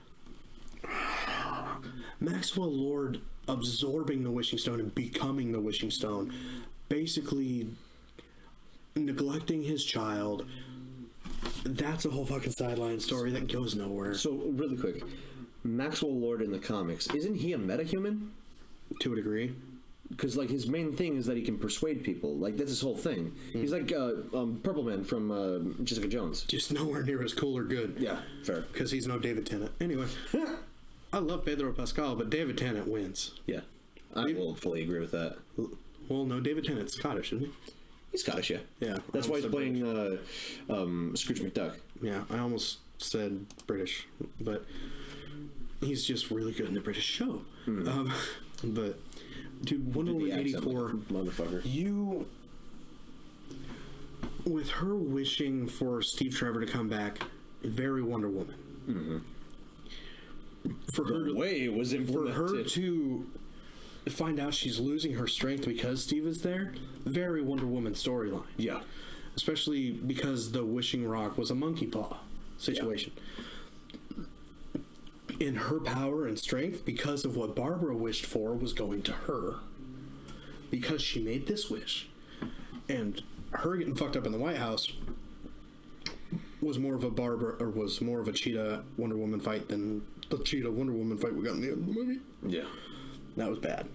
B: Maxwell Lord absorbing the Wishing Stone and becoming the Wishing Stone, basically neglecting his child. That's a whole fucking sideline story that goes nowhere.
C: So, really quick, Maxwell Lord in the comics, isn't he a metahuman?
B: To a degree.
C: Because, like, his main thing is that he can persuade people. Like, that's his whole thing. He's like Purple Man from Jessica Jones.
B: Just nowhere near as cool or good.
C: Yeah, fair.
B: Because he's no David Tennant. Anyway, I love Pedro Pascal, but David Tennant wins.
C: Yeah, I will fully agree with that.
B: Well, no, David Tennant's Scottish, isn't he?
C: He's Scottish, yeah.
B: Yeah.
C: That's why he's playing Scrooge McDuck.
B: Yeah, I almost said British, but he's just really good in the British show. But, dude, Wonder Woman 84,
C: motherfucker.
B: you... With her wishing for Steve Trevor to come back, very Wonder Woman. For
C: The way it was implemented.
B: For her to find out she's losing her strength because Steve is there, very Wonder Woman storyline.
C: Yeah.
B: Especially because the wishing rock was a monkey paw situation. In her power and strength, because of what Barbara wished for, was going to her. Because she made this wish. And her getting fucked up in the White House was more of a Cheetah Wonder Woman fight than the Cheetah Wonder Woman fight we got in the other movie.
C: Yeah.
B: That was bad.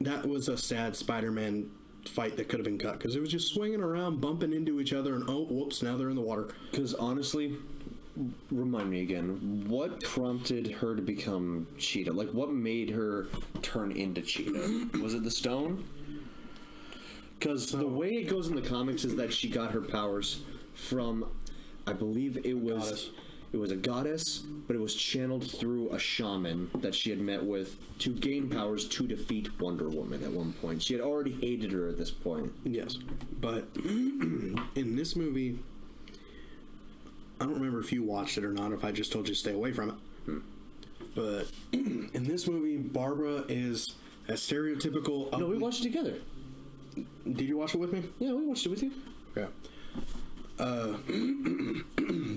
B: That was a sad Spider-Man fight that could have been cut because it was just swinging around, bumping into each other, and oh, whoops, now they're in the water.
C: Because honestly, remind me again, what prompted her to become Cheetah? Like, what made her turn into Cheetah? Was it the stone? Because the way it goes in the comics is that she got her powers from, I believe it was a goddess, but it was channeled through a shaman that she had met with to gain powers to defeat Wonder Woman at one point. She had already hated her at this point.
B: Yes. But in this movie, I don't remember if you watched it or not, if I just told you to stay away from it. But in this movie, Barbara is a stereotypical...
C: No, we watched it together.
B: Did you watch it with me?
C: Yeah, we watched it with you.
B: Yeah.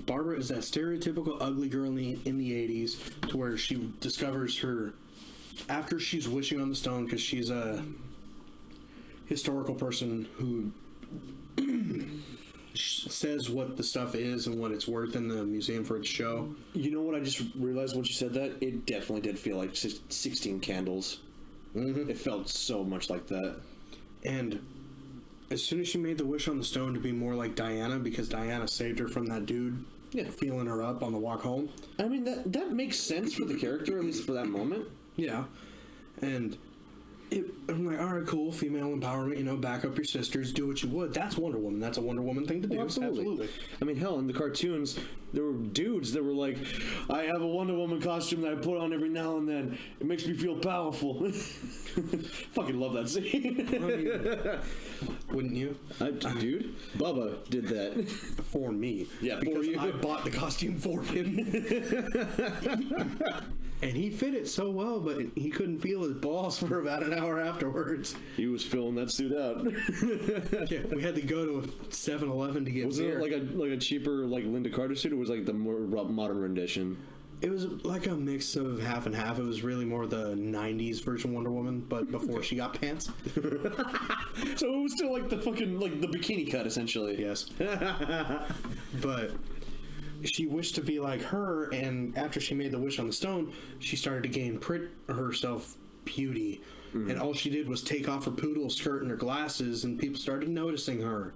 B: Barbara is that stereotypical ugly girl in the 80s to where she discovers her after she's wishing on the stone because she's a historical person who says what the stuff is and what it's worth in the museum for its show.
C: You know what I just realized when you said that? It definitely did feel like 16 Candles. It felt so much like that.
B: And as soon as she made the wish on the stone to be more like Diana, because Diana saved her from that dude feeling her up on the walk home.
C: I mean, that makes sense for the character, at least for that moment.
B: Yeah. And I'm like, all right, cool, female empowerment, back up your sisters, do what you would. That's Wonder Woman. That's a Wonder Woman thing to do.
C: Absolutely. I mean, hell, in the cartoons, there were dudes that were like, I have a Wonder Woman costume that I put on every now and then. It makes me feel powerful. Fucking love that scene.
B: I mean, wouldn't you?
C: Dude, Bubba did that.
B: For me.
C: Yeah,
B: because
C: for you.
B: I bought the costume for him. And he fit it so well, but he couldn't feel his balls for about an hour afterwards.
C: He was filling that suit out.
B: Yeah, we had to go to a 7-Eleven to get beer.
C: Was it like a cheaper like Linda Carter suit, or was it like the more modern rendition?
B: It was like a mix of half and half. It was really more the 90s version Wonder Woman, but before she got pants.
C: So it was still like the fucking like the bikini cut essentially.
B: Yes. But she wished to be like her, and after she made the wish on the stone, she started to gain herself beauty. And all she did was take off her poodle skirt and her glasses, and people started noticing her.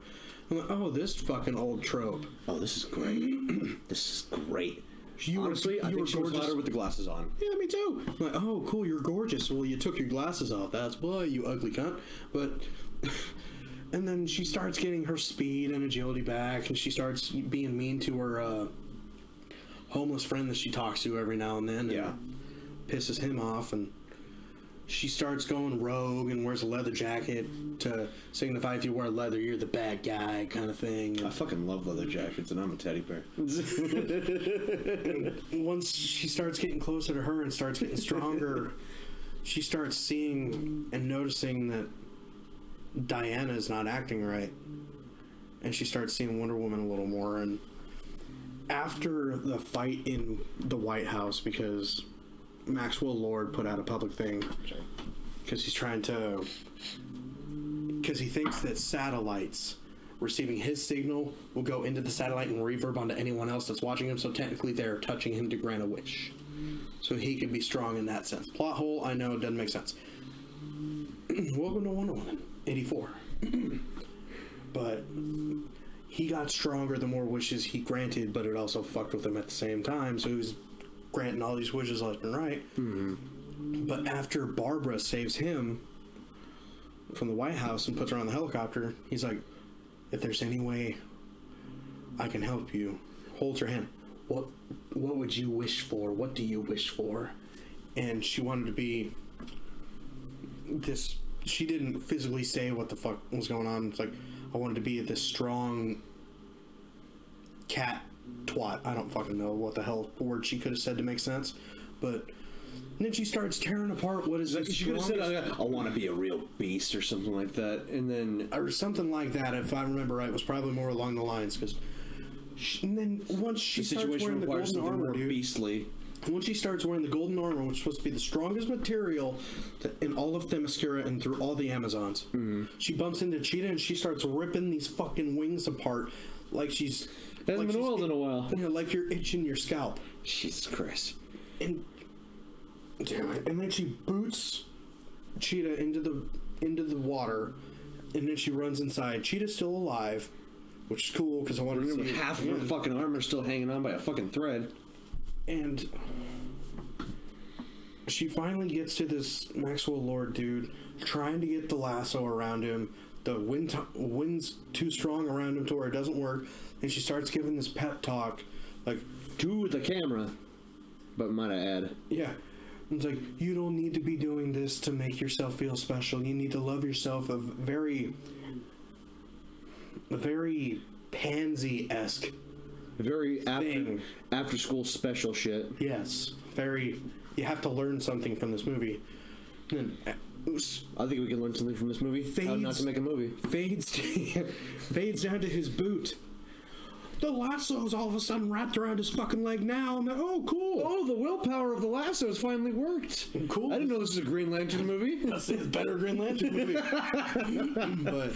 B: I'm like, oh, this fucking old trope.
C: Oh, this is great. This is great. Honestly, I think she was hotter with the glasses on.
B: Yeah, me too. I'm like, oh, cool, you're gorgeous. Well, you took your glasses off. That's why, you ugly cunt. But... And then she starts getting her speed and agility back, and she starts being mean to her homeless friend that she talks to every now and then. And pisses him off, and she starts going rogue and wears a leather jacket to signify if you wear leather, you're the bad guy kind of thing.
C: I fucking love leather jackets, and I'm a teddy bear.
B: And once she starts getting closer to her and starts getting stronger, she starts seeing and noticing that Diana is not acting right. And she starts seeing Wonder Woman a little more. And after the fight in the White House, because Maxwell Lord put out a public thing, because he's trying to, because he thinks that satellites receiving his signal will go into the satellite and reverb onto anyone else that's watching him, so technically they're touching him to grant a wish. So he can be strong in that sense. Plot hole, I know, it doesn't make sense. Welcome to Wonder Woman, 84. But he got stronger the more wishes he granted, but it also fucked with him at the same time, so he was granting all these wishes left and right. But after Barbara saves him from the White House and puts her on the helicopter, he's like, if there's any way I can help you, holds her hand. What would you wish for? What do you wish for? And she wanted to be this. She didn't physically say what the fuck was going on. It's like, I wanted to be this strong cat twat. I don't fucking know what the hell word she could have said to make sense. But then she starts tearing apart what is
C: Like, she could have said, I want to be a real beast or something like that. And then...
B: Or something like that, if I remember right. It was probably more along the lines. Because... And then once she starts wearing the golden armor, dude,
C: beastly.
B: once she starts wearing the golden armor, which is supposed to be the strongest material in all of Themyscira and through all the Amazons, she bumps into Cheetah and she starts ripping these fucking wings apart like she's...
C: Hasn't been oiled in a while.
B: You know, like you're itching your scalp.
C: Jesus Christ.
B: And then she boots Cheetah into the water, and then she runs inside. Cheetah's still alive, which is cool because I wanted to see
C: half of her fucking armor still hanging on by a fucking thread.
B: And she finally gets to this Maxwell Lord dude, trying to get the lasso around him. The wind's too strong around him to where it doesn't work. And she starts giving this pep talk, like,
C: to the camera, but might I add.
B: Yeah. It's like, you don't need to be doing this to make yourself feel special. You need to love yourself. A very pansy-esque.
C: Very after school special shit.
B: Yes. Very, you have to learn something from this movie. And
C: I think we can learn something from this movie. How not to make a movie.
B: Fades down to his boot. The lasso's all of a sudden wrapped around his fucking leg now. I'm like, oh, cool.
C: Oh, the willpower of the lasso has finally worked.
B: Cool.
C: I didn't know this was a Green Lantern movie.
B: That's a better Green Lantern movie. But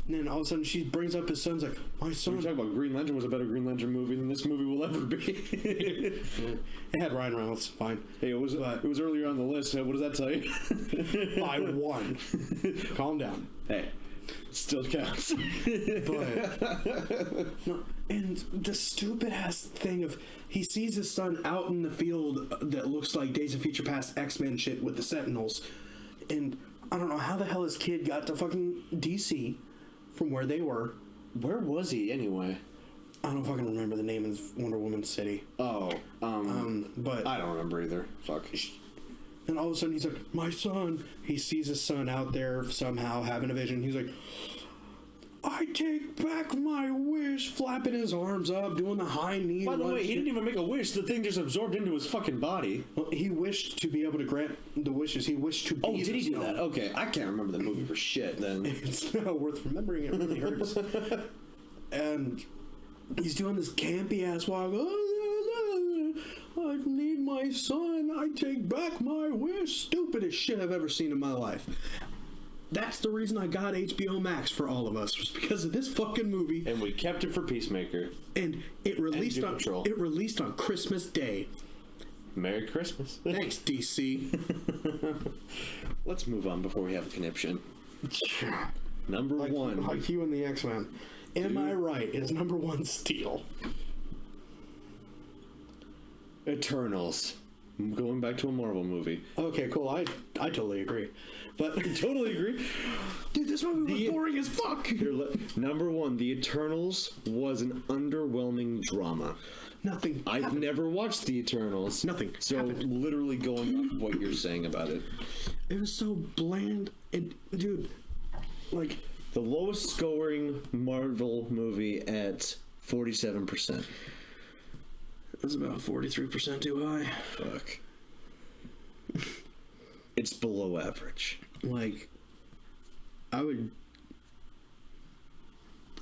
B: then all of a sudden she brings up his son's like, my son.
C: We're talking about Green Lantern was a better Green Lantern movie than this movie will ever be.
B: It had Ryan Reynolds. Fine.
C: Hey, it was earlier on the list. What does that tell you?
B: By one. Calm down.
C: Hey. Still counts.
B: But no, and the stupid ass thing of he sees his son out in the field that looks like Days of Future Past X-Men shit with the Sentinels, and I don't know how the hell his kid got to fucking DC from where they were.
C: Where was he anyway?
B: I don't fucking remember the name of Wonder Woman city.
C: Oh,
B: but
C: I don't remember either. Fuck.
B: And all of a sudden he's like, my son. He sees his son out there somehow having a vision. He's like, I take back my wish, flapping his arms up, doing the high knee.
C: By the way, he didn't even make a wish. The thing just absorbed into his fucking body.
B: Well, he wished to be able to grant the wishes. He wished to be.
C: Oh, did he do that? Okay, I can't remember the movie for shit then.
B: It's not worth remembering. It really hurts. And he's doing this campy ass walk. I need my son. I take back my wish. Stupidest shit I've ever seen in my life. That's the reason I got HBO Max for all of us, was because of this fucking movie.
C: And we kept it for Peacemaker.
B: And it released on Christmas Day.
C: Merry Christmas.
B: Thanks, DC.
C: Let's move on before we have a conniption. Number one.
B: Like you and the X-Men. Am I right? Is number one Steel?
C: Eternals. Going back to a Marvel movie.
B: Okay, cool. I totally agree. But
C: Totally agree.
B: dude, this movie was boring as fuck.
C: Number one, The Eternals was an underwhelming drama.
B: Nothing.
C: I've
B: happened.
C: never watched The Eternals.
B: Nothing
C: So
B: happened.
C: literally going off what you're saying about it.
B: It was so bland. Dude, like,
C: The lowest scoring Marvel movie at 47%.
B: it's about 43% too high.
C: Fuck. It's below average.
B: Like, I would.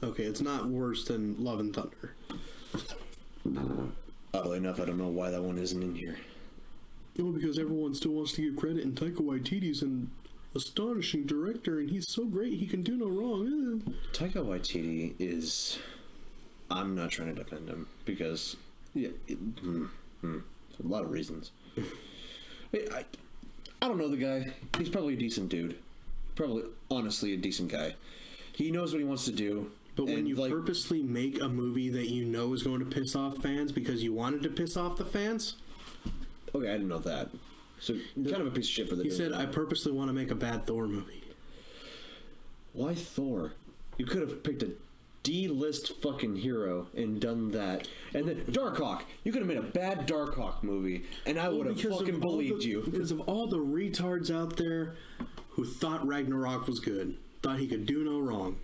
B: Okay, it's not worse than Love and Thunder.
C: Oddly enough, I don't know why that one isn't in here.
B: Well, because everyone still wants to give credit, and Taika Waititi's an astonishing director, and he's so great he can do no wrong.
C: Taika Waititi is... I'm not trying to defend him, because... Yeah, a lot of reasons. I don't know the guy. He's probably a decent dude. Probably, honestly, a decent guy. He knows what he wants to do.
B: But when
C: and,
B: you purposely make a movie that you know is going to piss off fans because you wanted to piss off the fans...
C: Okay, I didn't know that. So, kind of a piece of shit for the
B: He said, I purposely want to make a bad Thor movie.
C: Why Thor? You could have picked a D-list fucking hero and done that. And then Darkhawk. You could have made a bad Darkhawk movie, and I would have fucking believed you.
B: Because of all the retards out there who thought Ragnarok was good, thought he could do no wrong.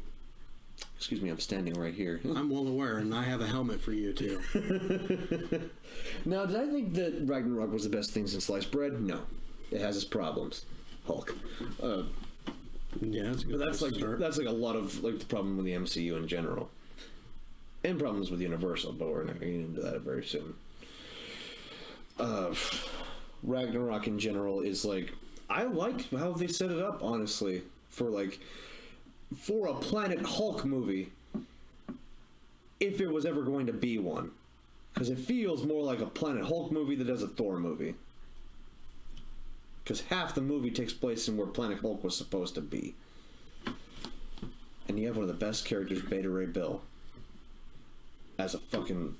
C: Excuse me, I'm standing right here.
B: I'm well aware, and I have a helmet for you, too.
C: Now, did I think that Ragnarok was the best thing since sliced bread? No. It has its problems. Hulk.
B: Yeah, that's a good
C: But that's
B: place to start.
C: like a lot of like the problem with the MCU in general, and problems with Universal. But we're not going to get into that very soon. Ragnarok in general is like, I like how they set it up. Honestly, for a Planet Hulk movie, if it was ever going to be one, because it feels more like a Planet Hulk movie than does a Thor movie. Because half the movie takes place in where Planet Hulk was supposed to be. And you have one of the best characters, Beta Ray Bill, as a fucking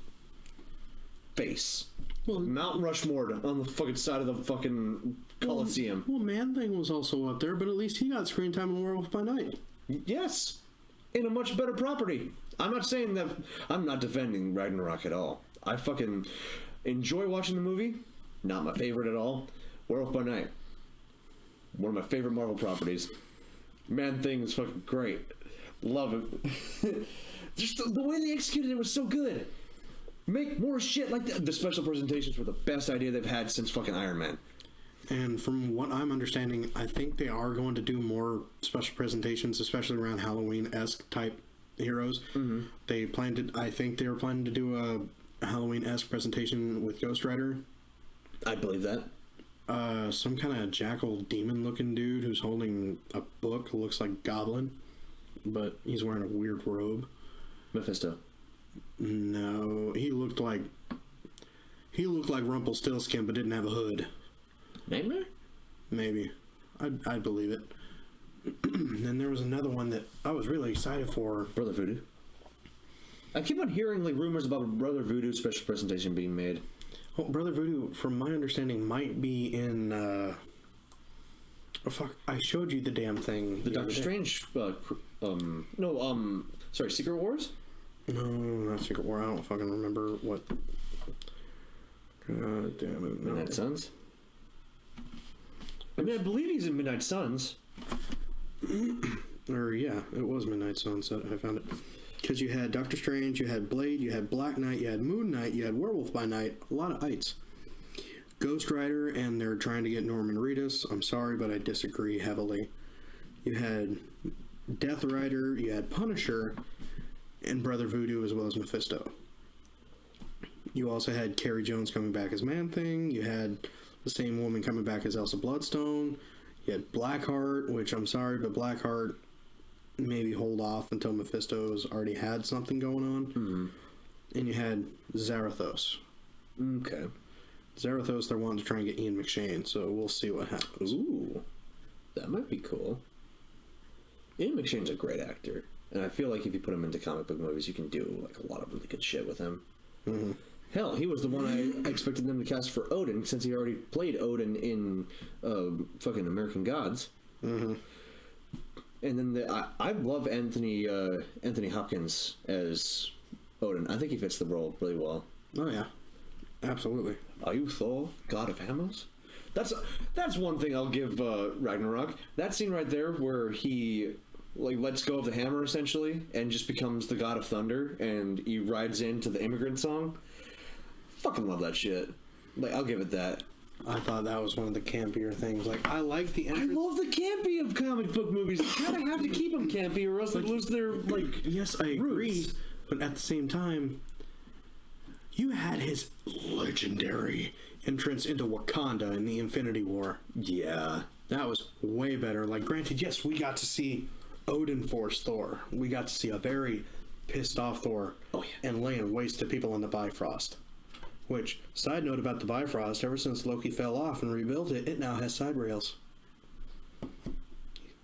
C: face.
B: Well,
C: Mount Rushmore on the fucking side of the fucking Coliseum.
B: Well, Man-Thing was also up there, but at least he got screen time in Werewolf by Night.
C: Yes, in a much better property. I'm not saying that. I'm not defending Ragnarok at all. I fucking enjoy watching the movie. Not my favorite at all. Werewolf by Night, one of my favorite Marvel properties. Man-Thing is fucking great. Love it. Just the way they executed it was so good. Make more shit like that. The special presentations were the best idea they've had since fucking Iron Man.
B: And from what I'm understanding, I think they are going to do more special presentations, especially around Halloween-esque type heroes. Mm-hmm. I think they were planning to do a Halloween-esque presentation with Ghost Rider.
C: I believe that.
B: Some kind of jackal demon-looking dude who's holding a book, looks like Goblin, but he's wearing a weird robe.
C: Mephisto.
B: No, he looked like Rumpelstiltskin, but didn't have a hood.
C: Nightmare?
B: Maybe. I'd believe it. Then there was another one that I was really excited for.
C: Brother Voodoo. I keep on hearing rumors about Brother Voodoo special presentation being made.
B: Well, Brother Voodoo, from my understanding, might be in. Oh fuck! I showed you the damn thing.
C: The Doctor Strange. Sorry, Secret Wars.
B: No, not Secret War. I don't fucking remember what. God damn it! No.
C: Midnight Suns. I mean, I believe he's in Midnight Suns.
B: Or yeah, it was Midnight Sunset. I found it. Because you had Doctor Strange, you had Blade, you had Black Knight, you had Moon Knight, you had Werewolf by Night. A lot of ites. Ghost Rider, and they're trying to get Norman Reedus. I'm sorry, but I disagree heavily. You had Death Rider, you had Punisher, and Brother Voodoo as well as Mephisto. You also had Carrie Jones coming back as Man-Thing. You had the same woman coming back as Elsa Bloodstone. You had Blackheart, which I'm sorry, but Blackheart maybe hold off until Mephisto's already had something going on. Mm-hmm. And you had Zarathos.
C: Okay.
B: Zarathos, they're wanting to try and get Ian McShane, so we'll see what happens.
C: Ooh. That might be cool. Ian McShane's a great actor. And I feel like if you put him into comic book movies, you can do a lot of really good shit with him.
B: Mm-hmm.
C: Hell, he was the one I expected them to cast for Odin, since he already played Odin in fucking American Gods. Mm-hmm. And then I love Anthony Hopkins as Odin. I think he fits the role really well.
B: Oh yeah, absolutely.
C: Are you Thor, god of hammers? That's one thing I'll give Ragnarok. That scene right there where he lets go of the hammer essentially and just becomes the god of thunder, and he rides into the immigrant song. Fucking love that shit. I'll give it that.
B: I thought that was one of the campier things. I like the entrance.
C: I love the campy of comic book movies. You kind of have to keep them campy, or else they lose their
B: Yes, I agree. But at the same time, you had his legendary entrance into Wakanda in the Infinity War.
C: Yeah,
B: that was way better. Granted, yes, we got to see Odin Force Thor. We got to see a very pissed off Thor.
C: Oh yeah,
B: and laying waste to people in the Bifrost. Which, side note about the Bifrost, ever since Loki fell off and rebuilt it, it now has side rails.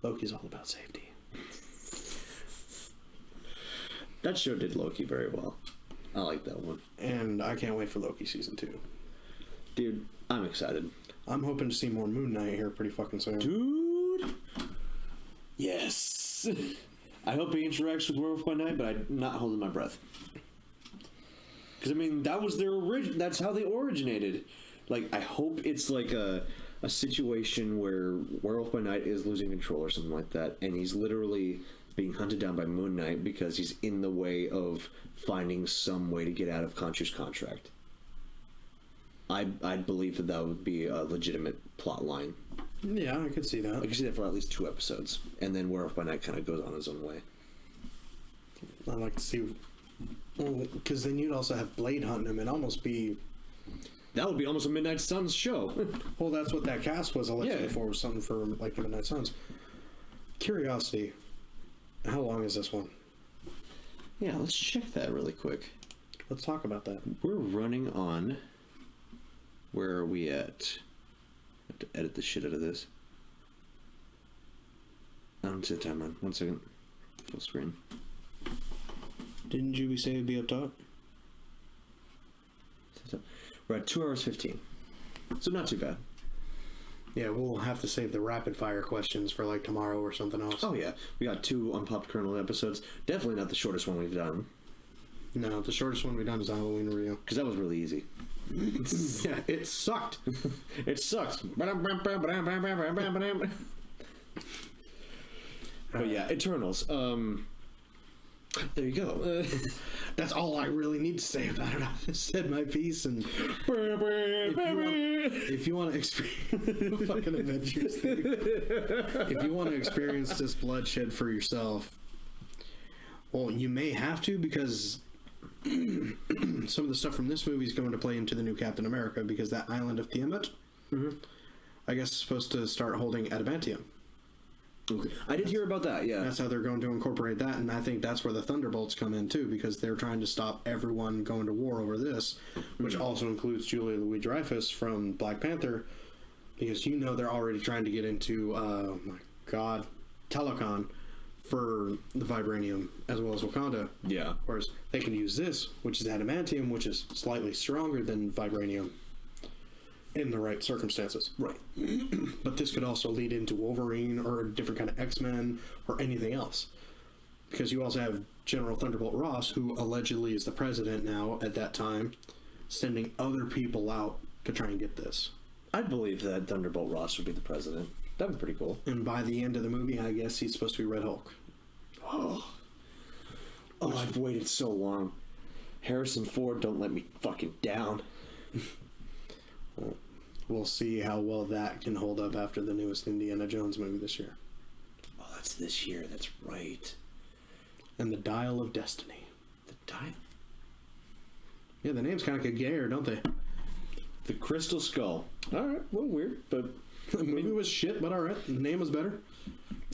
B: Loki's all about safety.
C: That show did Loki very well. I like that one.
B: And I can't wait for Loki Season 2.
C: Dude, I'm excited.
B: I'm hoping to see more Moon Knight here pretty fucking soon.
C: Dude! Yes! I hope he interacts with Werewolf by Night, but I'm not holding my breath. Because, that was their origin. That's how they originated. I hope it's a situation where Werewolf by Night is losing control or something like that, and he's literally being hunted down by Moon Knight because he's in the way of finding some way to get out of Khonshu's contract. I'd believe that would be a legitimate plot line.
B: Yeah, I could see that.
C: I could see that for at least 2 episodes, and then Werewolf by Night kind of goes on his own way.
B: I'd like to see... Well, because then you'd also have Blade hunting him and almost be...
C: That would be almost a Midnight Suns show.
B: Well, that's what that cast was allegedly for, was something for Midnight Suns. Curiosity. How long is this one?
C: Yeah, let's check that really quick.
B: Let's talk about that.
C: We're running on... Where are we at? I have to edit the shit out of this. I don't see the timeline. 1 second. Full screen.
B: Didn't you say it'd be up top?
C: We're at 2 hours 15. So not too bad.
B: Yeah, we'll have to save the rapid fire questions for tomorrow or something else.
C: Oh yeah, we got 2 Unpopped Kernel episodes. Definitely not the shortest one we've done.
B: No, the shortest one we've done is the Halloween review.
C: Because that was really easy.
B: Yeah, it sucked.
C: It sucks. But yeah, Eternals. There you go.
B: That's all I really need to say about it. I said my piece, and if you want to experience fucking Avengers thing, if you want to experience this bloodshed for yourself, well, you may have to, because some of the stuff from this movie is going to play into the new Captain America, because that island of Tiamat, I guess, is supposed to start holding adamantium.
C: Okay. I did hear about that, yeah.
B: That's how they're going to incorporate that, and I think that's where the Thunderbolts come in, too, because they're trying to stop everyone going to war over this, which also includes Julia Louis-Dreyfus from Black Panther, because they're already trying to get into, Telecon for the Vibranium, as well as Wakanda.
C: Yeah.
B: Whereas they can use this, which is adamantium, which is slightly stronger than Vibranium, in the right circumstances.
C: Right.
B: But this could also lead into Wolverine or a different kind of X-Men or anything else. Because you also have General Thunderbolt Ross, who allegedly is the president now at that time, sending other people out to try and get this.
C: I'd believe that Thunderbolt Ross would be the president. That'd be pretty cool.
B: And by the end of the movie, I guess he's supposed to be Red Hulk.
C: Oh, I've waited so long. Harrison Ford, don't let me fucking down.
B: We'll see how well that can hold up after the newest Indiana Jones movie this year.
C: Oh, that's this year. That's right.
B: And The Dial of Destiny.
C: The Dial?
B: Yeah, the names kind of get gayer, don't they?
C: The Crystal Skull. All right, a little weird, but
B: the movie was shit, but all right. The name was better.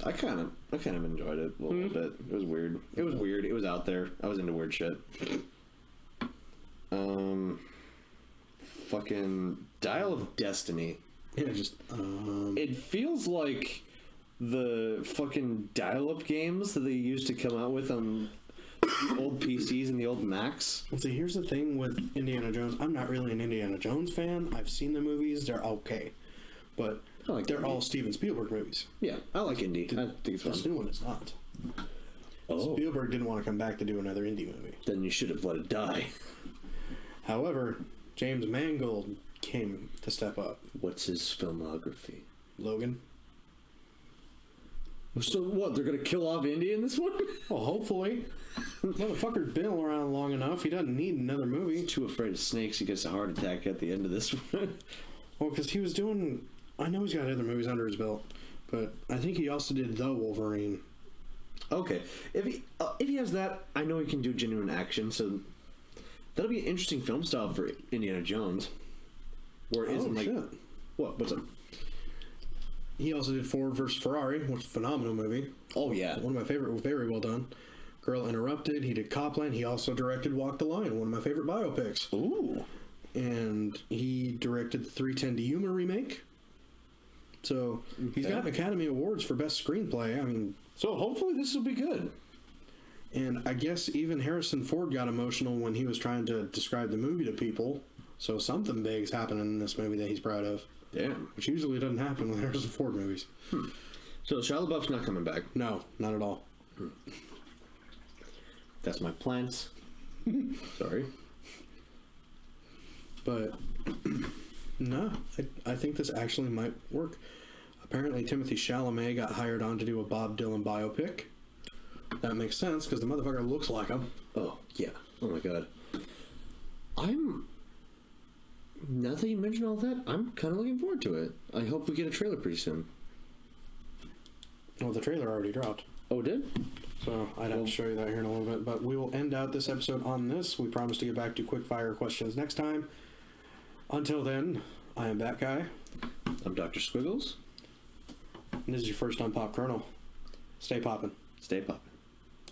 C: I kind of enjoyed it a little bit. It was weird. It was weird. It was out there. I was into weird shit. Fucking Dial of Destiny.
B: Yeah, just
C: It feels like the fucking dial-up games that they used to come out with on the old PCs and the old Macs.
B: See, here's the thing with Indiana Jones. I'm not really an Indiana Jones fan. I've seen the movies. They're okay. But they're all Steven Spielberg movies.
C: Yeah, I like Indy. I think it's fun.
B: This new one is not.
C: Oh.
B: Spielberg didn't want to come back to do another indie movie.
C: Then you should have let it die.
B: However, James Mangold came to step up.
C: What's his filmography?
B: Logan.
C: So what? They're gonna kill off Indy in this one?
B: Well, hopefully. Motherfucker's been around long enough. He doesn't need another movie.
C: Too afraid of snakes. He gets a heart attack at the end of this one.
B: Well, because he was doing... I know he's got other movies under his belt, but I think he also did The Wolverine.
C: Okay, if he has that, I know he can do genuine action. So that'll be an interesting film style for Indiana Jones. Where it isn't like
B: shit.
C: what? What's up?
B: He also did Ford vs. Ferrari, which is a phenomenal movie.
C: Oh yeah,
B: One of my favorite, very well done. Girl Interrupted. He did Copland. He also directed Walk the Line, one of my favorite biopics.
C: ooh,
B: And he directed the 310 to Yuma remake. So he's got Academy Awards for Best Screenplay. I mean,
C: so hopefully this will be good.
B: and I guess even Harrison Ford got emotional when he was trying to describe the movie to people. So something big's happening in this movie that he's proud of.
C: Damn.
B: Which usually doesn't happen with Harrison Ford movies.
C: So Shia LaBeouf's not coming back.
B: No, not at all.
C: That's my plans. Sorry.
B: But no, I think this actually might work. Apparently, Timothy Chalamet got hired on to do a Bob Dylan biopic. That makes sense because the motherfucker looks like him.
C: Oh yeah. Oh my god. Now that you mention all that, I'm kind of looking forward to it. I hope we get a trailer pretty soon.
B: Well, the trailer already dropped.
C: Oh, it did?
B: So I'd have to show you that here in a little bit. But we will end out this episode on this. We promise to get back to quick fire questions next time. Until then, I am that guy.
C: I'm Dr. Squiggles.
B: And this is your first Unpopped Kernal. Stay poppin'.
C: Stay poppin'.